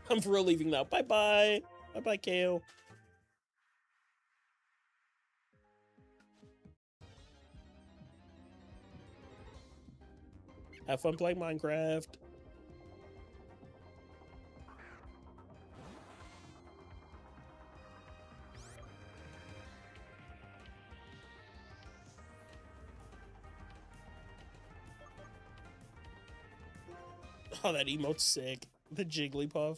I'm for real leaving now. Bye bye. Bye bye, KO. Have fun playing Minecraft. Oh, that emote's sick. The Jigglypuff.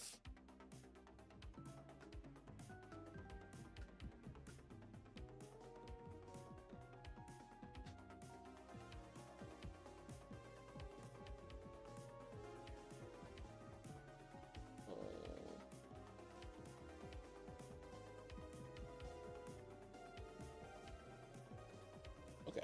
Okay.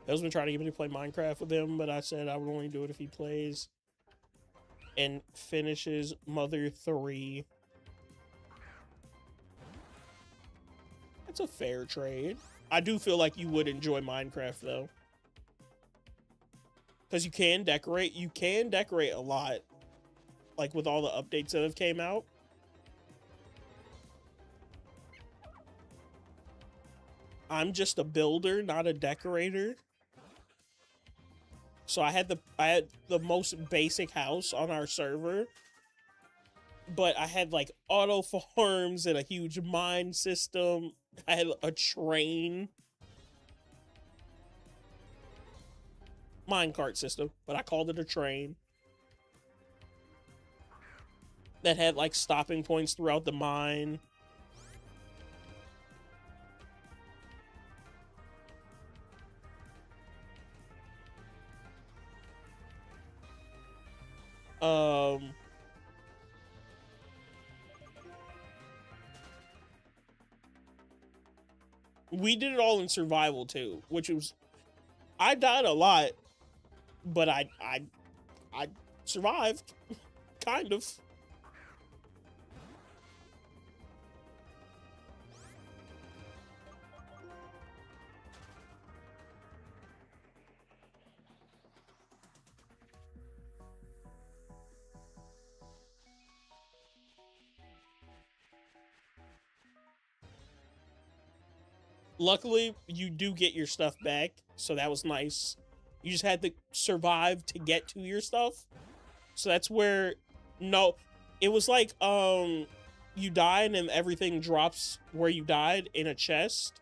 Those been trying to get me to play Minecraft with him, but I said I would only do it if he plays and finishes Mother 3. That's a fair trade. I do feel like you would enjoy Minecraft though, because you can decorate. You can decorate a lot, like with all the updates that have came out. I'm just a builder, not a decorator. So I had the most basic house on our server, but I had like auto farms and a huge mine system. I had a train, minecart system, but I called it a train that had like stopping points throughout the mine. We did it all in survival too, which was, I died a lot, but I survived, kind of. Luckily, you do get your stuff back, so that was nice. You just had to survive to get to your stuff. So that's where, no, it was like, you died and everything drops where you died in a chest.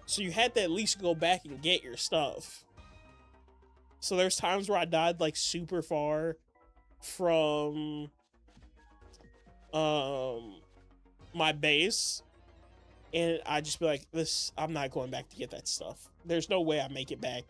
So you had to at least go back and get your stuff. So there's times where I died like super far from my base, and I just be like, this, I'm not going back to get that stuff. There's no way I make it back.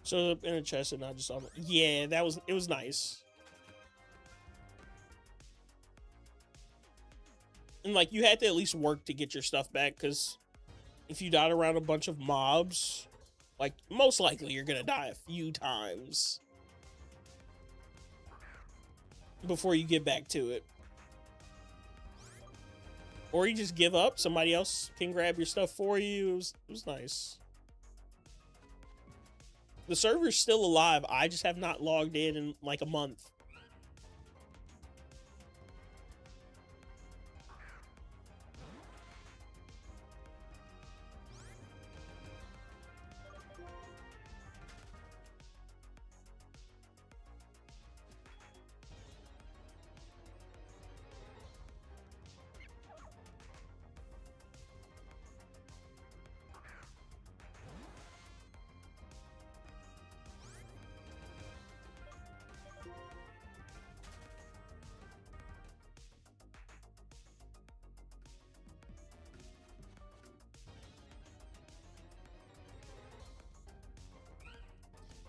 So in a chest and I just saw, yeah, that was, it was nice. And like, you had to at least work to get your stuff back, because if you died around a bunch of mobs, like, most likely you're gonna die a few times before you get back to it. Or you just give up, somebody else can grab your stuff for you. It was nice. The server's still alive. I just have not logged in like a month.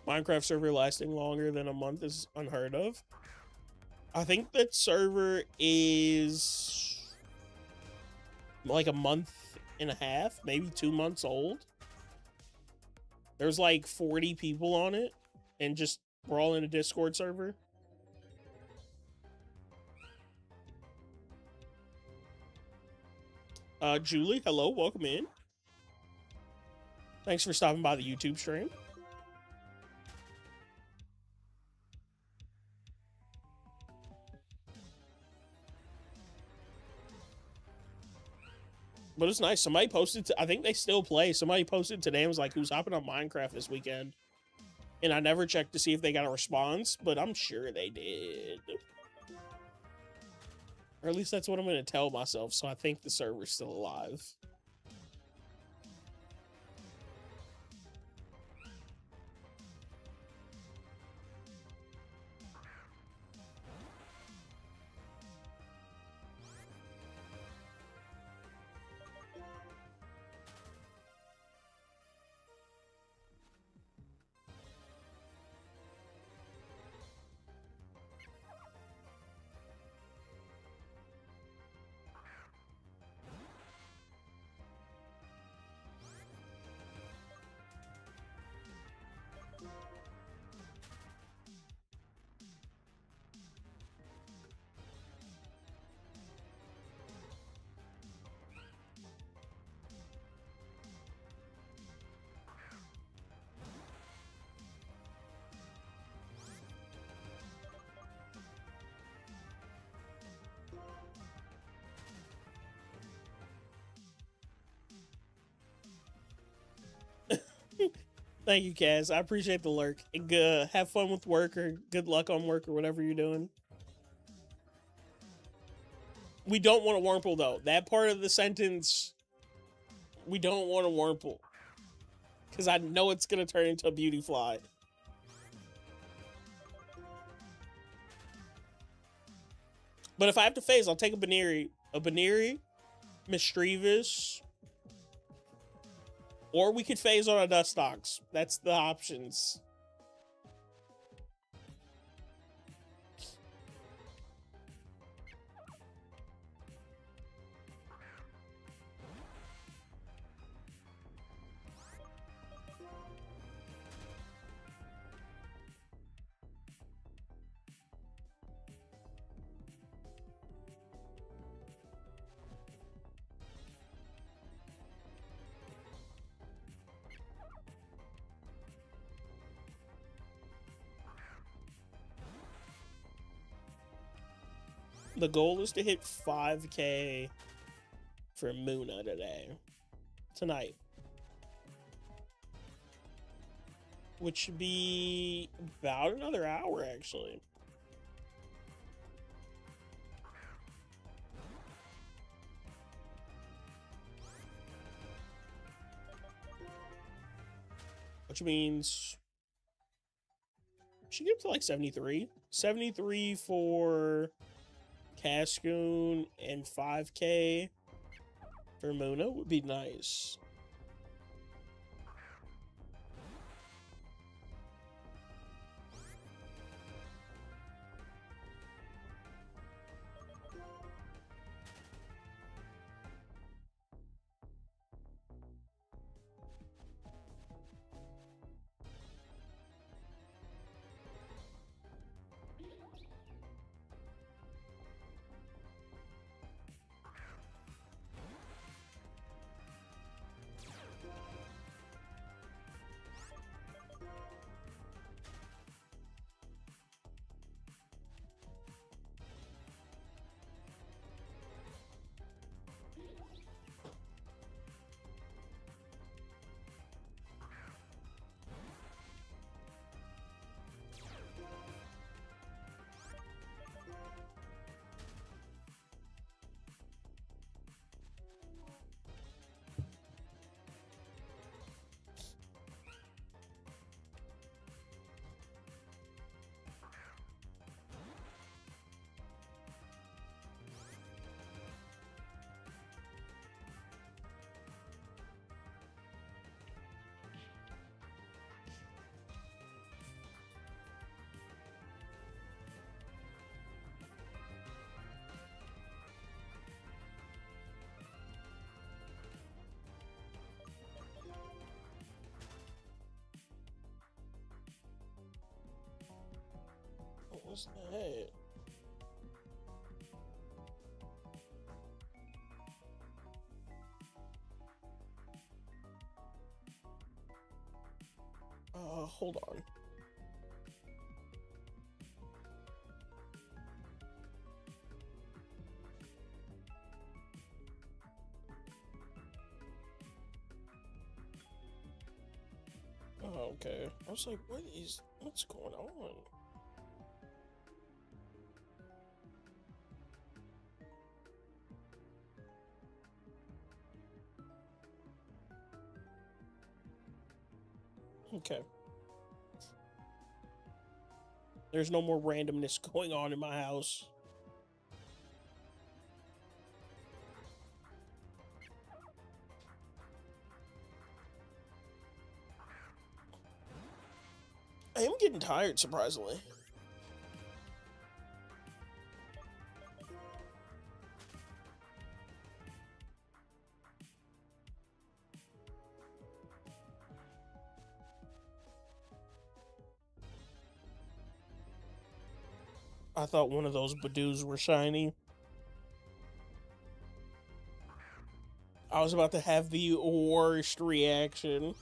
Minecraft server lasting longer than a month is unheard of. I think that server is like a month and a half, maybe 2 months old. There's like 40 people on it, and just we're all in a Discord server. Julie, hello, welcome in. Thanks for stopping by the YouTube stream. But it's nice. Somebody posted, I think they still play. Somebody posted today and was like, who's hopping on Minecraft this weekend? And I never checked to see if they got a response, but I'm sure they did. Or at least that's what I'm going to tell myself, so I think the server's still alive. Thank you, Kaz. I appreciate the lurk. Have fun with work, or good luck on work, or whatever you're doing. We don't want a Wurmple, though. That part of the sentence, we don't want a Wurmple. Because I know it's going to turn into a Beautyfly. But if I have to phase, I'll take a Baneri. A Baneri, Misdreavus, or we could phase on a Dustox. That's the options. The goal is to hit 5K for Munna tonight. Which should be about another hour, actually. Which means she get up to like 73. 73 for Cascoon and 5K for Munna would be nice. What's that? Hold on. Oh, okay. I was like, what's going on? Okay. There's no more randomness going on in my house. I am getting tired, surprisingly. I thought one of those Badoos were shiny. I was about to have the worst reaction.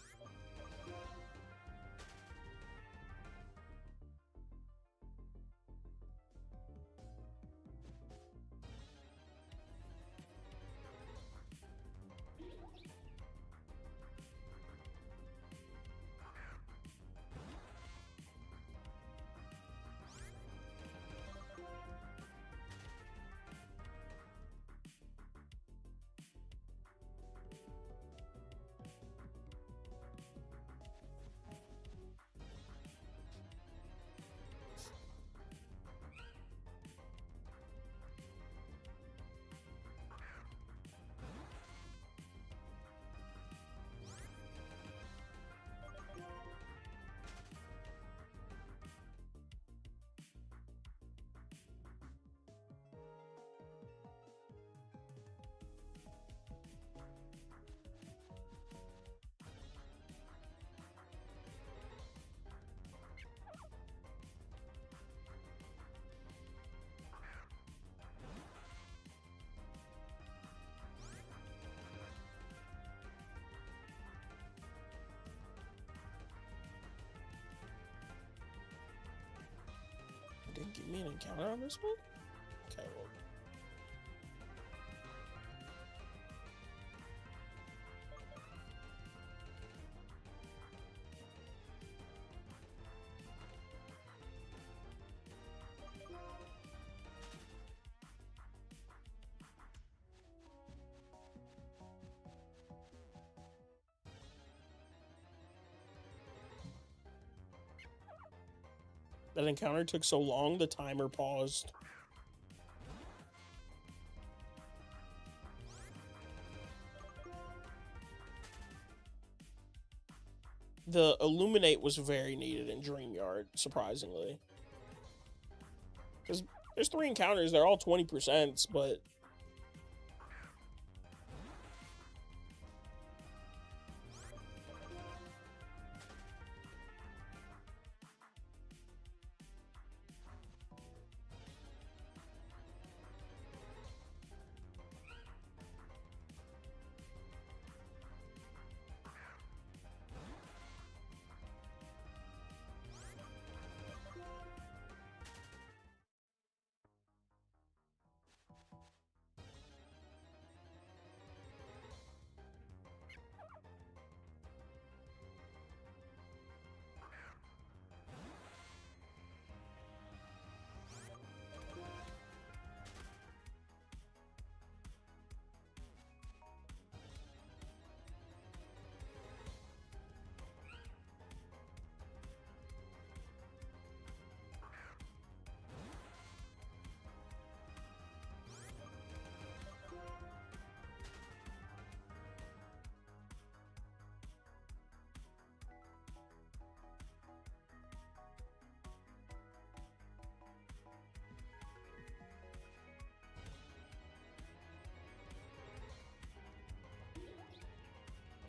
Didn't give me an encounter on this one? Okay, well. That encounter took so long, the timer paused. The Illuminate was very needed in Dreamyard, surprisingly. Because there's 3 encounters, they're all 20%, but...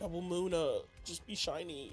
Double Moona, just be shiny.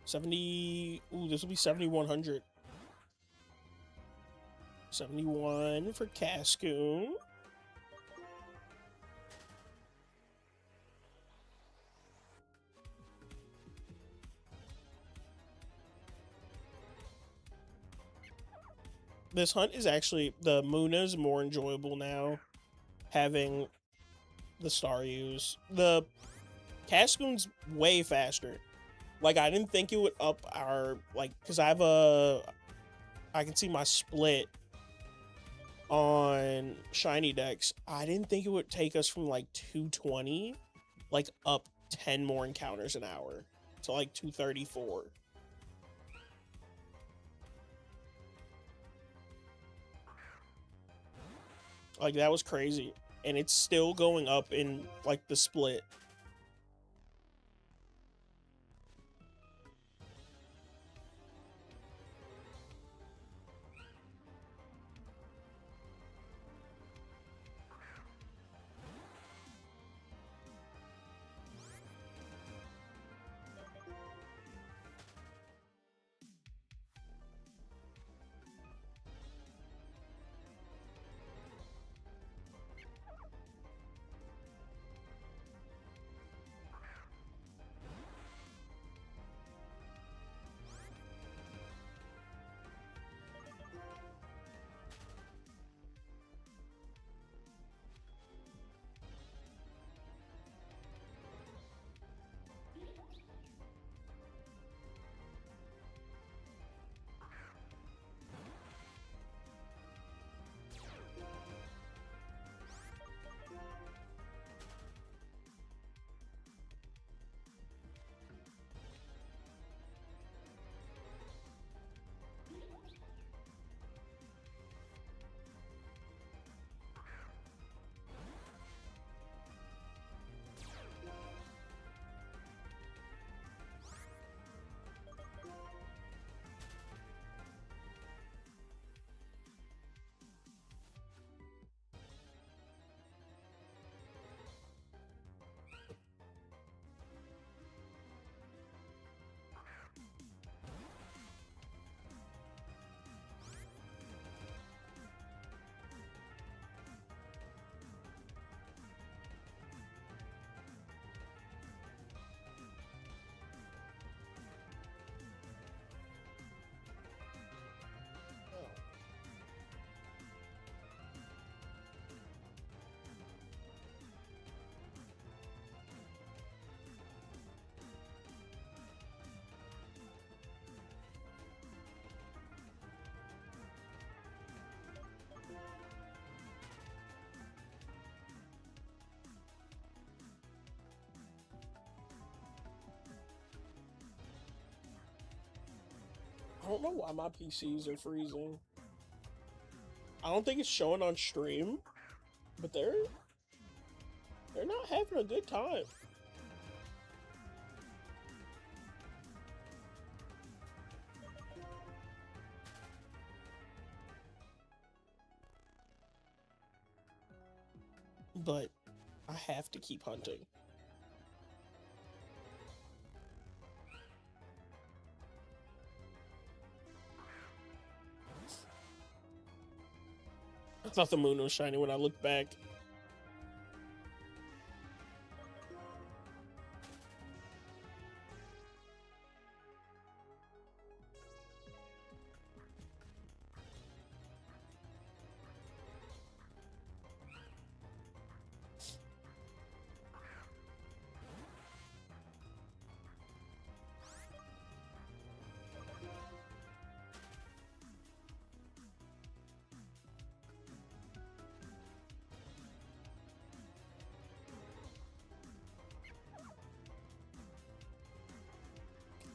70. Ooh, this will be 7,100. 71 for Cascoon. This hunt is actually, the Muna is more enjoyable now, having the Staryus. The Cascoon's way faster. Like, I didn't think it would up our, like, because I can see my split on shiny decks. I didn't think it would take us from like 220, like up 10 more encounters an hour to like 234. Like, that was crazy. And it's still going up in like the split. I don't know why my PCs are freezing. I don't think it's showing on stream, but they're not having a good time. But I have to keep hunting. I thought the moon was shiny when I looked back.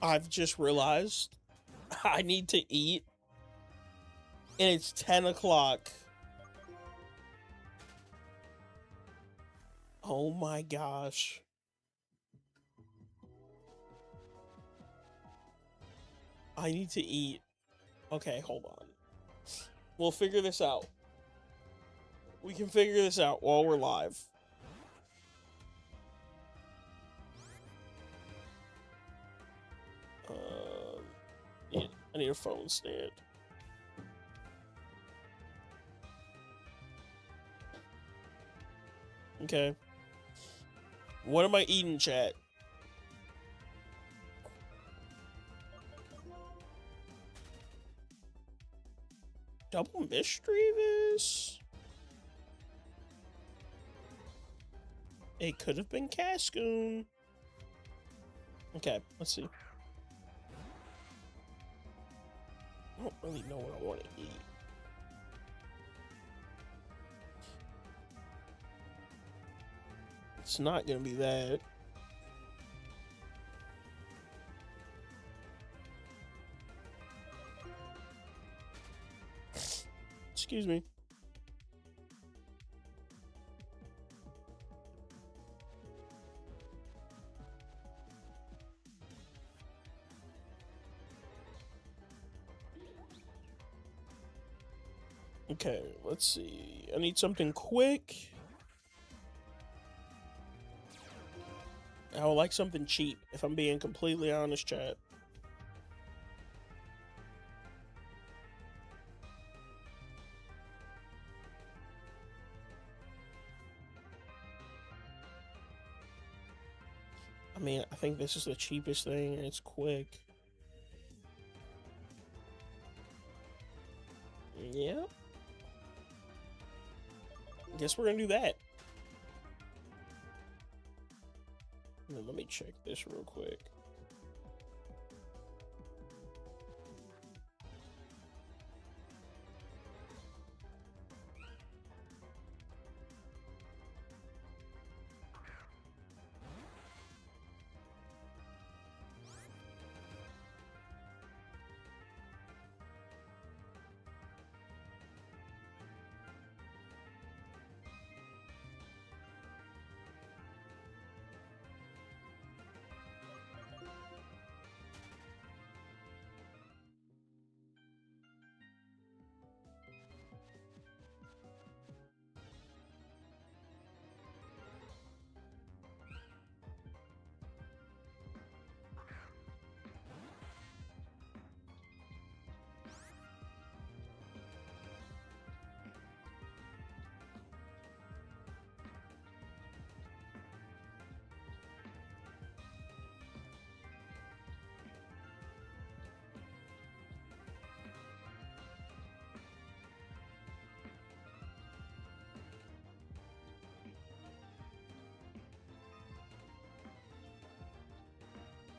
I've just realized I need to eat, and it's 10 o'clock. Oh my gosh. I need to eat. Okay, hold on. We'll figure this out. We can figure this out while we're live. I need a phone stand. Okay. What am I eating, chat? Double Mistrevis? It could have been Cascoon. Okay, let's see. I don't really know what I want to eat. It's not gonna be that. Excuse me. Okay, let's see. I need something quick. I would like something cheap, if I'm being completely honest, chat. I mean, I think this is the cheapest thing, and it's quick. Yep. Guess we're gonna do that. Let me check this real quick.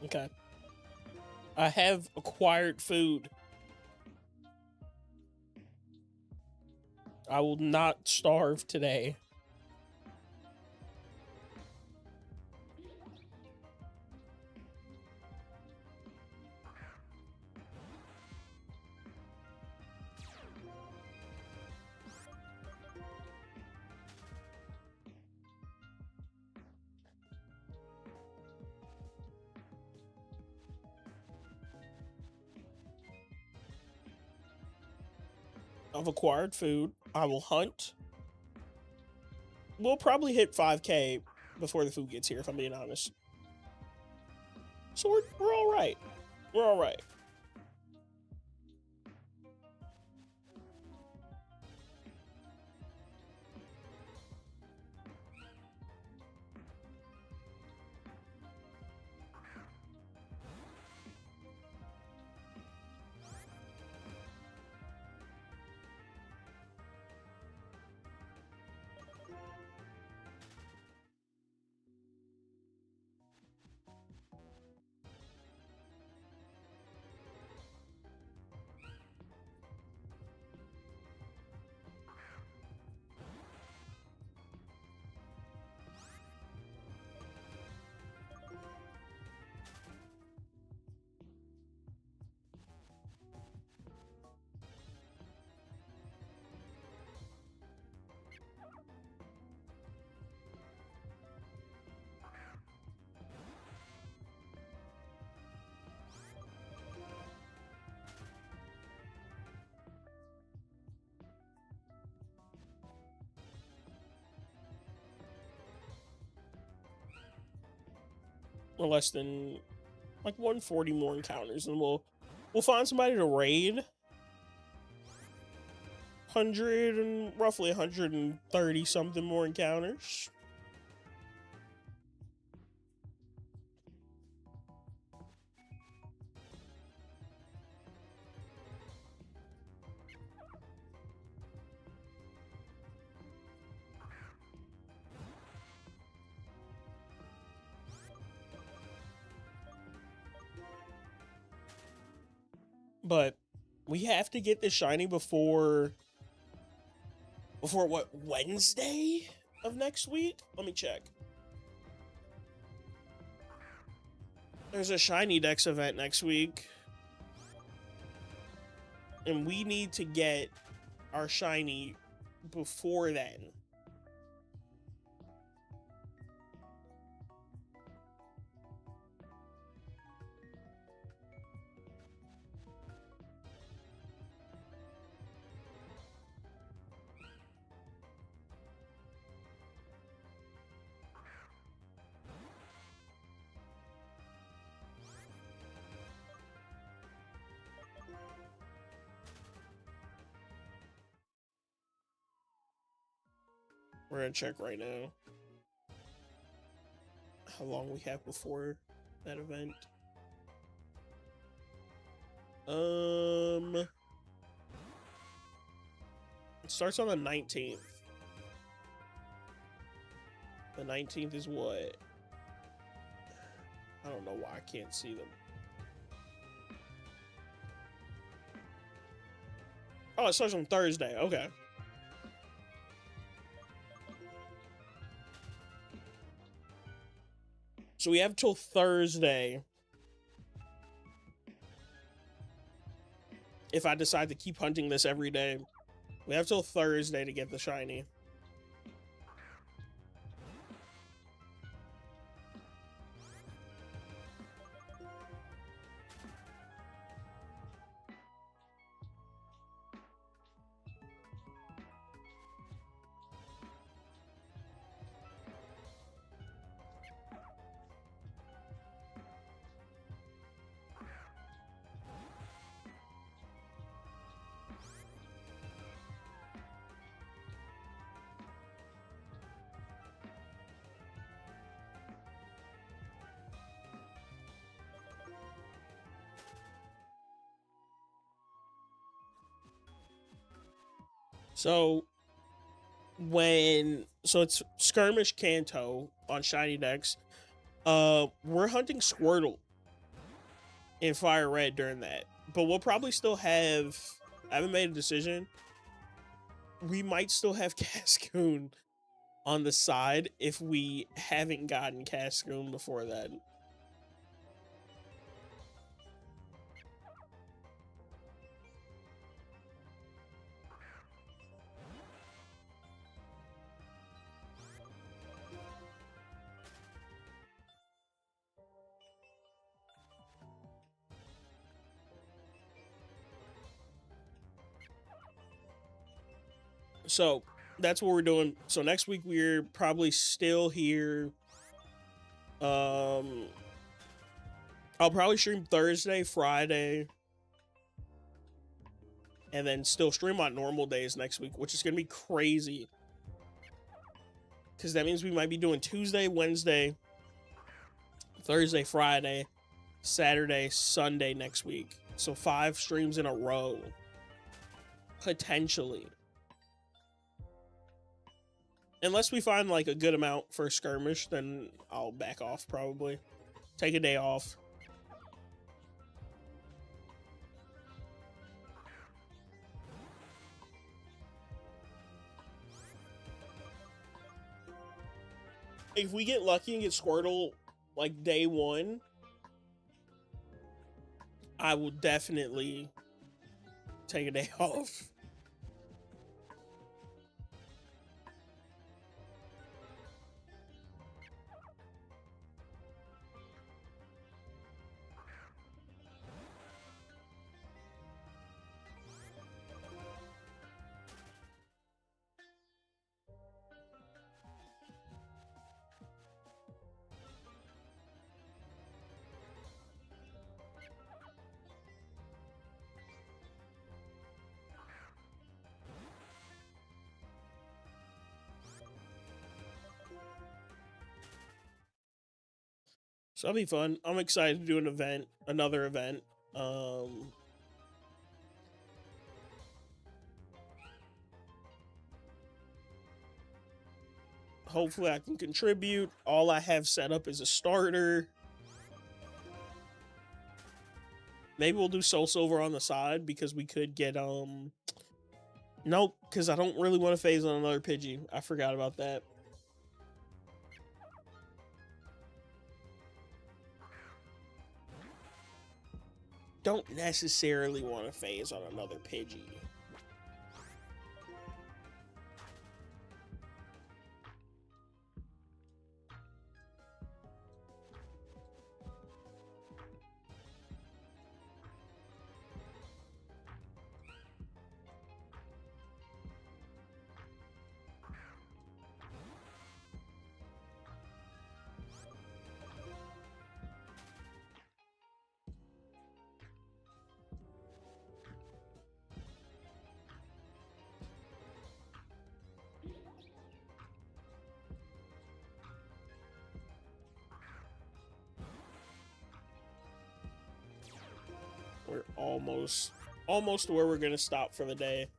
Okay. I have acquired food. I will not starve today. I've acquired food. I will hunt. We'll probably hit 5K before the food gets here, if I'm being honest. So we're all right. We're all right. We're less than like 140 more encounters, and we'll We'll find somebody to raid. 100 and roughly 130 something more encounters. But we have to get this shiny before what, Wednesday of next week? Let me check. There's a Shiny Dex event next week. And we need to get our shiny before then. We're gonna check right now how long we have before that event. It starts on the 19th. The 19th is what? I don't know why I can't see them. Oh, it starts on Thursday. Okay. So we have till Thursday. If I decide to keep hunting this every day, we have till Thursday to get the shiny. So it's Skirmish Kanto on Shiny Dex. We're hunting Squirtle in Fire Red during that. But we'll probably still have, I haven't made a decision. We might still have Cascoon on the side if we haven't gotten Cascoon before then. So that's what we're doing. So next week we're probably still here. I'll probably stream Thursday, Friday, and then still stream on normal days next week, which is gonna be crazy. Because that means we might be doing Tuesday, Wednesday, Thursday, Friday, Saturday, Sunday next week. So 5 streams in a row. Potentially. Unless we find like a good amount for Skirmish, then I'll back off probably. Take a day off. If we get lucky and get Squirtle like day 1, I will definitely take a day off. So that'll be fun. I'm excited to do an event, another event. Hopefully I can contribute. All I have set up is a starter. Maybe we'll do Soul Silver on the side because we could get nope, because I don't really want to phase on another Pidgey. I forgot about that. Don't necessarily want to phase on another Pidgey. We're almost where we're gonna stop for the day.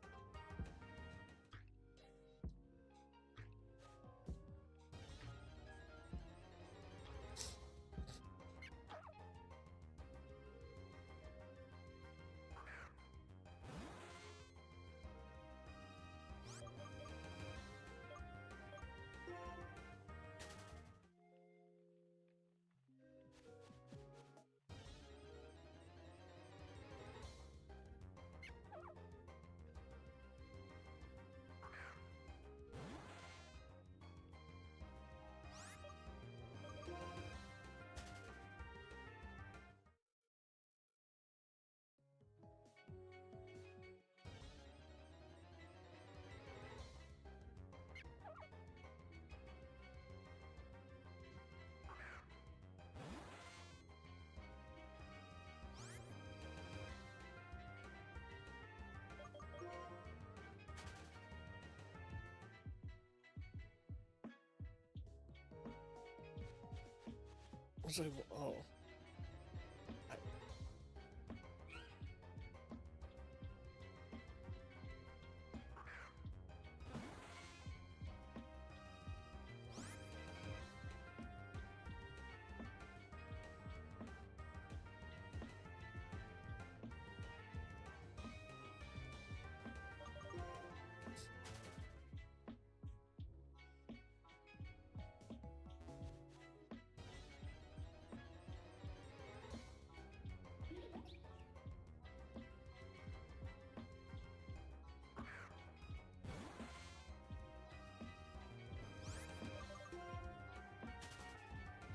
I was like, oh.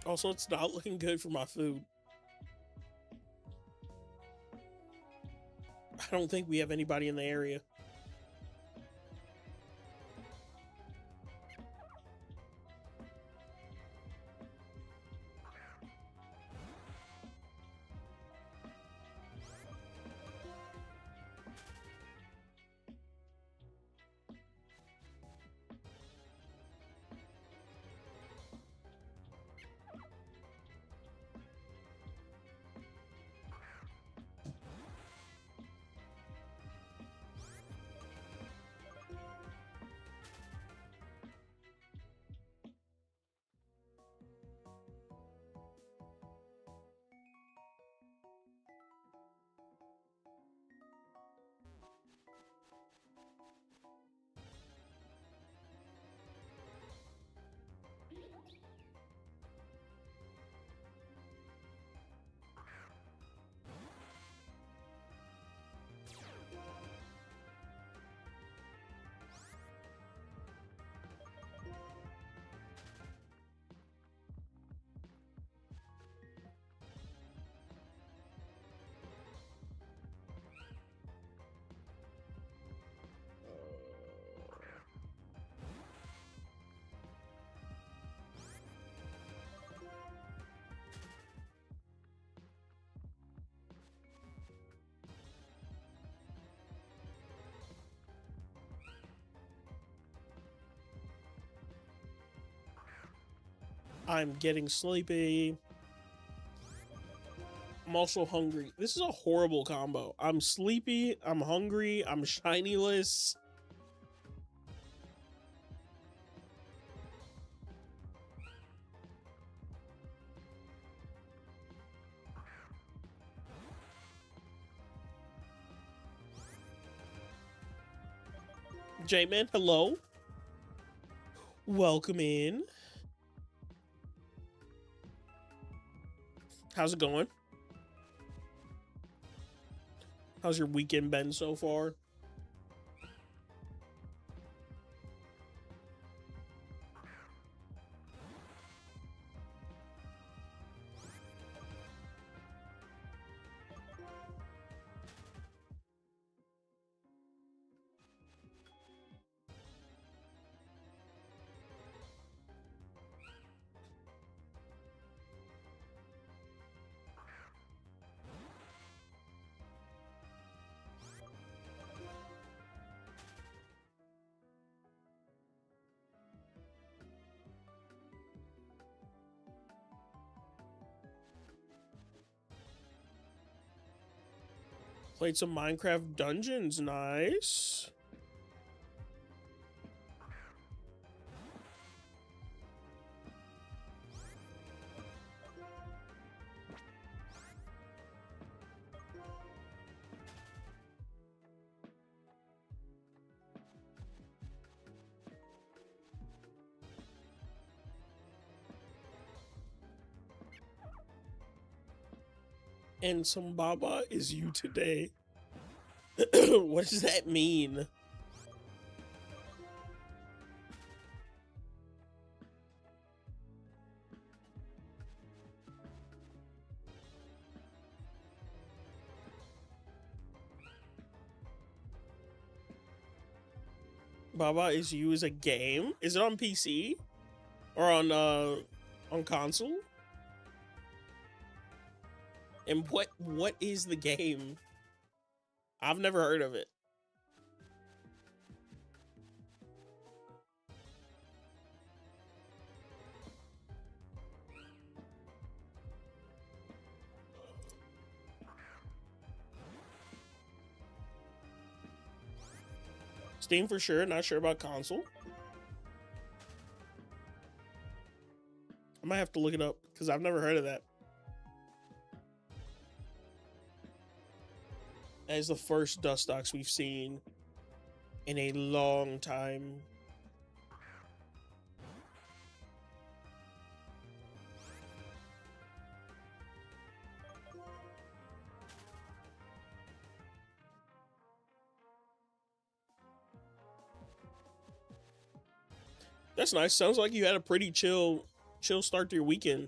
Also, it's not looking good for my food. I don't think we have anybody in the area. I'm getting sleepy. I'm also hungry. This is a horrible combo. I'm sleepy, I'm hungry, I'm shinyless. J-Man, hello. Welcome in. How's it going? How's your weekend been so far? Played some Minecraft Dungeons, nice. And some Baba is you today. What does that mean? Baba is you is a game? Is it on PC? Or on console? And what is the game? I've never heard of it. Steam for sure, not sure about console. I might have to look it up because I've never heard of that. That is the first Dustox we've seen in a long time. That's nice. Sounds like you had a pretty chill start to your weekend.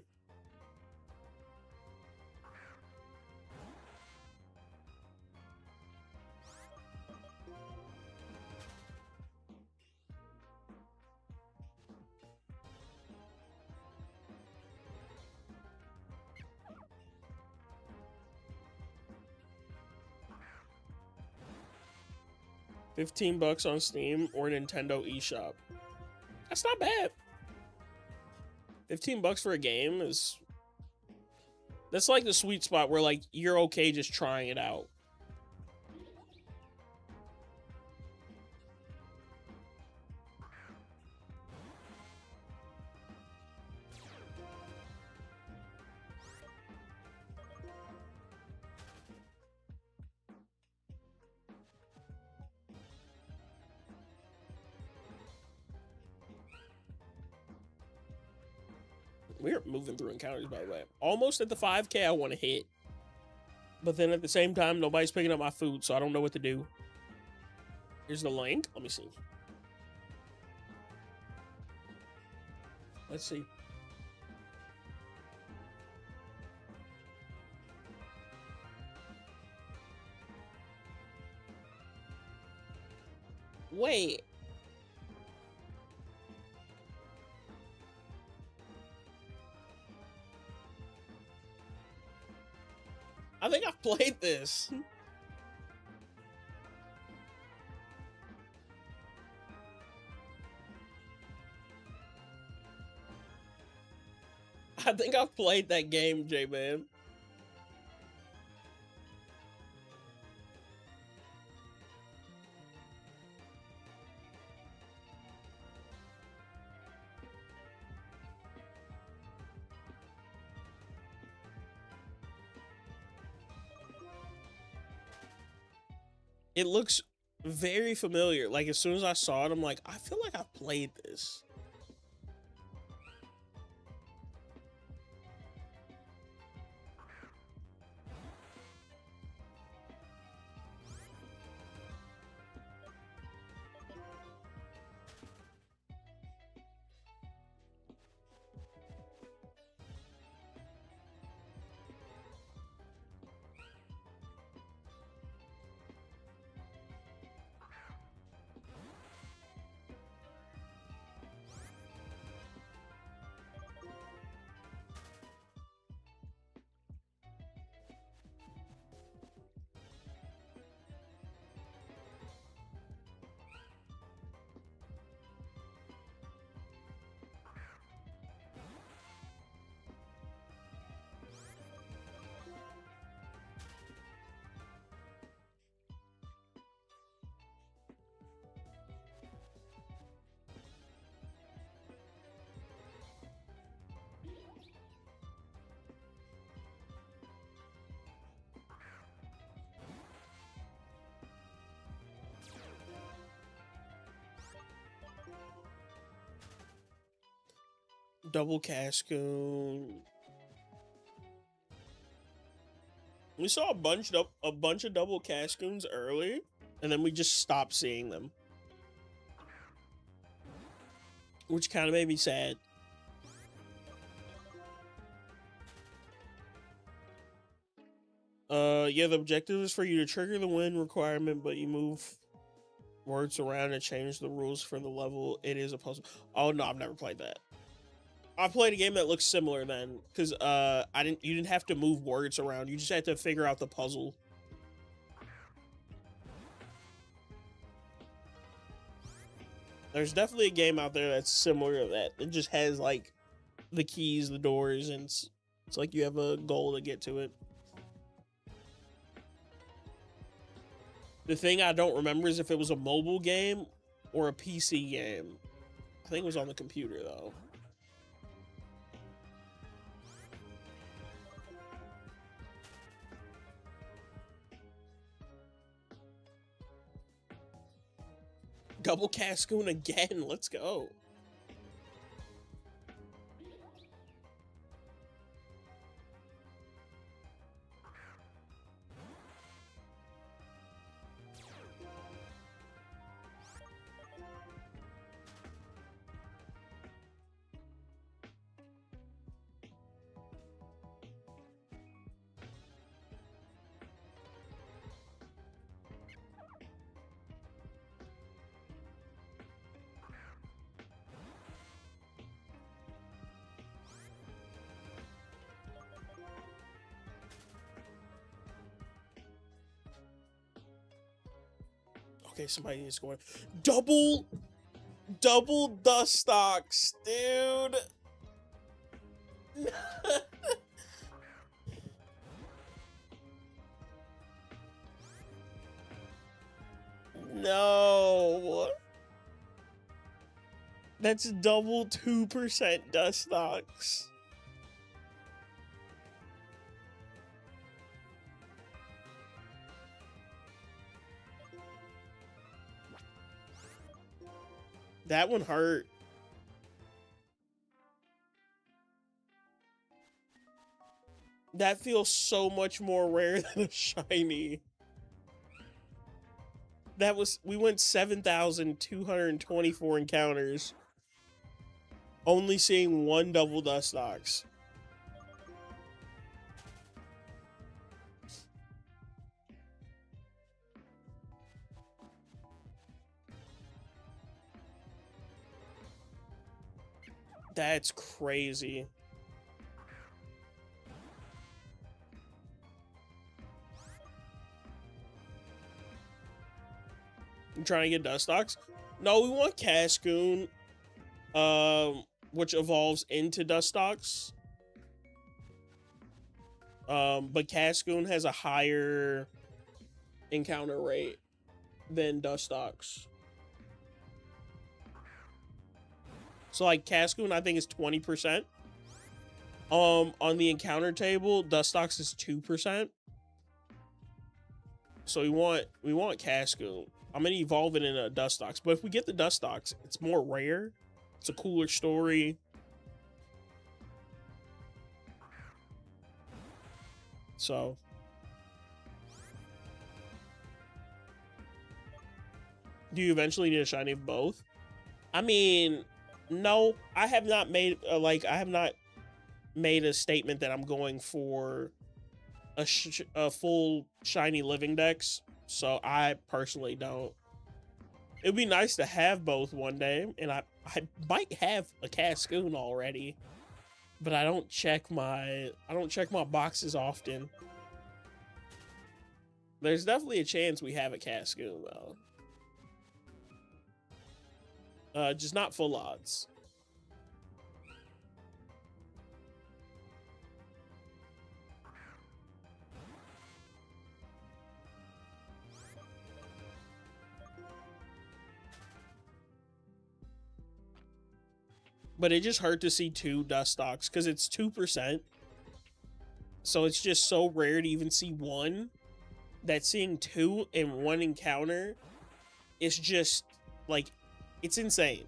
$15 on Steam or Nintendo eShop. That's not bad. $15 for a game is... That's like the sweet spot where like you're okay just trying it out. We're moving through encounters, by the way. Almost at the 5K I want to hit. But then at the same time, nobody's picking up my food, so I don't know what to do. Here's the link. Let me see. Let's see. Wait. I think I've played this. I think I've played that game, J-Man. It looks very familiar. Like, as soon as I saw it, I'm like, I feel like I've played this. Double Cascoon. We saw a bunch of double Cascoons early, and then we just stopped seeing them, which kind of made me sad. Yeah, the objective is for you to trigger the win requirement, but you move words around and change the rules for the level. It is a puzzle. Oh no, I've never played that. I played a game that looks similar then, because you didn't have to move words around. You just had to figure out the puzzle. There's definitely a game out there that's similar to that. It just has like the keys, the doors, and it's like you have a goal to get to it. The thing I don't remember is if it was a mobile game or a PC game. I think it was on the computer though. Double Cascoon again. Let's go. Okay, somebody is going double Dustox, dude. No. That's double 2% Dustox. That one hurt. That feels so much more rare than a shiny. We went 7,224 encounters, only seeing one double Dustox. That's crazy. I'm trying to get Dustox. No, we want Cascoon, which evolves into Dustox. But Cascoon has a higher encounter rate than Dustox. So like Cascoon, I think is 20%. On the encounter table, Dustox is 2%. So we want Cascoon. I'm gonna evolve it into a Dustox, but if we get the Dustox, it's more rare. It's a cooler story. So do you eventually need a shiny of both? I mean, no, I have not made I have not made a statement that I'm going for a full shiny living dex. So I personally don't. It would be nice to have both one day, and I might have a Cascoon already, but I don't check my boxes often. There's definitely a chance we have a Cascoon though. Just not full odds. But it just hurt to see 2 Dustox because it's 2%. So it's just so rare to even see one. That seeing 2 in one encounter is just like, it's insane.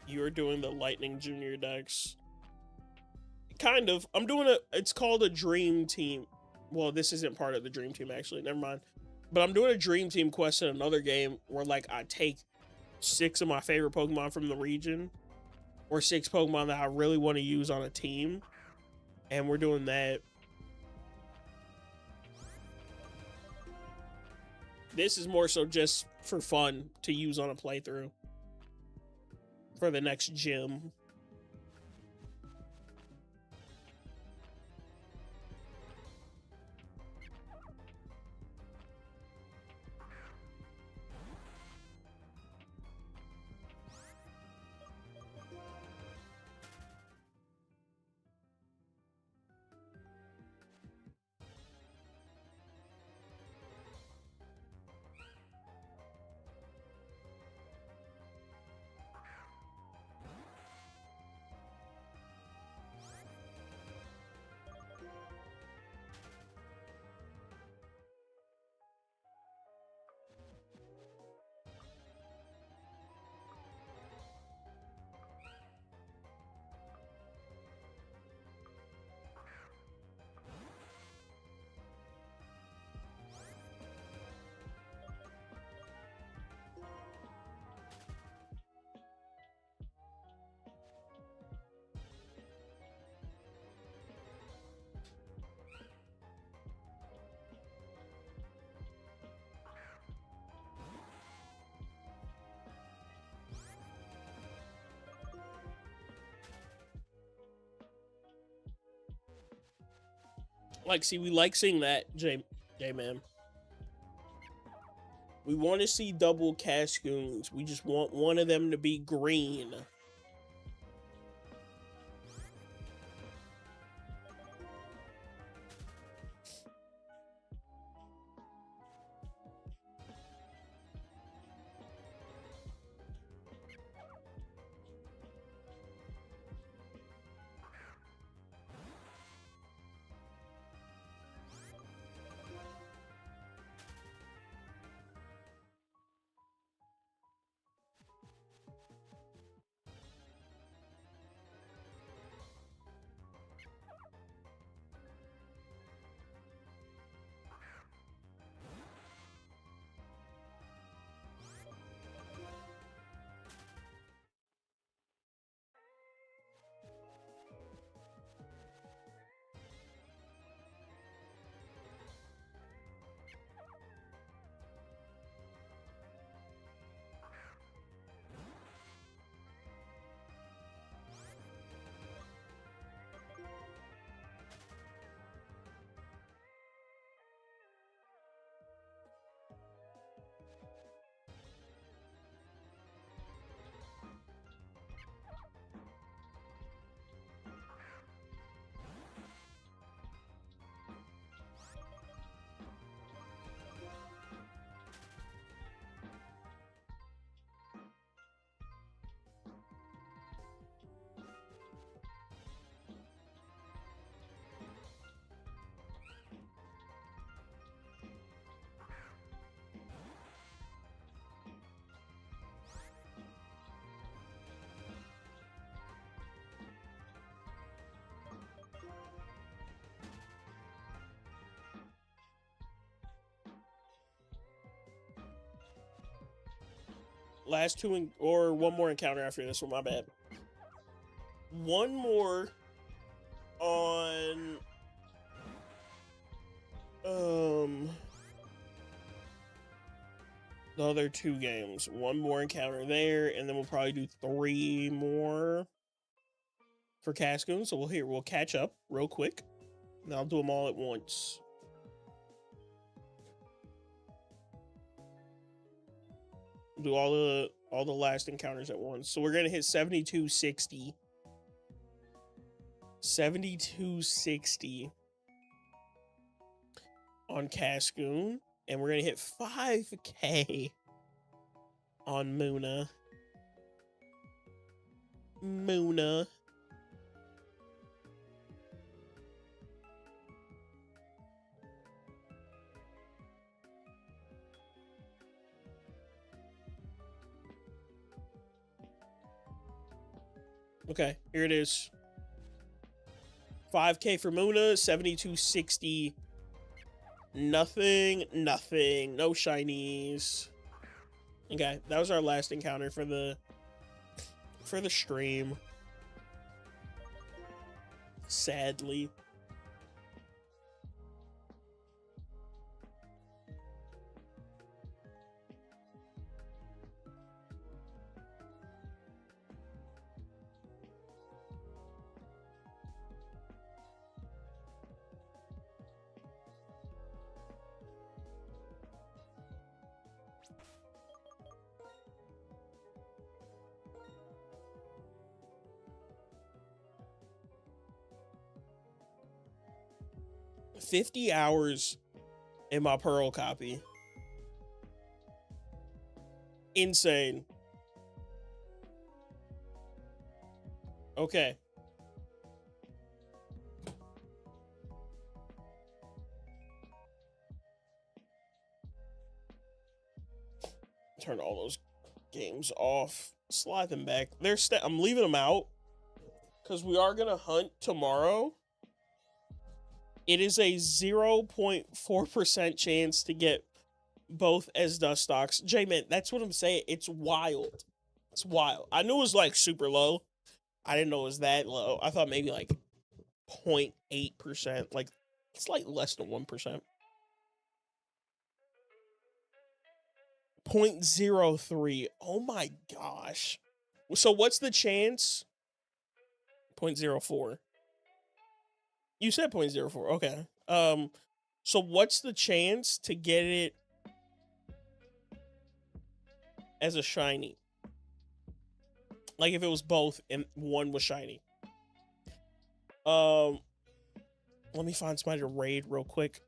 You're doing the Lightning Junior decks. Kind of. I'm doing it's called a Dream Team. Well, this isn't part of the Dream Team, actually. Never mind. But I'm doing a Dream Team quest in another game where, like, I take 6 of my favorite Pokemon from the region, or 6 Pokemon that I really want to use on a team, and we're doing that. This is more so just for fun to use on a playthrough for the next gym. Like, see, we like seeing that, J-Man. We want to see double Cascoons. We just want one of them to be green. last two or one more encounter after this one. My bad. One more on the other two games. One more encounter there, and then we'll probably do 3 more for Cascoon. So we'll catch up real quick, and I'll do them all at once. Do all the last encounters at once. So we're gonna hit 7260. 7260 on Cascoon, and we're gonna hit 5K on Munna. Okay, here it is. 5K for Munna, 7260. Nothing, no shinies. Okay, that was our last encounter for the stream. Sadly. $50 hours in my Pearl copy. Insane. Okay. Turn all those games off. Slide them back. I'm leaving them out because we are gonna hunt tomorrow. It is a 0.4% chance to get both as Dustox. J-Man, that's what I'm saying. It's wild. It's wild. I knew it was like super low. I didn't know it was that low. I thought maybe like 0.8%. Like, it's like less than 1%. 0.03. Oh my gosh. So what's the chance? 0.04. You said 0.04. Okay. So what's the chance to get it as a shiny? Like if it was both and one was shiny. Let me find somebody to raid real quick.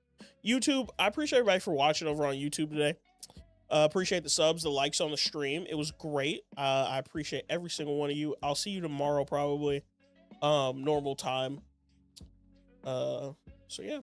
YouTube, I appreciate everybody for watching over on YouTube today. Appreciate the subs, the likes on the stream. It was great. I appreciate every single one of you. I'll see you tomorrow probably. Normal time. So yeah.